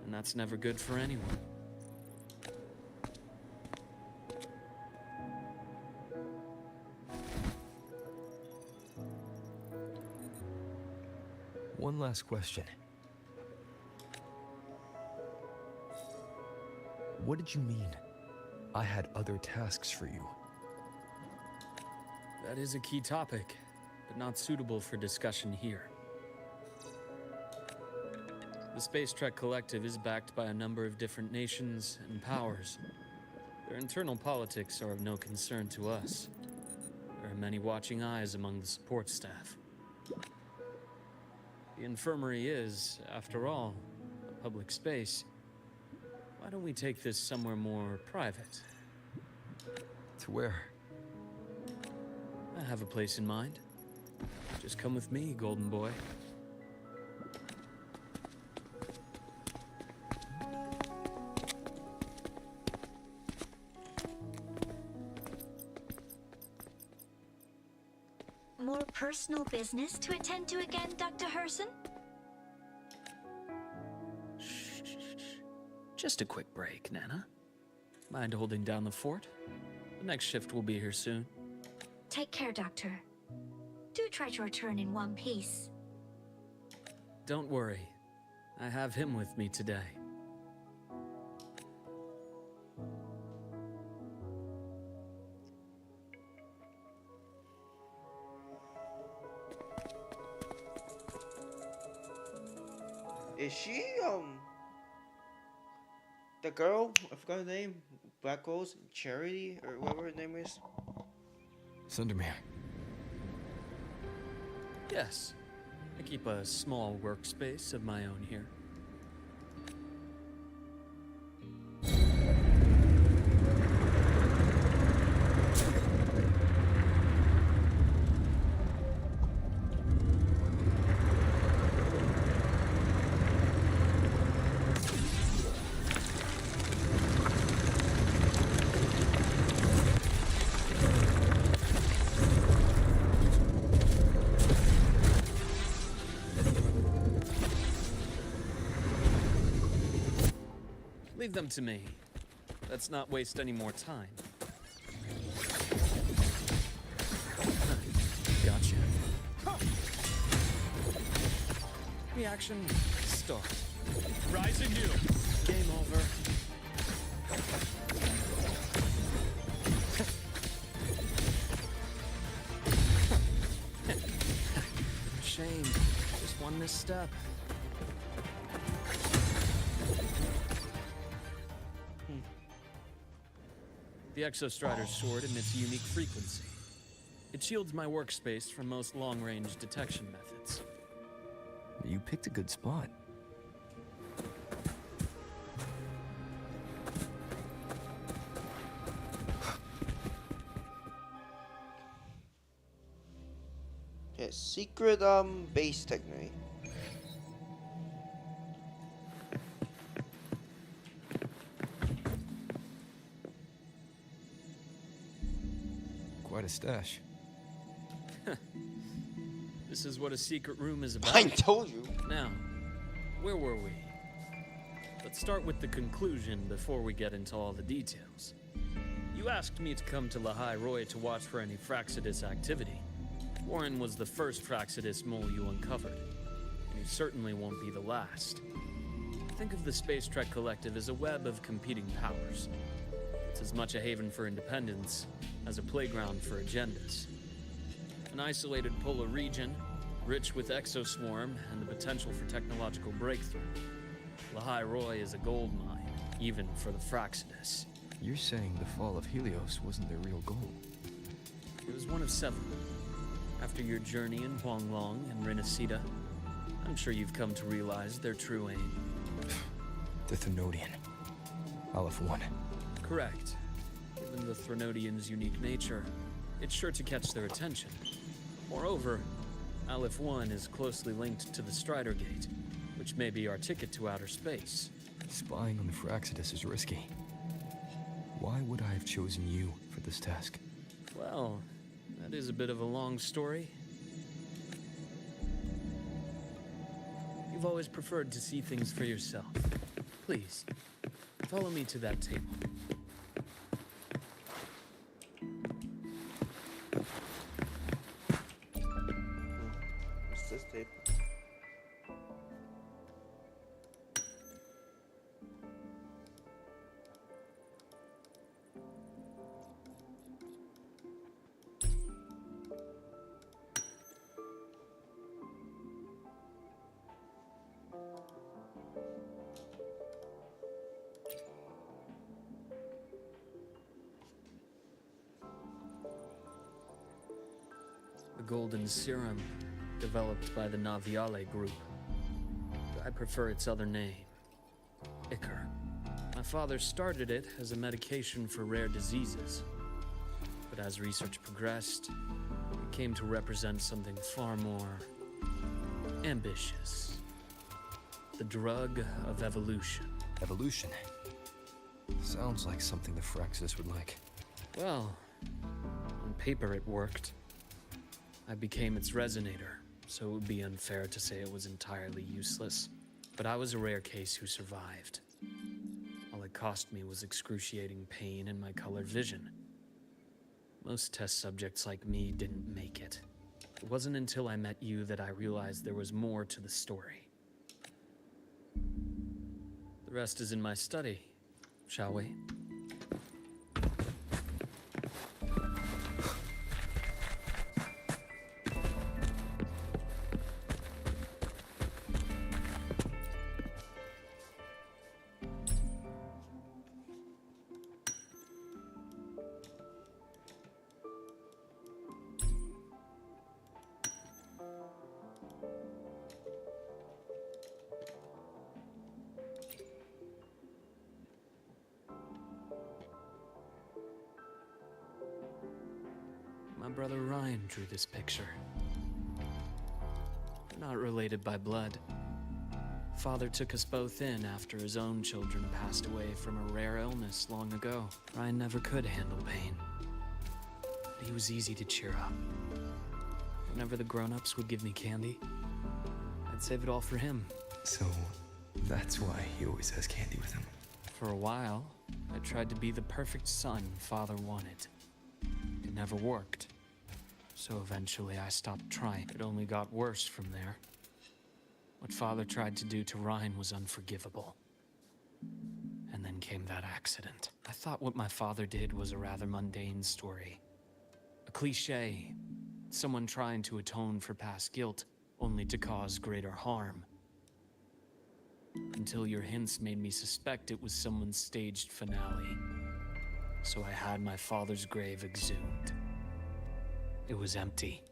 and that's never good for anyone. One last question. What did you mean? I had other tasks for you. That is a key topic, but not suitable for discussion here. The Space Trek Collective is backed by a number of different nations and powers. Their internal politics are of no concern to us. There are many watching eyes among the support staff. The infirmary is, after all, a public space. Why don't we take this somewhere more private? To where? I have a place in mind. Just come with me, Golden Boy. More personal business to attend to again, Dr. Herson? Just a quick break, Nana. Mind holding down the fort? The next shift will be here soon. Take care, Doctor. Do try to return in one piece. Don't worry. I have him with me today. Is she, the girl? I forgot her name. Black Rose? Charity? Or whatever her name is? Sundermere. Yes. I keep a small workspace of my own here. Leave them to me. Let's not waste any more time. Gotcha. Reaction, start. Rising you. Game over. Shame. Just one misstep. The Exostrider's sword emits a unique frequency. It shields my workspace from most long-range detection methods. You picked a good spot. Yeah, secret base technically. Quite a stash. This is what a secret room is about. I told you. Now, where were we? Let's start with the conclusion before we get into all the details. You asked me to come to Lahai Roy to watch for any Fraxidus activity. Warren was the first Fraxidus mole you uncovered, and he certainly won't be the last. Think of the Space Trek Collective as a web of competing powers. It's as much a haven for independence as a playground for agendas. An isolated polar region, rich with exoswarm and the potential for technological breakthrough. Lahai Roy is a gold mine, even for the Fraxidus. You're saying the fall of Helios wasn't their real goal? It was one of several. After your journey in Huanglong and Renacida, I'm sure you've come to realize their true aim. The Thenodian. Aleph 1. Correct. Given the Threnodian's unique nature, it's sure to catch their attention. Moreover, Aleph 1 is closely linked to the Strider Gate, which may be our ticket to outer space. Spying on the Fraxidus is risky. Why would I have chosen you for this task? Well, that is a bit of a long story. You've always preferred to see things for yourself. Please, follow me to that table. What's this tape? The Golden Serum, developed by the Naviale Group. I prefer its other name, Ichor. My father started it as a medication for rare diseases. But as research progressed, it came to represent something far more ambitious. The drug of evolution. Evolution? Sounds like something the Fraxidus would like. Well, on paper it worked. I became its resonator, so it would be unfair to say it was entirely useless. But I was a rare case who survived. All it cost me was excruciating pain and my colored vision. Most test subjects like me didn't make it. It wasn't until I met you that I realized there was more to the story. The rest is in my study, shall we? My brother Ryan drew this picture. We're not related by blood. Father took us both in after his own children passed away from a rare illness long ago. Ryan never could handle pain. But he was easy to cheer up. Whenever the grown-ups would give me candy, I'd save it all for him. So, that's why he always has candy with him. For a while, I tried to be the perfect son Father wanted. It never worked. So eventually I stopped trying. It only got worse from there. What Father tried to do to Ryan was unforgivable. And then came that accident. I thought what my father did was a rather mundane story. A cliché. Someone trying to atone for past guilt, only to cause greater harm. Until your hints made me suspect it was someone's staged finale. So I had my father's grave exhumed. It was empty.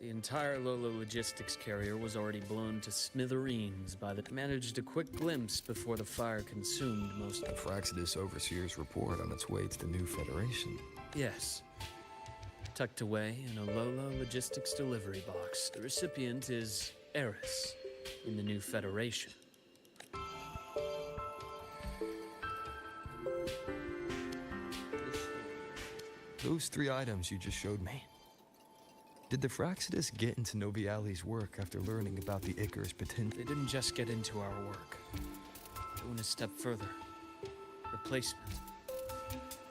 The entire Lolo logistics carrier was already blown to smithereens by the managed a quick glimpse before the fire consumed most of The Fraxidus Overseer's report on its way to the new Federation. Yes. Tucked away in a Lolo logistics delivery box, the recipient is Eris in the new Federation. Those 3 items you just showed me. Did the Fraxidus get into Noviali's work after learning about the Icarus potential? They didn't just get into our work. They went a step further. Replacement.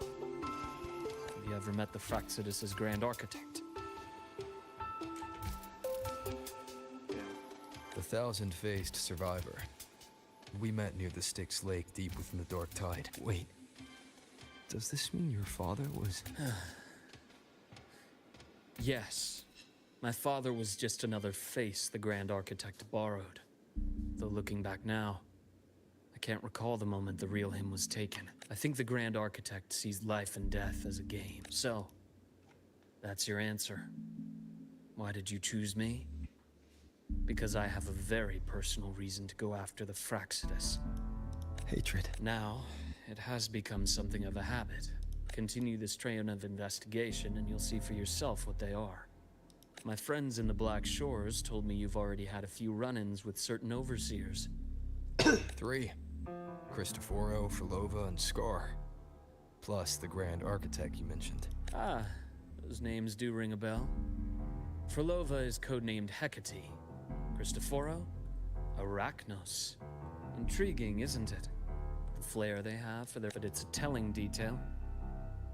Have you ever met the Fraxidus' Grand Architect? The thousand-faced survivor. We met near the Styx Lake deep within the Dark Tide. Wait. Does this mean your father was... Yes. My father was just another face the Grand Architect borrowed. Though looking back now, I can't recall the moment the real him was taken. I think the Grand Architect sees life and death as a game. So, that's your answer. Why did you choose me? Because I have a very personal reason to go after the Fraxidus. Hatred. Now, it has become something of a habit. Continue this train of investigation and you'll see for yourself what they are. My friends in the Black Shores told me you've already had a few run-ins with certain overseers. 3. Cristoforo, Frolova, and Scar. Plus the Grand Architect you mentioned. Ah, those names do ring a bell. Frolova is codenamed Hecate. Cristoforo? Arachnos. Intriguing, isn't it? The flair they have for their... But it's a telling detail.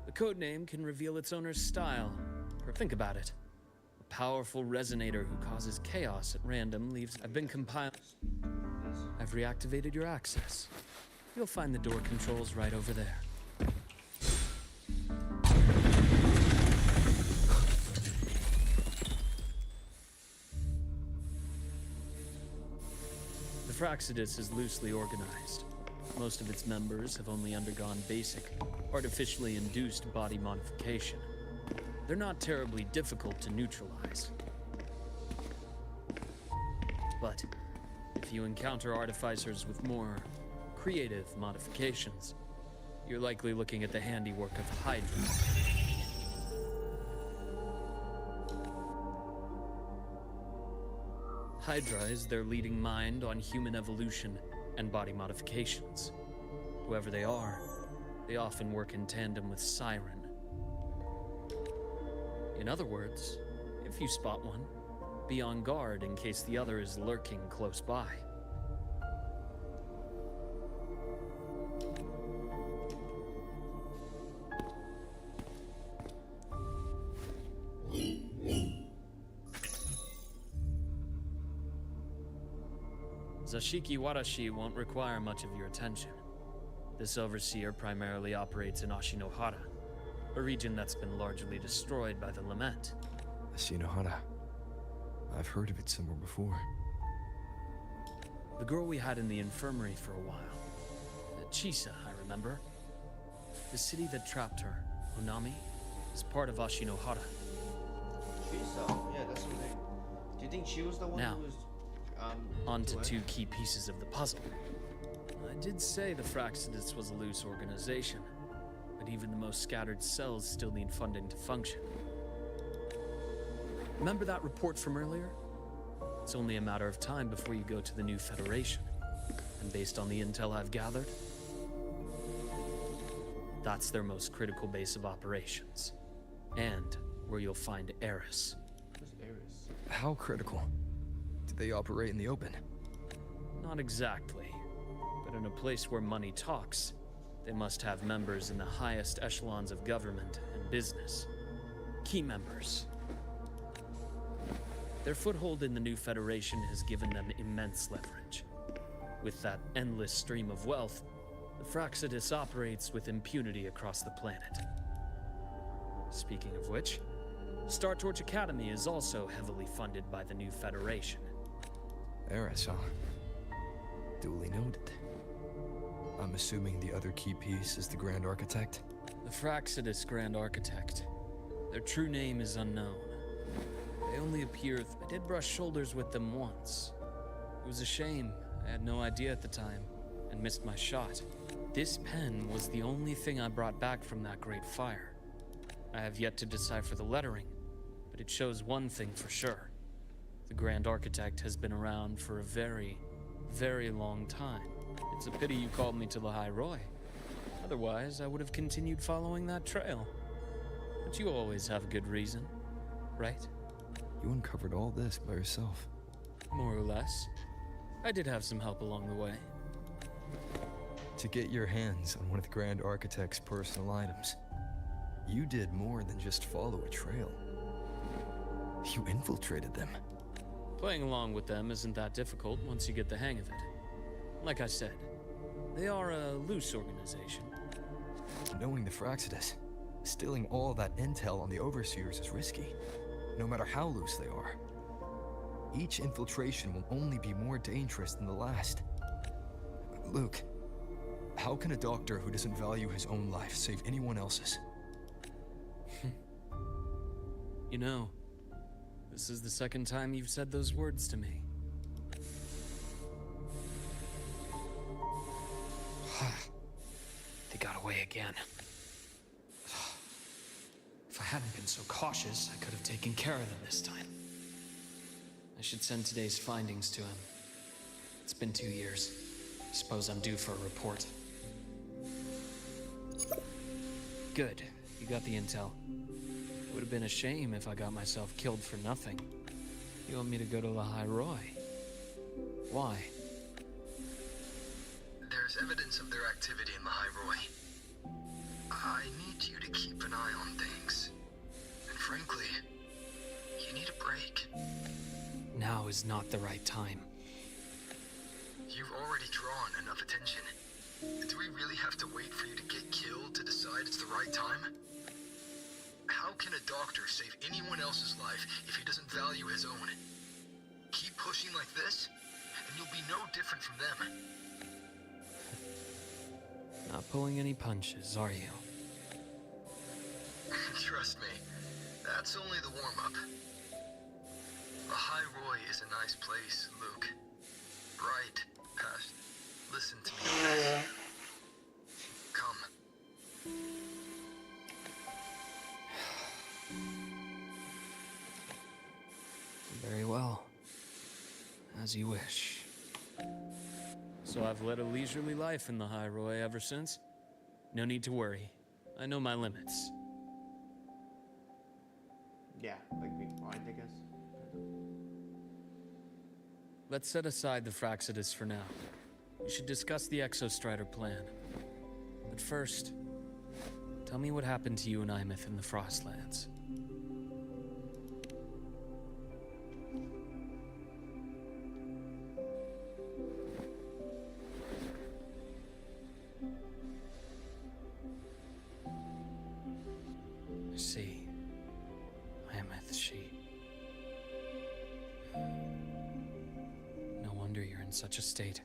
The codename can reveal its owner's style. Think about it. A powerful resonator who causes chaos at random leaves... I've been compiling... I've reactivated your access. You'll find the door controls right over there. The Fraxidus is loosely organized. Most of its members have only undergone basic, artificially induced body modification. They're not terribly difficult to neutralize. But if you encounter artificers with more creative modifications, you're likely looking at the handiwork of Hydra. Hydra is their leading mind on human evolution and body modifications. Whoever they are, they often work in tandem with Siren. In other words, if you spot one, be on guard in case the other is lurking close by. Zashiki Warashi won't require much of your attention. This overseer primarily operates in Ashinohara, a region that's been largely destroyed by the Lament. Ashinohara. I've heard of it somewhere before. The girl we had in the infirmary for a while. Chisa, I remember. The city that trapped her, Onami, is part of Ashinohara. Chisa, yeah, that's her name. Do you think she was the one Now, who was... on to 2 key pieces of the puzzle. I did say the Fraxidus was a loose organization, but even the most scattered cells still need funding to function. Remember that report from earlier? It's only a matter of time before you go to the new Federation. And based on the intel I've gathered, that's their most critical base of operations. And where you'll find Eris. Who's Eris? How critical? Do they operate in the open? Not exactly. But in a place where money talks, they must have members in the highest echelons of government and business. Key members. Their foothold in the new Federation has given them immense leverage. With that endless stream of wealth, the Fraxidus operates with impunity across the planet. Speaking of which, Star Torch Academy is also heavily funded by the new Federation. Eris, huh? Duly noted. I'm assuming the other key piece is the Grand Architect? The Fraxidus Grand Architect. Their true name is unknown. They they only appear. I did brush shoulders with them once. It was a shame. I had no idea at the time, and missed my shot. This pen was the only thing I brought back from that great fire. I have yet to decipher the lettering, but it shows one thing for sure. The Grand Architect has been around for a very, very long time. It's a pity you called me to the High Roy. Otherwise, I would have continued following that trail. But you always have a good reason, right? You uncovered all this by yourself. More or less. I did have some help along the way. To get your hands on one of the Grand Architect's personal items, you did more than just follow a trail. You infiltrated them. Playing along with them isn't that difficult once you get the hang of it. Like I said, they are a loose organization. Knowing the Fraxidus, stealing all that intel on the Overseers is risky, no matter how loose they are. Each infiltration will only be more dangerous than the last. Luke, how can a doctor who doesn't value his own life save anyone else's? You know, this is the second time you've said those words to me. They got away again. If I hadn't been so cautious, I could have taken care of them this time. I should send today's findings to him. It's been 2 years. Suppose I'm due for a report. Good. You got the intel. Would have been a shame if I got myself killed for nothing. You want me to go to the High Roy? Why? There's evidence of their activity in the High Roy. I need you to keep an eye on things. And frankly, you need a break. Now is not the right time. You've already drawn enough attention. Do we really have to wait for you to get killed to decide it's the right time? How can a doctor save anyone else's life if he doesn't value his own? Keep pushing like this, and you'll be no different from them. Not pulling any punches, are you? Trust me, that's only the warm-up. The High Roy is a nice place, Luke. Bright, past. Listen to me. Come. Very well. As you wish. So I've led a leisurely life in the High Roy ever since. No need to worry. I know my limits. Yeah, like being blind, I guess. Let's set aside the Fraxidus for now. We should discuss the Exostrider plan. But first, tell me what happened to you and Imeth in the Frostlands. I see. Imeth, she... No wonder you're in such a state.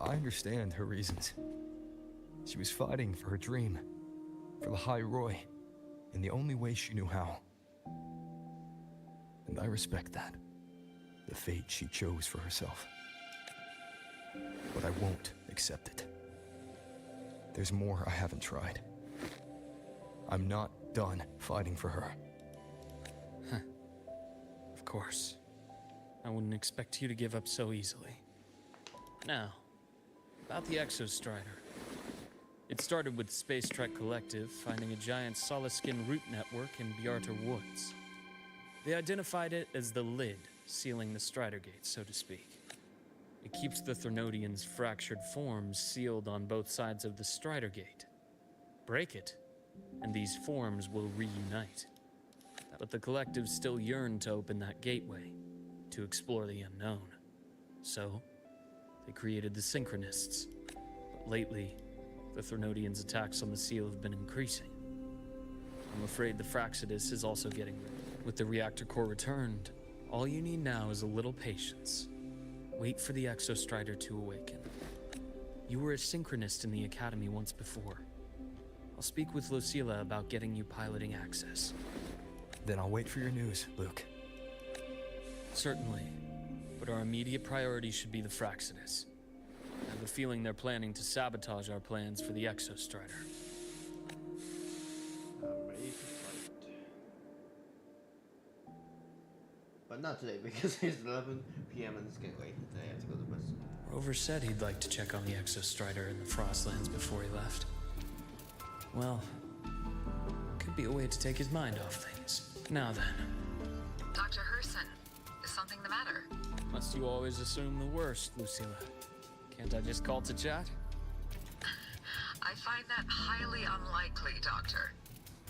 I understand her reasons. She was fighting for her dream, for the High Roy, in the only way she knew how. And I respect that, the fate she chose for herself. But I won't accept it. There's more I haven't tried. I'm not done fighting for her. Of course. I wouldn't expect you to give up so easily. Now, about the Exostrider. It started with Space Trek Collective finding a giant solid-skin root network in Bjarter Woods. They identified it as the lid, sealing the Strider Gate, so to speak. It keeps the Thernodians' fractured forms sealed on both sides of the Strider Gate. Break it, and these forms will reunite. But the Collective still yearn to open that gateway, to explore the unknown. So, they created the Synchronists. But lately, the Thernodians' attacks on the seal have been increasing. I'm afraid the Fraxidus is also getting rid. With the reactor core returned, all you need now is a little patience. Wait for the Exostrider to awaken. You were a Synchronist in the Academy once before. I'll speak with Lucilla about getting you piloting access. Then I'll wait for your news, Luke. Certainly. But our immediate priority should be the Fraxidus. I have a feeling they're planning to sabotage our plans for the Exostrider. I'm ready to fight. But not today, because it's 11 p.m. and it's getting late. Today I have to go to bed. Rover said he'd like to check on the Exostrider in the Frostlands before he left. Well, could be a way to take his mind off things. Now then. Dr. Herson, is something the matter? Must you always assume the worst, Lucilla? Can't I just call to chat? I find that highly unlikely, Doctor.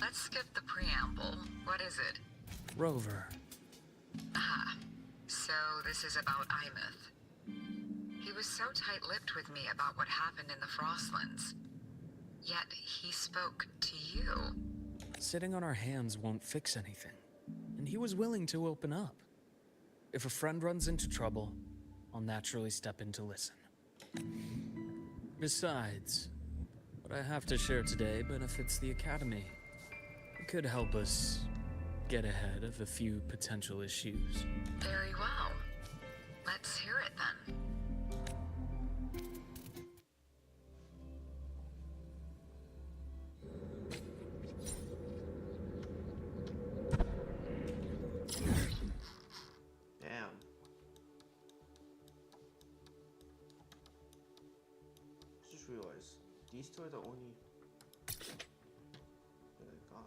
Let's skip the preamble. What is it? Rover. Ah, so this is about Imeth. He was so tight-lipped with me about what happened in the Frostlands. Yet he spoke to you. Sitting on our hands won't fix anything. And he was willing to open up. If a friend runs into trouble, I'll naturally step in to listen. Besides, what I have to share today benefits the Academy. It could help us get ahead of a few potential issues. Very well. Let's hear it then. Damn. Just realized these two are the only that I got.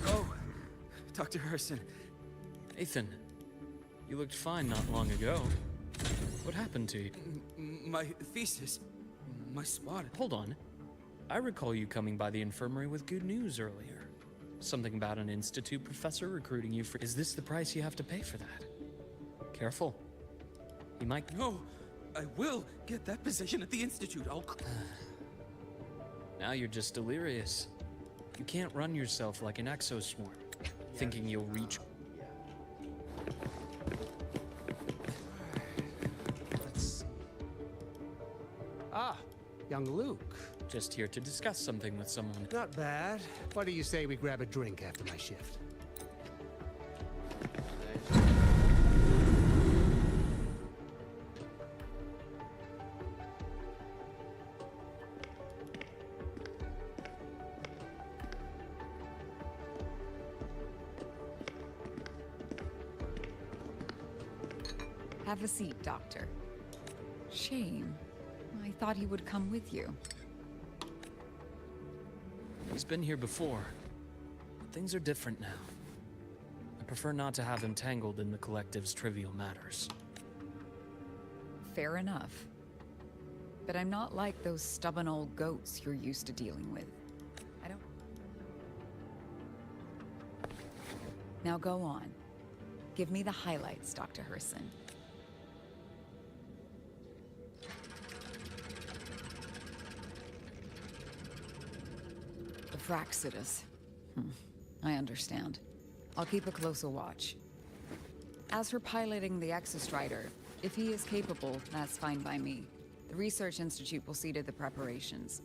Oh, Dr. Herson. Ethan, you looked fine not long ago. What happened to you? My thesis. My spot. Hold on. I recall you coming by the infirmary with good news earlier. Something about an institute professor recruiting you for... Is this the price you have to pay for that? Careful. He might... No! I will get that position at the institute. I'll... Now you're just delirious. You can't run yourself like an exoswarm, thinking you'll reach... Let's see. Ah, young Luke. Just here to discuss something with someone. Not bad. What do you say we grab a drink after my shift? Have a seat, Doctor. Shame. I thought he would come with you. He's been here before. But things are different now. I prefer not to have him tangled in the collective's trivial matters. Fair enough. But I'm not like those stubborn old goats you're used to dealing with. I don't... Now go on. Give me the highlights, Dr. Herson. The Fraxidus. I understand. I'll keep a closer watch. As for piloting the Exostrider, if he is capable, that's fine by me. The Research Institute will see to the preparations.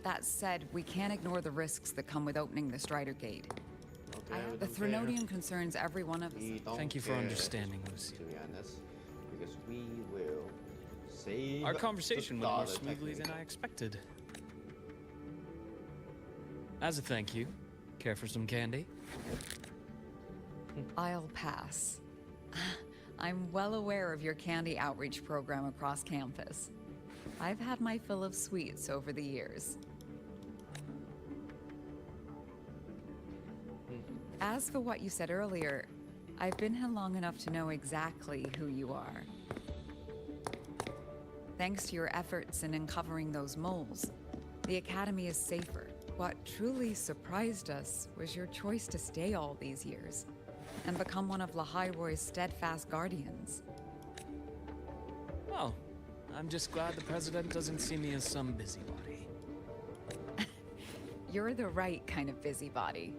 That said, we can't ignore the risks that come with opening the Strider Gate. Okay, The Threnodium concerns every one of us. Thank you for understanding, Lucy. To be honest, because we will save Our conversation the went more daughter, smoothly than I technically. expected. As a thank you, care for some candy? I'll pass. I'm well aware of your candy outreach program across campus. I've had my fill of sweets over the years. As for what you said earlier, I've been here long enough to know exactly who you are. Thanks to your efforts in uncovering those moles, the Academy is safer. What truly surprised us was your choice to stay all these years and become one of Lahai-Roy's steadfast guardians. Well, I'm just glad the president doesn't see me as some busybody. You're the right kind of busybody.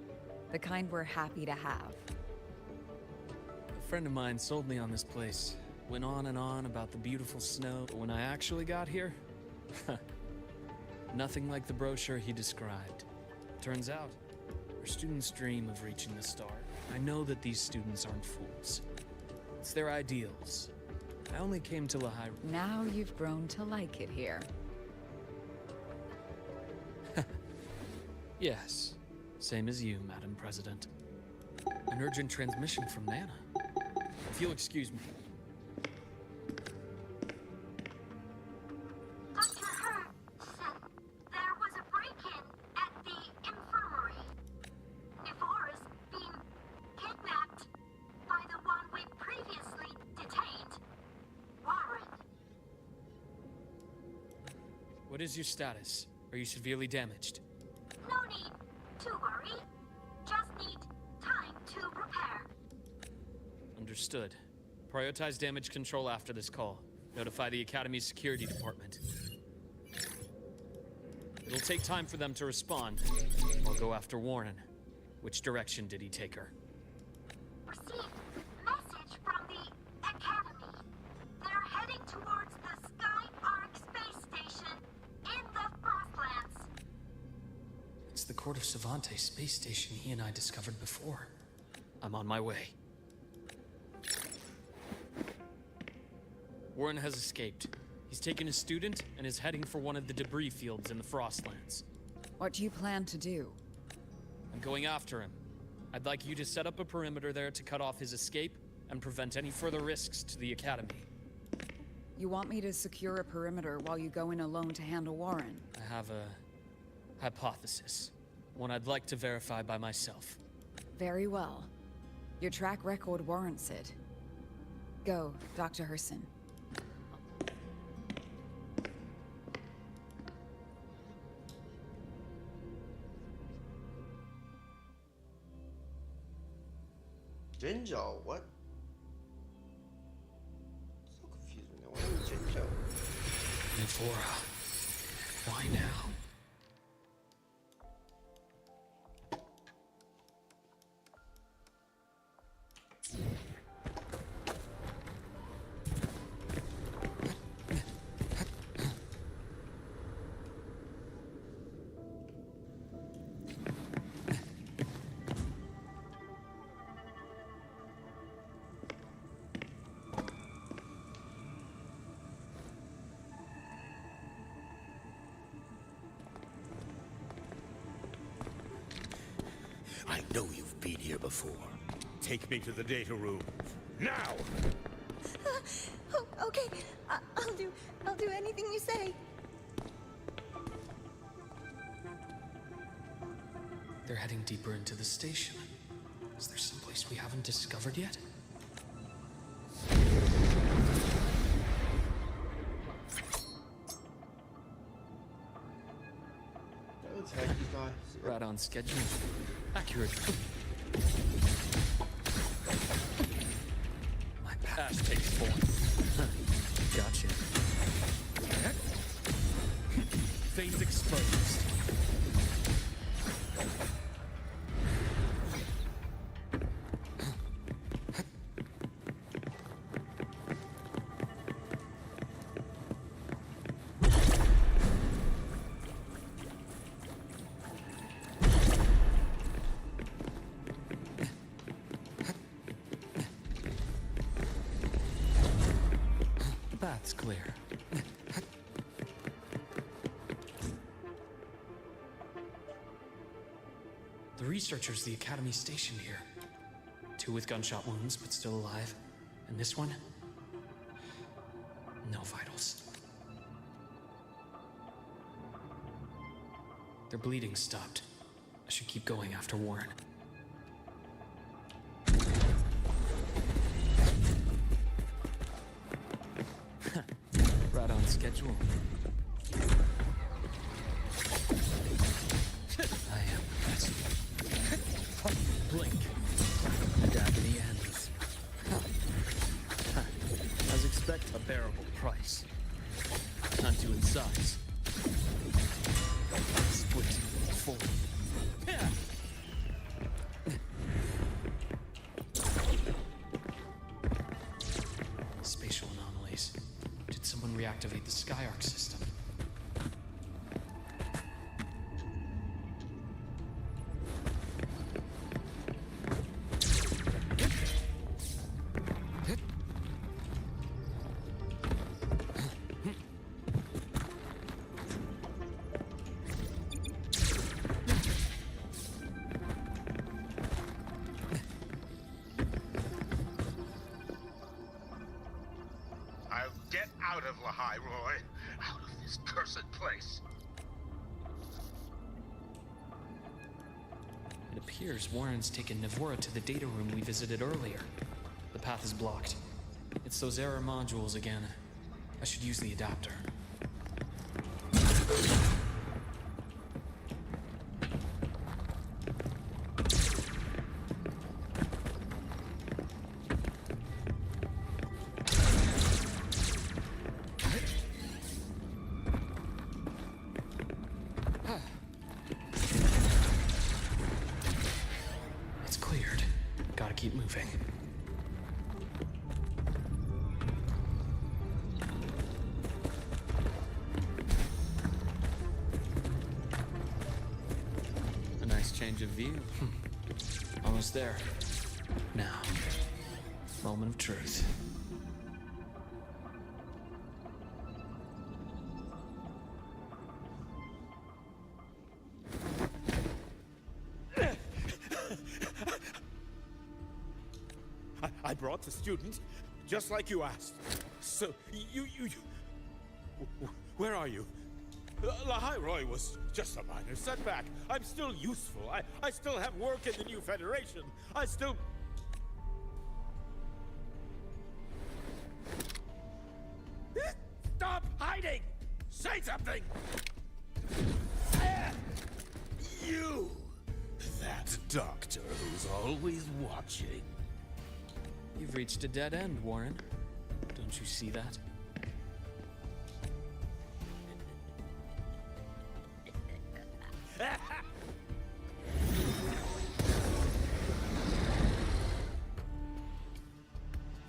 The kind we're happy to have. A friend of mine sold me on this place. Went on and on about the beautiful snow, but when I actually got here, nothing like the brochure he described. Turns out, our students dream of reaching the star. I know that these students aren't fools. It's their ideals. I only came to Lehigh. Now you've grown to like it here. Yes, same as you, Madam President. An urgent transmission from Nana. If you'll excuse me. Dr. Hurd said there was a break-in at the infirmary. Evora's being kidnapped by the one we previously detained, Warren. What is your status? Are you severely damaged? No need to worry. Just need time to repair. Understood. Prioritize damage control after this call. Notify the Academy's security department. It'll take time for them to respond. I'll go after Warren. Which direction did he take her? Received message from the Academy. They're heading towards the Sky Arc space station in the Frostlands. It's the Court of Savante space station he and I discovered before. I'm on my way. Warren has escaped. He's taken a student and is heading for one of the debris fields in the Frostlands. What do you plan to do? I'm going after him. I'd like you to set up a perimeter there to cut off his escape and prevent any further risks to the Academy. You want me to secure a perimeter while you go in alone to handle Warren? I have a hypothesis. One I'd like to verify by myself. Very well. Your track record warrants it. Go, Dr. Herson. Ginger, what? So confusing. What is Ginger? Navora. Why now? I know you've been here before. Take me to the data room. Now! Okay, I'll do anything you say. They're heading deeper into the station. Is there someplace we haven't discovered yet? Right on schedule. Accurate. My past takes form. Gotcha. Veins exposed. That's clear. The researchers the Academy stationed here. 2 with gunshot wounds, but still alive. And this one? No vitals. Their bleeding stopped. I should keep going after Warren. Right on schedule. I am ready. Blink. And agony ends. As expected, a bearable price. Not due in size. Split. Full. reactivate the Skyark system. I'll get out of Lahai, Roy. Out of this cursed place. It appears Warren's taken Navora to the data room we visited earlier. The path is blocked. It's those error modules again. I should use the adapter. It's cleared. Gotta keep moving. A nice change of view. Almost there. Now, moment of truth. I brought the student, just like you asked. So, you... Where are you? Lahai Roy was just a minor setback. I'm still useful. I still have work in the new Federation. I still... Stop hiding! Say something! You! That doctor who's always watching. You've reached a dead end, Warren. Don't you see that?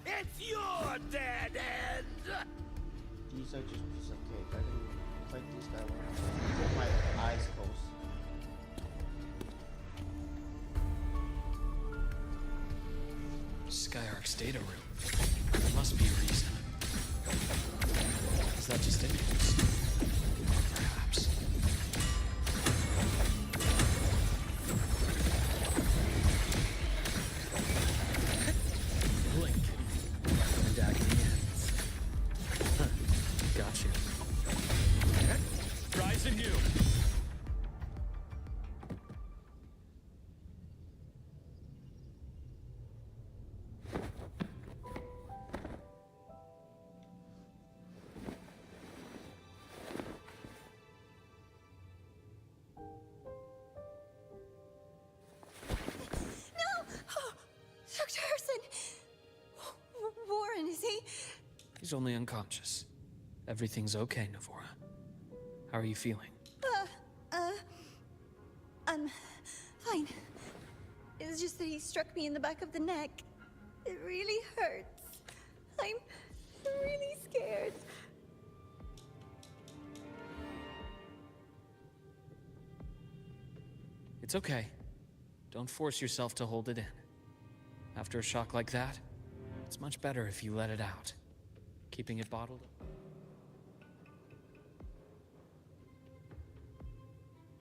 It's your dead end! These are just pieces of cake. I can fight this guy with my eyes closed. Skyark's data room. There must be a reason. Is that just it? Or perhaps. Blink. And agony ends. Huh. Gotcha. Rise anew. Dr. Harrison! Warren, is he? He's only unconscious. Everything's okay, Navora. How are you feeling? I'm fine. It's just that he struck me in the back of the neck. It really hurts. I'm really scared. It's okay. Don't force yourself to hold it in. After a shock like that, it's much better if you let it out. Keeping it bottled up.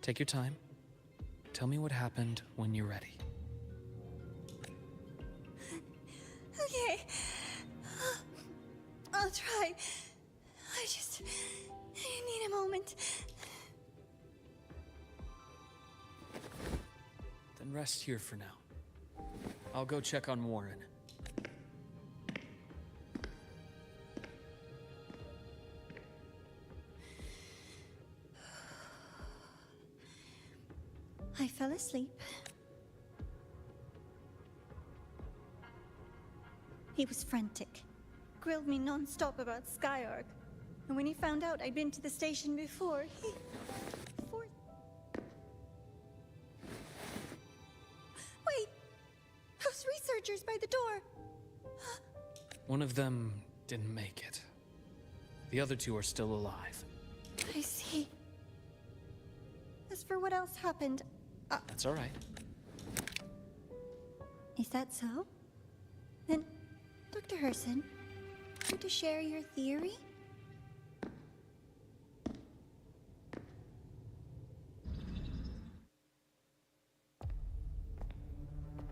Take your time. Tell me what happened when you're ready. Okay. I'll try. I need a moment. Then rest here for now. I'll go check on Warren. I fell asleep. He was frantic. Grilled me non-stop about Skyark. And when he found out I'd been to the station before, he... Wait! Those researchers by the door! One of them didn't make it. The other two are still alive. I see. As for what else happened, That's all right. is that so? Then, Dr. Herson, want to share your theory?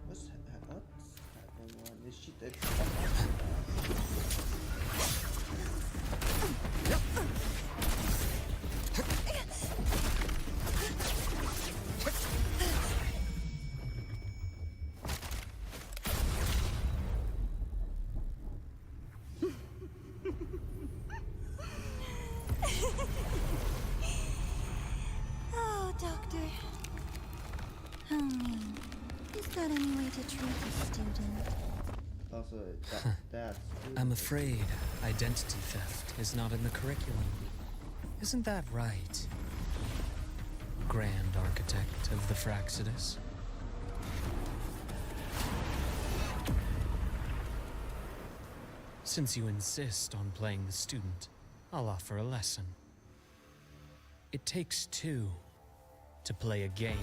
What's happening? Is she dead? Oh, Doctor. How mean. Is that any way to treat a student? Also, that's. I'm afraid identity theft is not in the curriculum. Isn't that right, Grand Architect of the Fraxidus? Since you insist on playing the student, I'll offer a lesson. It takes two to play a game.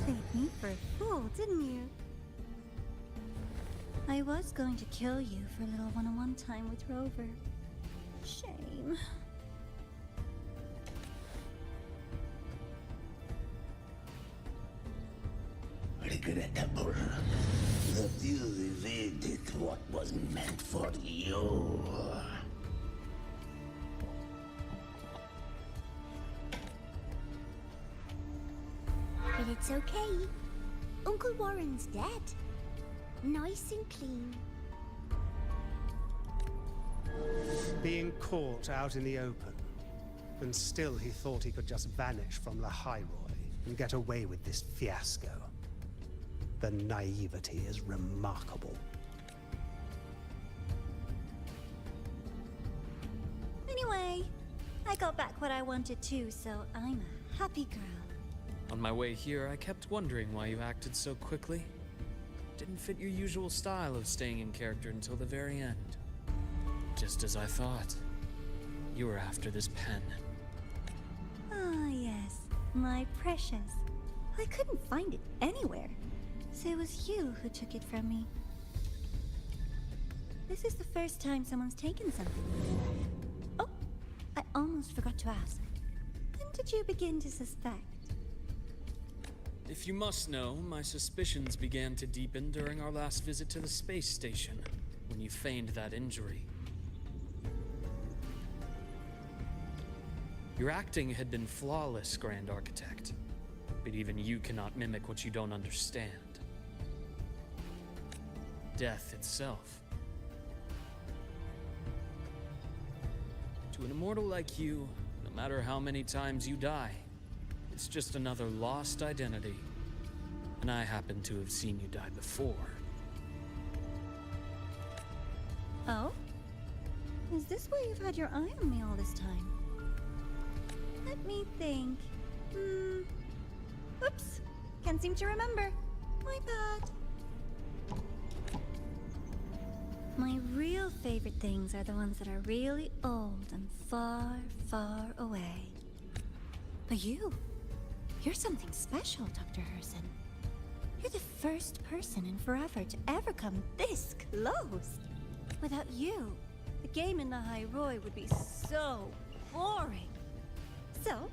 Played me for a fool, didn't you? I was going to kill you for a little one-on-one time with Rover. Shame. Regrettable that you evaded what was meant for you. But it's okay. Uncle Warren's dead. Nice and clean. Being caught out in the open. And still he thought he could just vanish from Lahairoi and get away with this fiasco. The naivety is remarkable. Anyway, I got back what I wanted too, so I'm a happy girl. On my way here, I kept wondering why you acted so quickly. Didn't fit your usual style of staying in character until the very end. Just as I thought. You were after this pen. Ah, yes, my precious. I couldn't find it anywhere, so it was you who took it from me. This is the first time someone's taken something. Oh, I almost forgot to ask. When did you begin to suspect? If you must know, my suspicions began to deepen during our last visit to the space station, when you feigned that injury. Your acting had been flawless, Grand Architect, but even you cannot mimic what you don't understand. Death itself. To an immortal like you, no matter how many times you die, it's just another lost identity. And I happen to have seen you die before. Oh? Is this why you've had your eye on me all this time? Let me think. Oops. Can't seem to remember. My bad. My real favorite things are the ones that are really old and far, far away. But you're something special, Dr. Herson. You're the first person in forever to ever come this close. Without you, the game in Lahairoi would be so boring. So,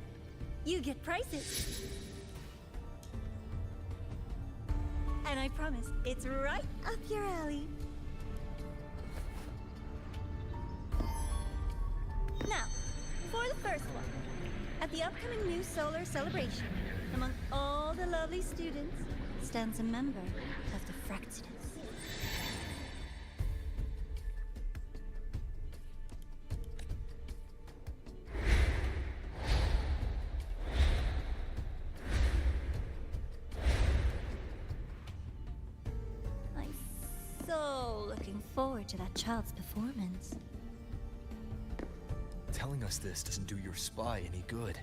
you get prizes. And I promise, it's right up your alley. Now, for the first one. At the upcoming new solar celebration, among all the lovely students, stands a member of the Fraxidus. I'm so looking forward to that child's performance. Telling us this doesn't do your spy any good.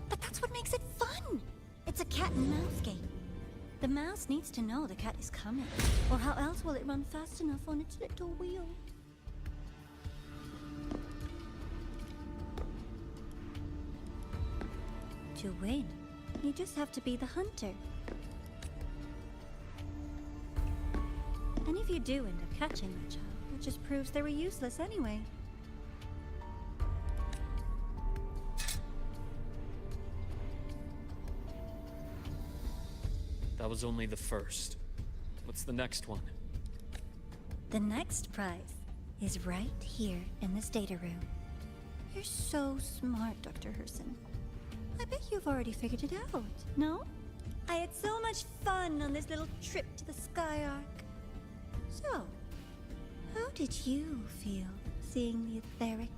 But that's what makes it fun! It's a cat and mouse game. The mouse needs to know the cat is coming, or how else will it run fast enough on its little wheel? To win, you just have to be the hunter. And if you do end up catching that child, it just proves they were useless anyway. That was only the first. What's the next one? The next prize is right here in this data room. You're so smart, Dr. Herson. I bet you've already figured it out, no? I had so much fun on this little trip to the Sky Arc. So, how did you feel seeing the etheric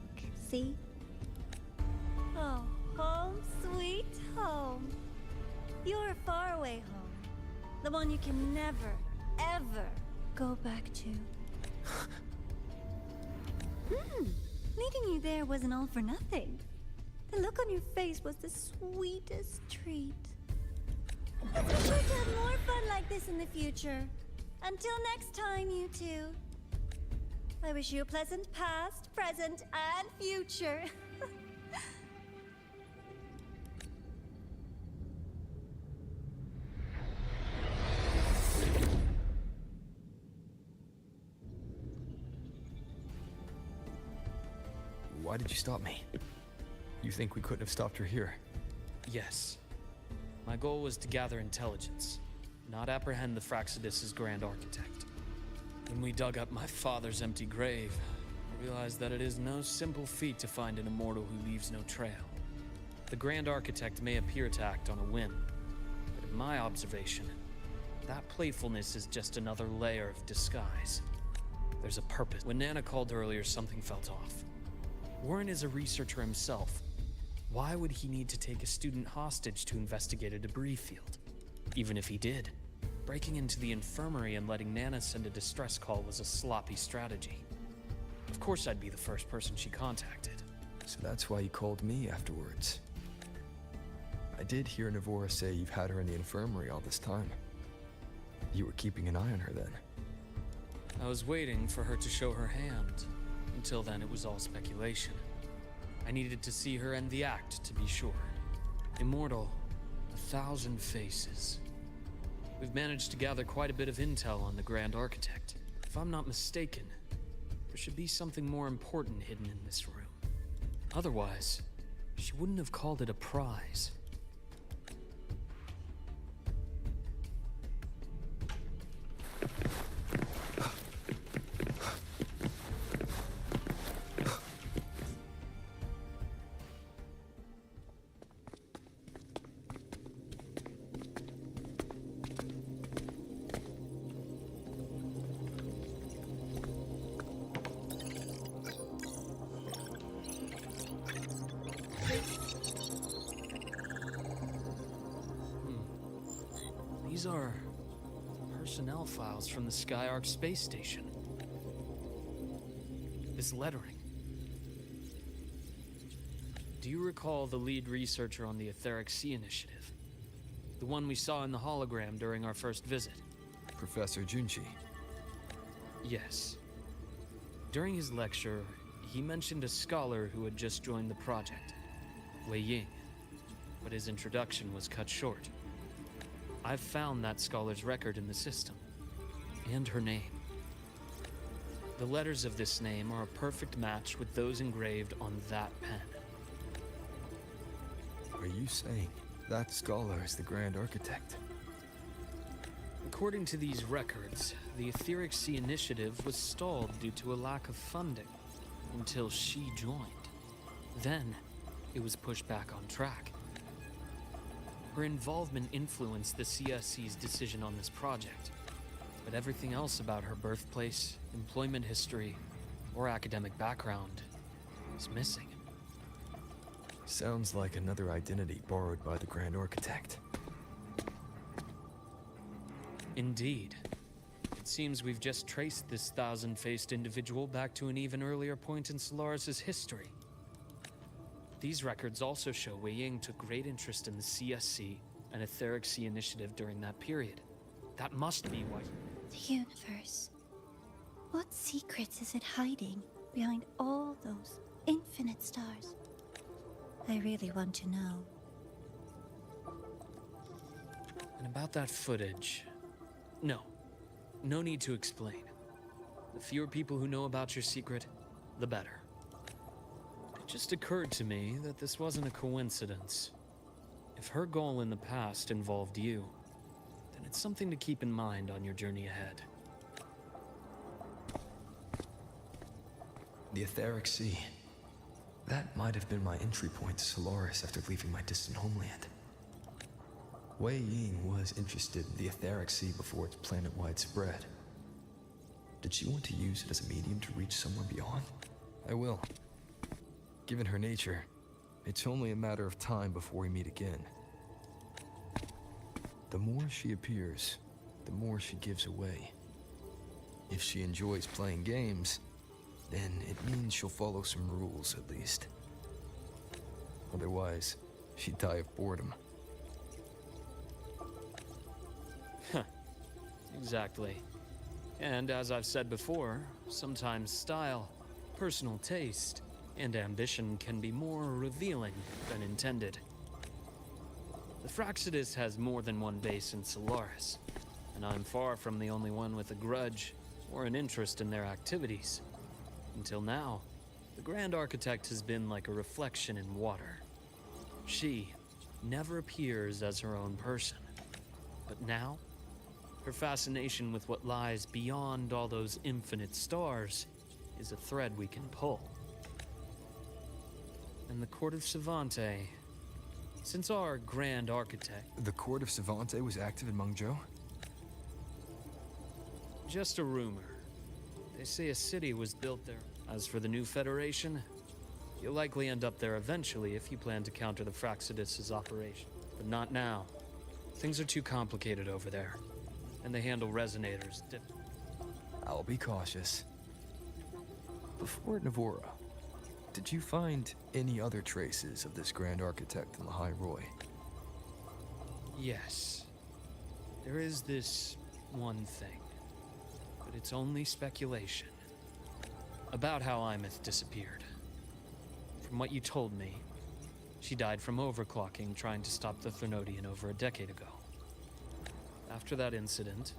sea? Oh, home sweet home. Your faraway home. The one you can never, ever go back to. Meeting you there wasn't all for nothing. The look on your face was the sweetest treat. Let's be sure to have more fun like this in the future. Until next time, you two. I wish you a pleasant past, present, and future. Why did you stop me? You think we couldn't have stopped her here? Yes. My goal was to gather intelligence, not apprehend the Fraxidus' grand architect. When we dug up my father's empty grave, I realized that it is no simple feat to find an immortal who leaves no trail. The grand architect may appear to act on a whim, but in my observation, that playfulness is just another layer of disguise. There's a purpose. When Nana called earlier, something felt off. Warren is a researcher himself. Why would he need to take a student hostage to investigate a debris field? Even if he did, breaking into the infirmary and letting Nana send a distress call was a sloppy strategy. Of course I'd be the first person she contacted. So that's why you called me afterwards. I did hear Navora say you've had her in the infirmary all this time. You were keeping an eye on her then. I was waiting for her to show her hand. Until then, it was all speculation. I needed to see her end the act, to be sure. Immortal, 1,000 faces. We've managed to gather quite a bit of intel on the Grand Architect. If I'm not mistaken, there should be something more important hidden in this room. Otherwise, she wouldn't have called it a prize. These are personnel files from the Skyark space station. This lettering. Do you recall the lead researcher on the Etheric Sea Initiative? The one we saw in the hologram during our first visit? Professor Junchi. Yes. During his lecture, he mentioned a scholar who had just joined the project, Wei Ying, but his introduction was cut short. I've found that scholar's record in the system, and her name. The letters of this name are a perfect match with those engraved on that pen. Are you saying that scholar is the Grand Architect? According to these records, the Etheric Sea Initiative was stalled due to a lack of funding until she joined. Then, it was pushed back on track. Her involvement influenced the CSC's decision on this project, but everything else about her birthplace, employment history, or academic background is missing. Sounds like another identity borrowed by the Grand Architect. Indeed. It seems we've just traced this thousand-faced individual back to an even earlier point in Solaris' history. These records also show Wei Ying took great interest in the CSC and Etheric Sea Initiative during that period. That must be why... The universe. What secrets is it hiding behind all those infinite stars? I really want to know. And about that footage... No need to explain. The fewer people who know about your secret, the better. It just occurred to me that this wasn't a coincidence. If her goal in the past involved you, then it's something to keep in mind on your journey ahead. The Etheric Sea. That might have been my entry point to Solaris after leaving my distant homeland. Wei Ying was interested in the Etheric Sea before its planet-wide spread. Did she want to use it as a medium to reach somewhere beyond? I will. Given her nature, it's only a matter of time before we meet again. The more she appears, the more she gives away. If she enjoys playing games, then it means she'll follow some rules at least. Otherwise, she'd die of boredom. Exactly. And as I've said before, sometimes style, personal taste, and ambition can be more revealing than intended. The Fraxidus has more than one base in Solaris, and I'm far from the only one with a grudge or an interest in their activities. Until now, the Grand Architect has been like a reflection in water. She never appears as her own person, but now, her fascination with what lies beyond all those infinite stars is a thread we can pull. And the Court of Savante, since our Grand Architect... The Court of Savante was active in Mengzhou? Just a rumor. They say a city was built there. As for the new Federation, you'll likely end up there eventually if you plan to counter the Fraxidus' operation. But not now. Things are too complicated over there. And they handle resonators differently. I'll be cautious. Before Navora, did you find any other traces of this Grand Architect in the High Roy? Yes. There is this one thing, but it's only speculation. About how Imeth disappeared. From what you told me, she died from overclocking trying to stop the Thermodian over a decade ago. After that incident,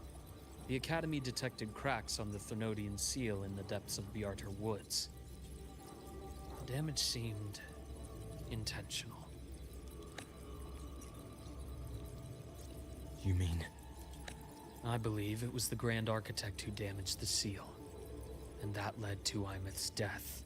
the Academy detected cracks on the Thermodian seal in the depths of Biarter Woods. The damage seemed intentional. You mean? I believe it was the Grand Architect who damaged the seal, and that led to Imeth's death.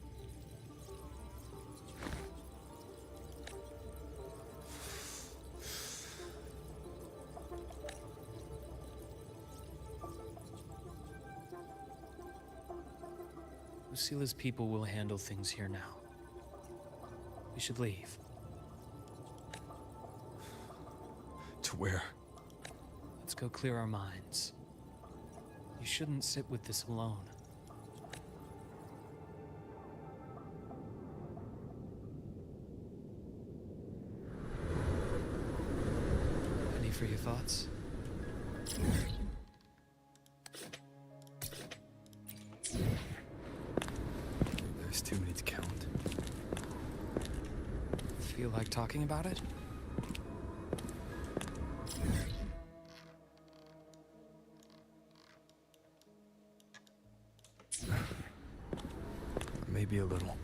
Lucila's people will handle things here now. We should leave. To where? Let's go clear our minds. You shouldn't sit with this alone. Any for your thoughts? There's too many to count. Feel like talking about it? Maybe a little.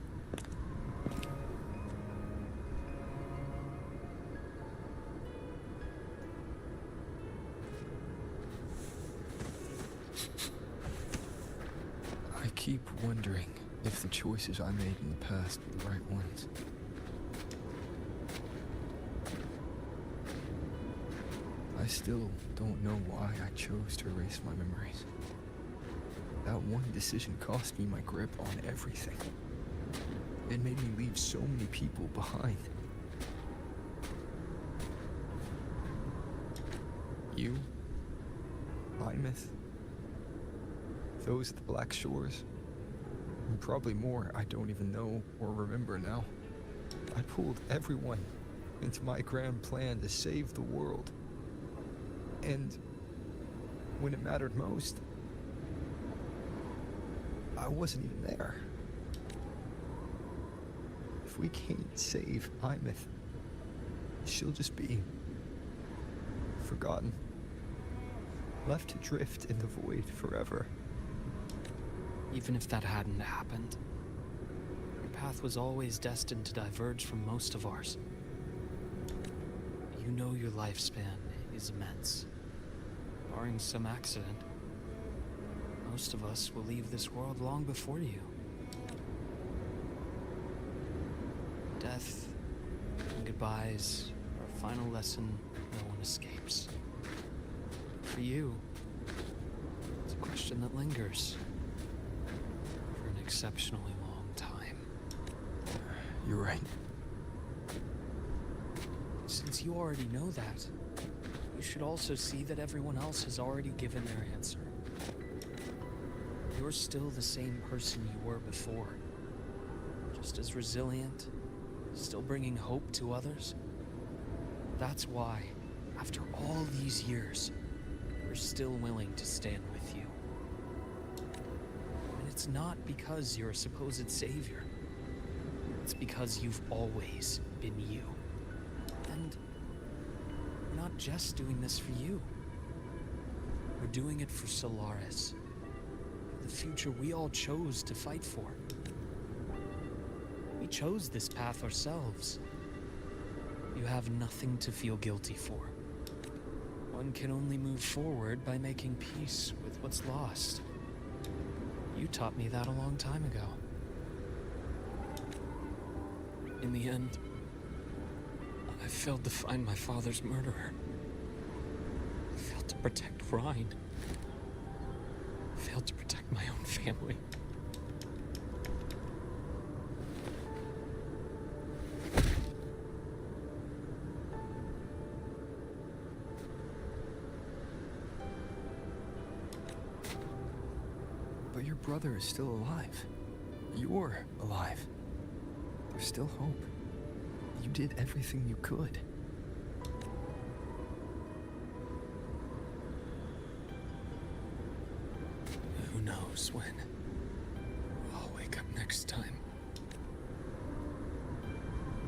I keep wondering if the choices I made in the past were the right ones. I still don't know why I chose to erase my memories. That one decision cost me my grip on everything. It made me leave so many people behind. You, Imeth, those at the Black Shores, and probably more I don't even know or remember now. I pulled everyone into my grand plan to save the world. And when it mattered most, I wasn't even there. If we can't save Imeth, she'll just be forgotten, left to drift in the void forever. Even if that hadn't happened, your path was always destined to diverge from most of ours. You know your lifespan is immense. Barring some accident, most of us will leave this world long before you. Death and goodbyes are a final lesson no one escapes. For you, it's a question that lingers for an exceptionally long time. You're right. Since you already know that, you should also see that everyone else has already given their answer. You're still the same person you were before. Just as resilient, still bringing hope to others. That's why, after all these years, we're still willing to stand with you. And it's not because you're a supposed savior. It's because you've always been you. And we're not just doing this for you. We're doing it for Solaris. For the future we all chose to fight for. We chose this path ourselves. You have nothing to feel guilty for. One can only move forward by making peace with what's lost. You taught me that a long time ago. In the end, I failed to find my father's murderer. I failed to protect Rhine. I failed to protect my own family. But your brother is still alive. You're alive. There's still hope. You did everything you could. Who knows when I'll wake up next time.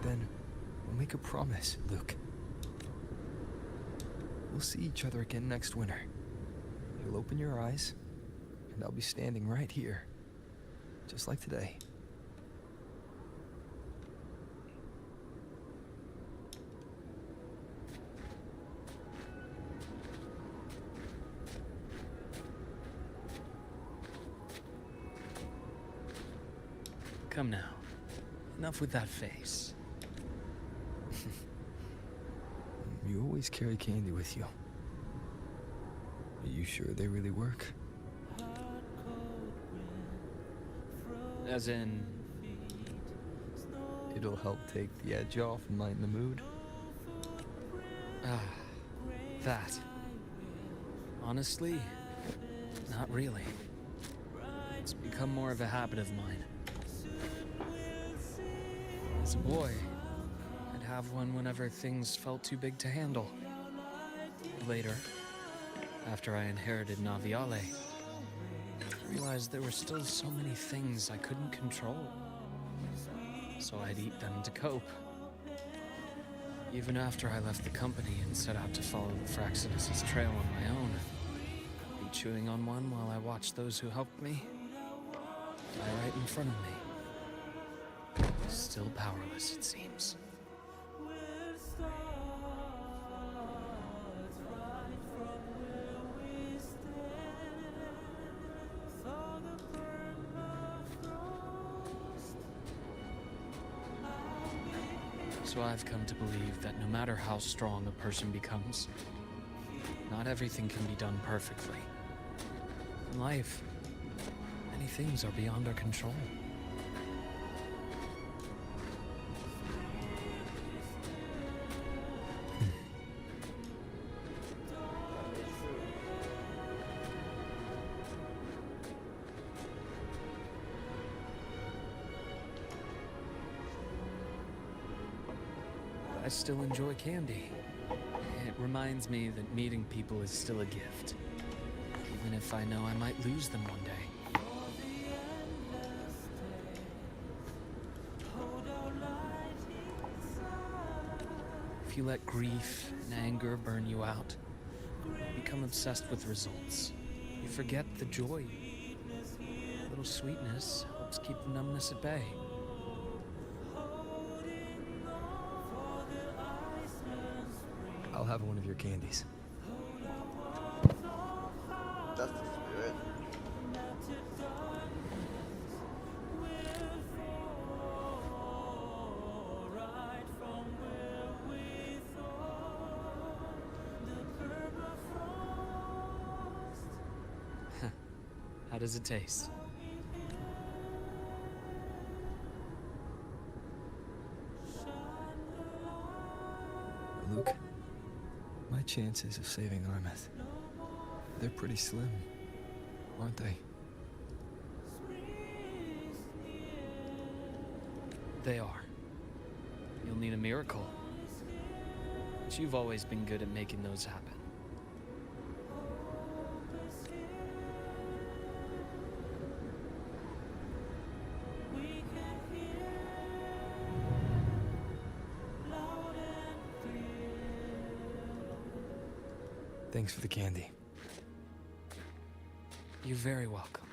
Then we'll make a promise, Luke. We'll see each other again next winter. You'll open your eyes, and I'll be standing right here, just like today. Come now. Enough with that face. You always carry candy with you. Are you sure they really work? As in... It'll help take the edge off and lighten the mood? Ah, that. Honestly, not really. It's become more of a habit of mine. As a boy, I'd have one whenever things felt too big to handle. Later, after I inherited Naviale, I realized there were still so many things I couldn't control. So I'd eat them to cope. Even after I left the company and set out to follow the Fraxinus' trail on my own, I'd be chewing on one while I watched those who helped me die right in front of me. Still powerless, it seems. So I've come to believe that no matter how strong a person becomes, not everything can be done perfectly. In life, many things are beyond our control. I still enjoy candy. It reminds me that meeting people is still a gift, even if I know I might lose them one day. If you let grief and anger burn you out, you become obsessed with results. You forget the joy. A little sweetness helps keep the numbness at bay. I'll have one of your candies. That's the spirit. How does it taste? Luke, my chances of saving Armeth, they're pretty slim, aren't they? They are. You'll need a miracle. But you've always been good at making those happen. Thanks for the candy. You're very welcome.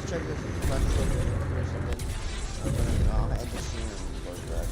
Check this or something. I'll end the scene and go back.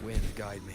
Wind, guide me.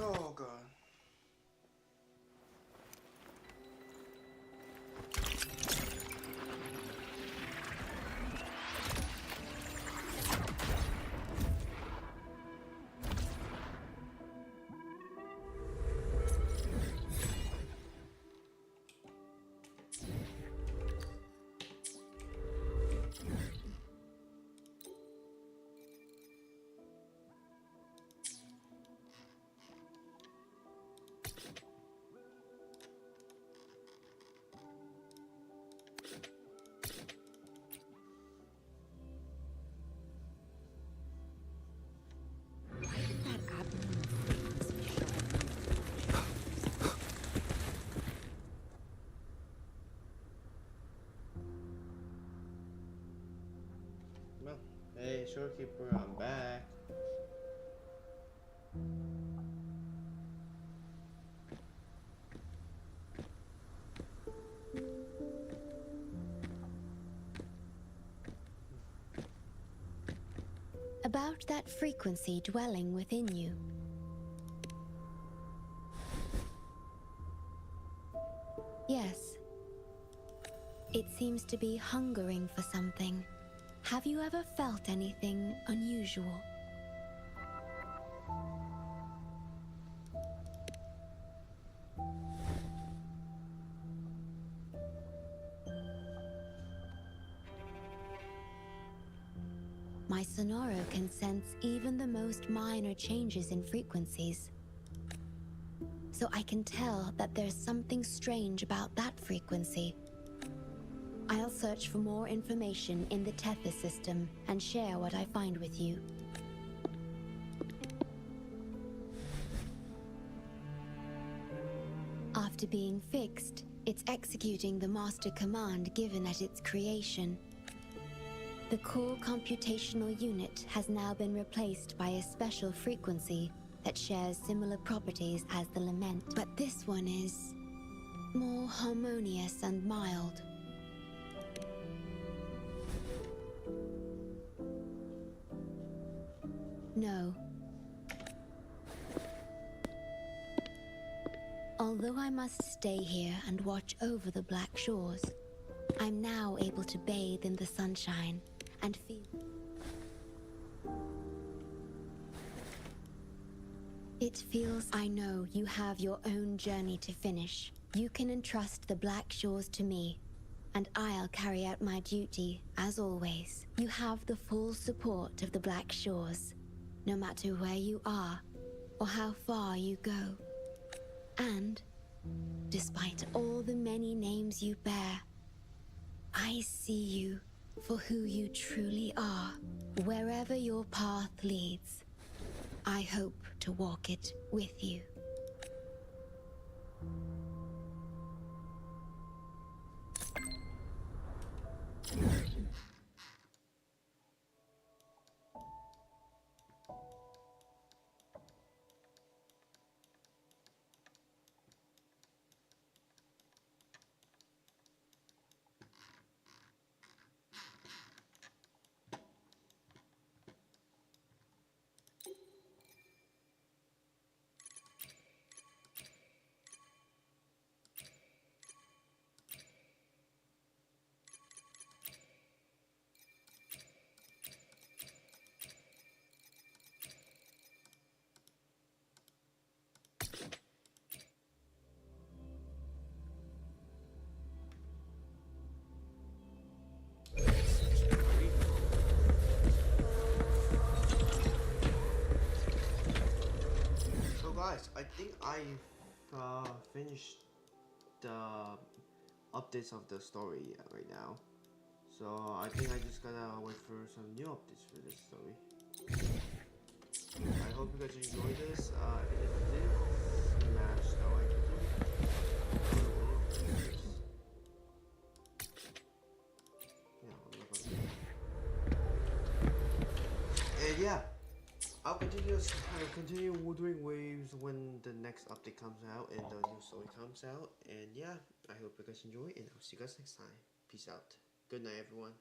Oh god. Well, hey, Shorekeeper, I'm back. About that frequency dwelling within you. Yes. It seems to be hungering for something. Have you ever felt anything unusual? My Sonoro can sense even the most minor changes in frequencies. So I can tell that there's something strange about that frequency. I'll search for more information in the Tether system and share what I find with you. After being fixed, it's executing the master command given at its creation. The core computational unit has now been replaced by a special frequency that shares similar properties as the lament, but this one is more harmonious and mild. No. Although I must stay here and watch over the Black Shores, I'm now able to bathe in the sunshine and feel. It feels I know you have your own journey to finish. You can entrust the Black Shores to me, and I'll carry out my duty, as always. You have the full support of the Black Shores, no matter where you are or how far you go. And, despite all the many names you bear, I see you for who you truly are, wherever your path leads. I hope to walk it with you. So guys, I think I finished the updates of the story right now. So I think I just gotta wait for some new updates for this story. I hope you guys enjoyed this. If you did, smash the like button. And yeah, I'll continue Wuthering Waves when the next update comes out and the new story comes out. And yeah, I hope you guys enjoy, and I'll see you guys next time. Peace out. Good night, everyone.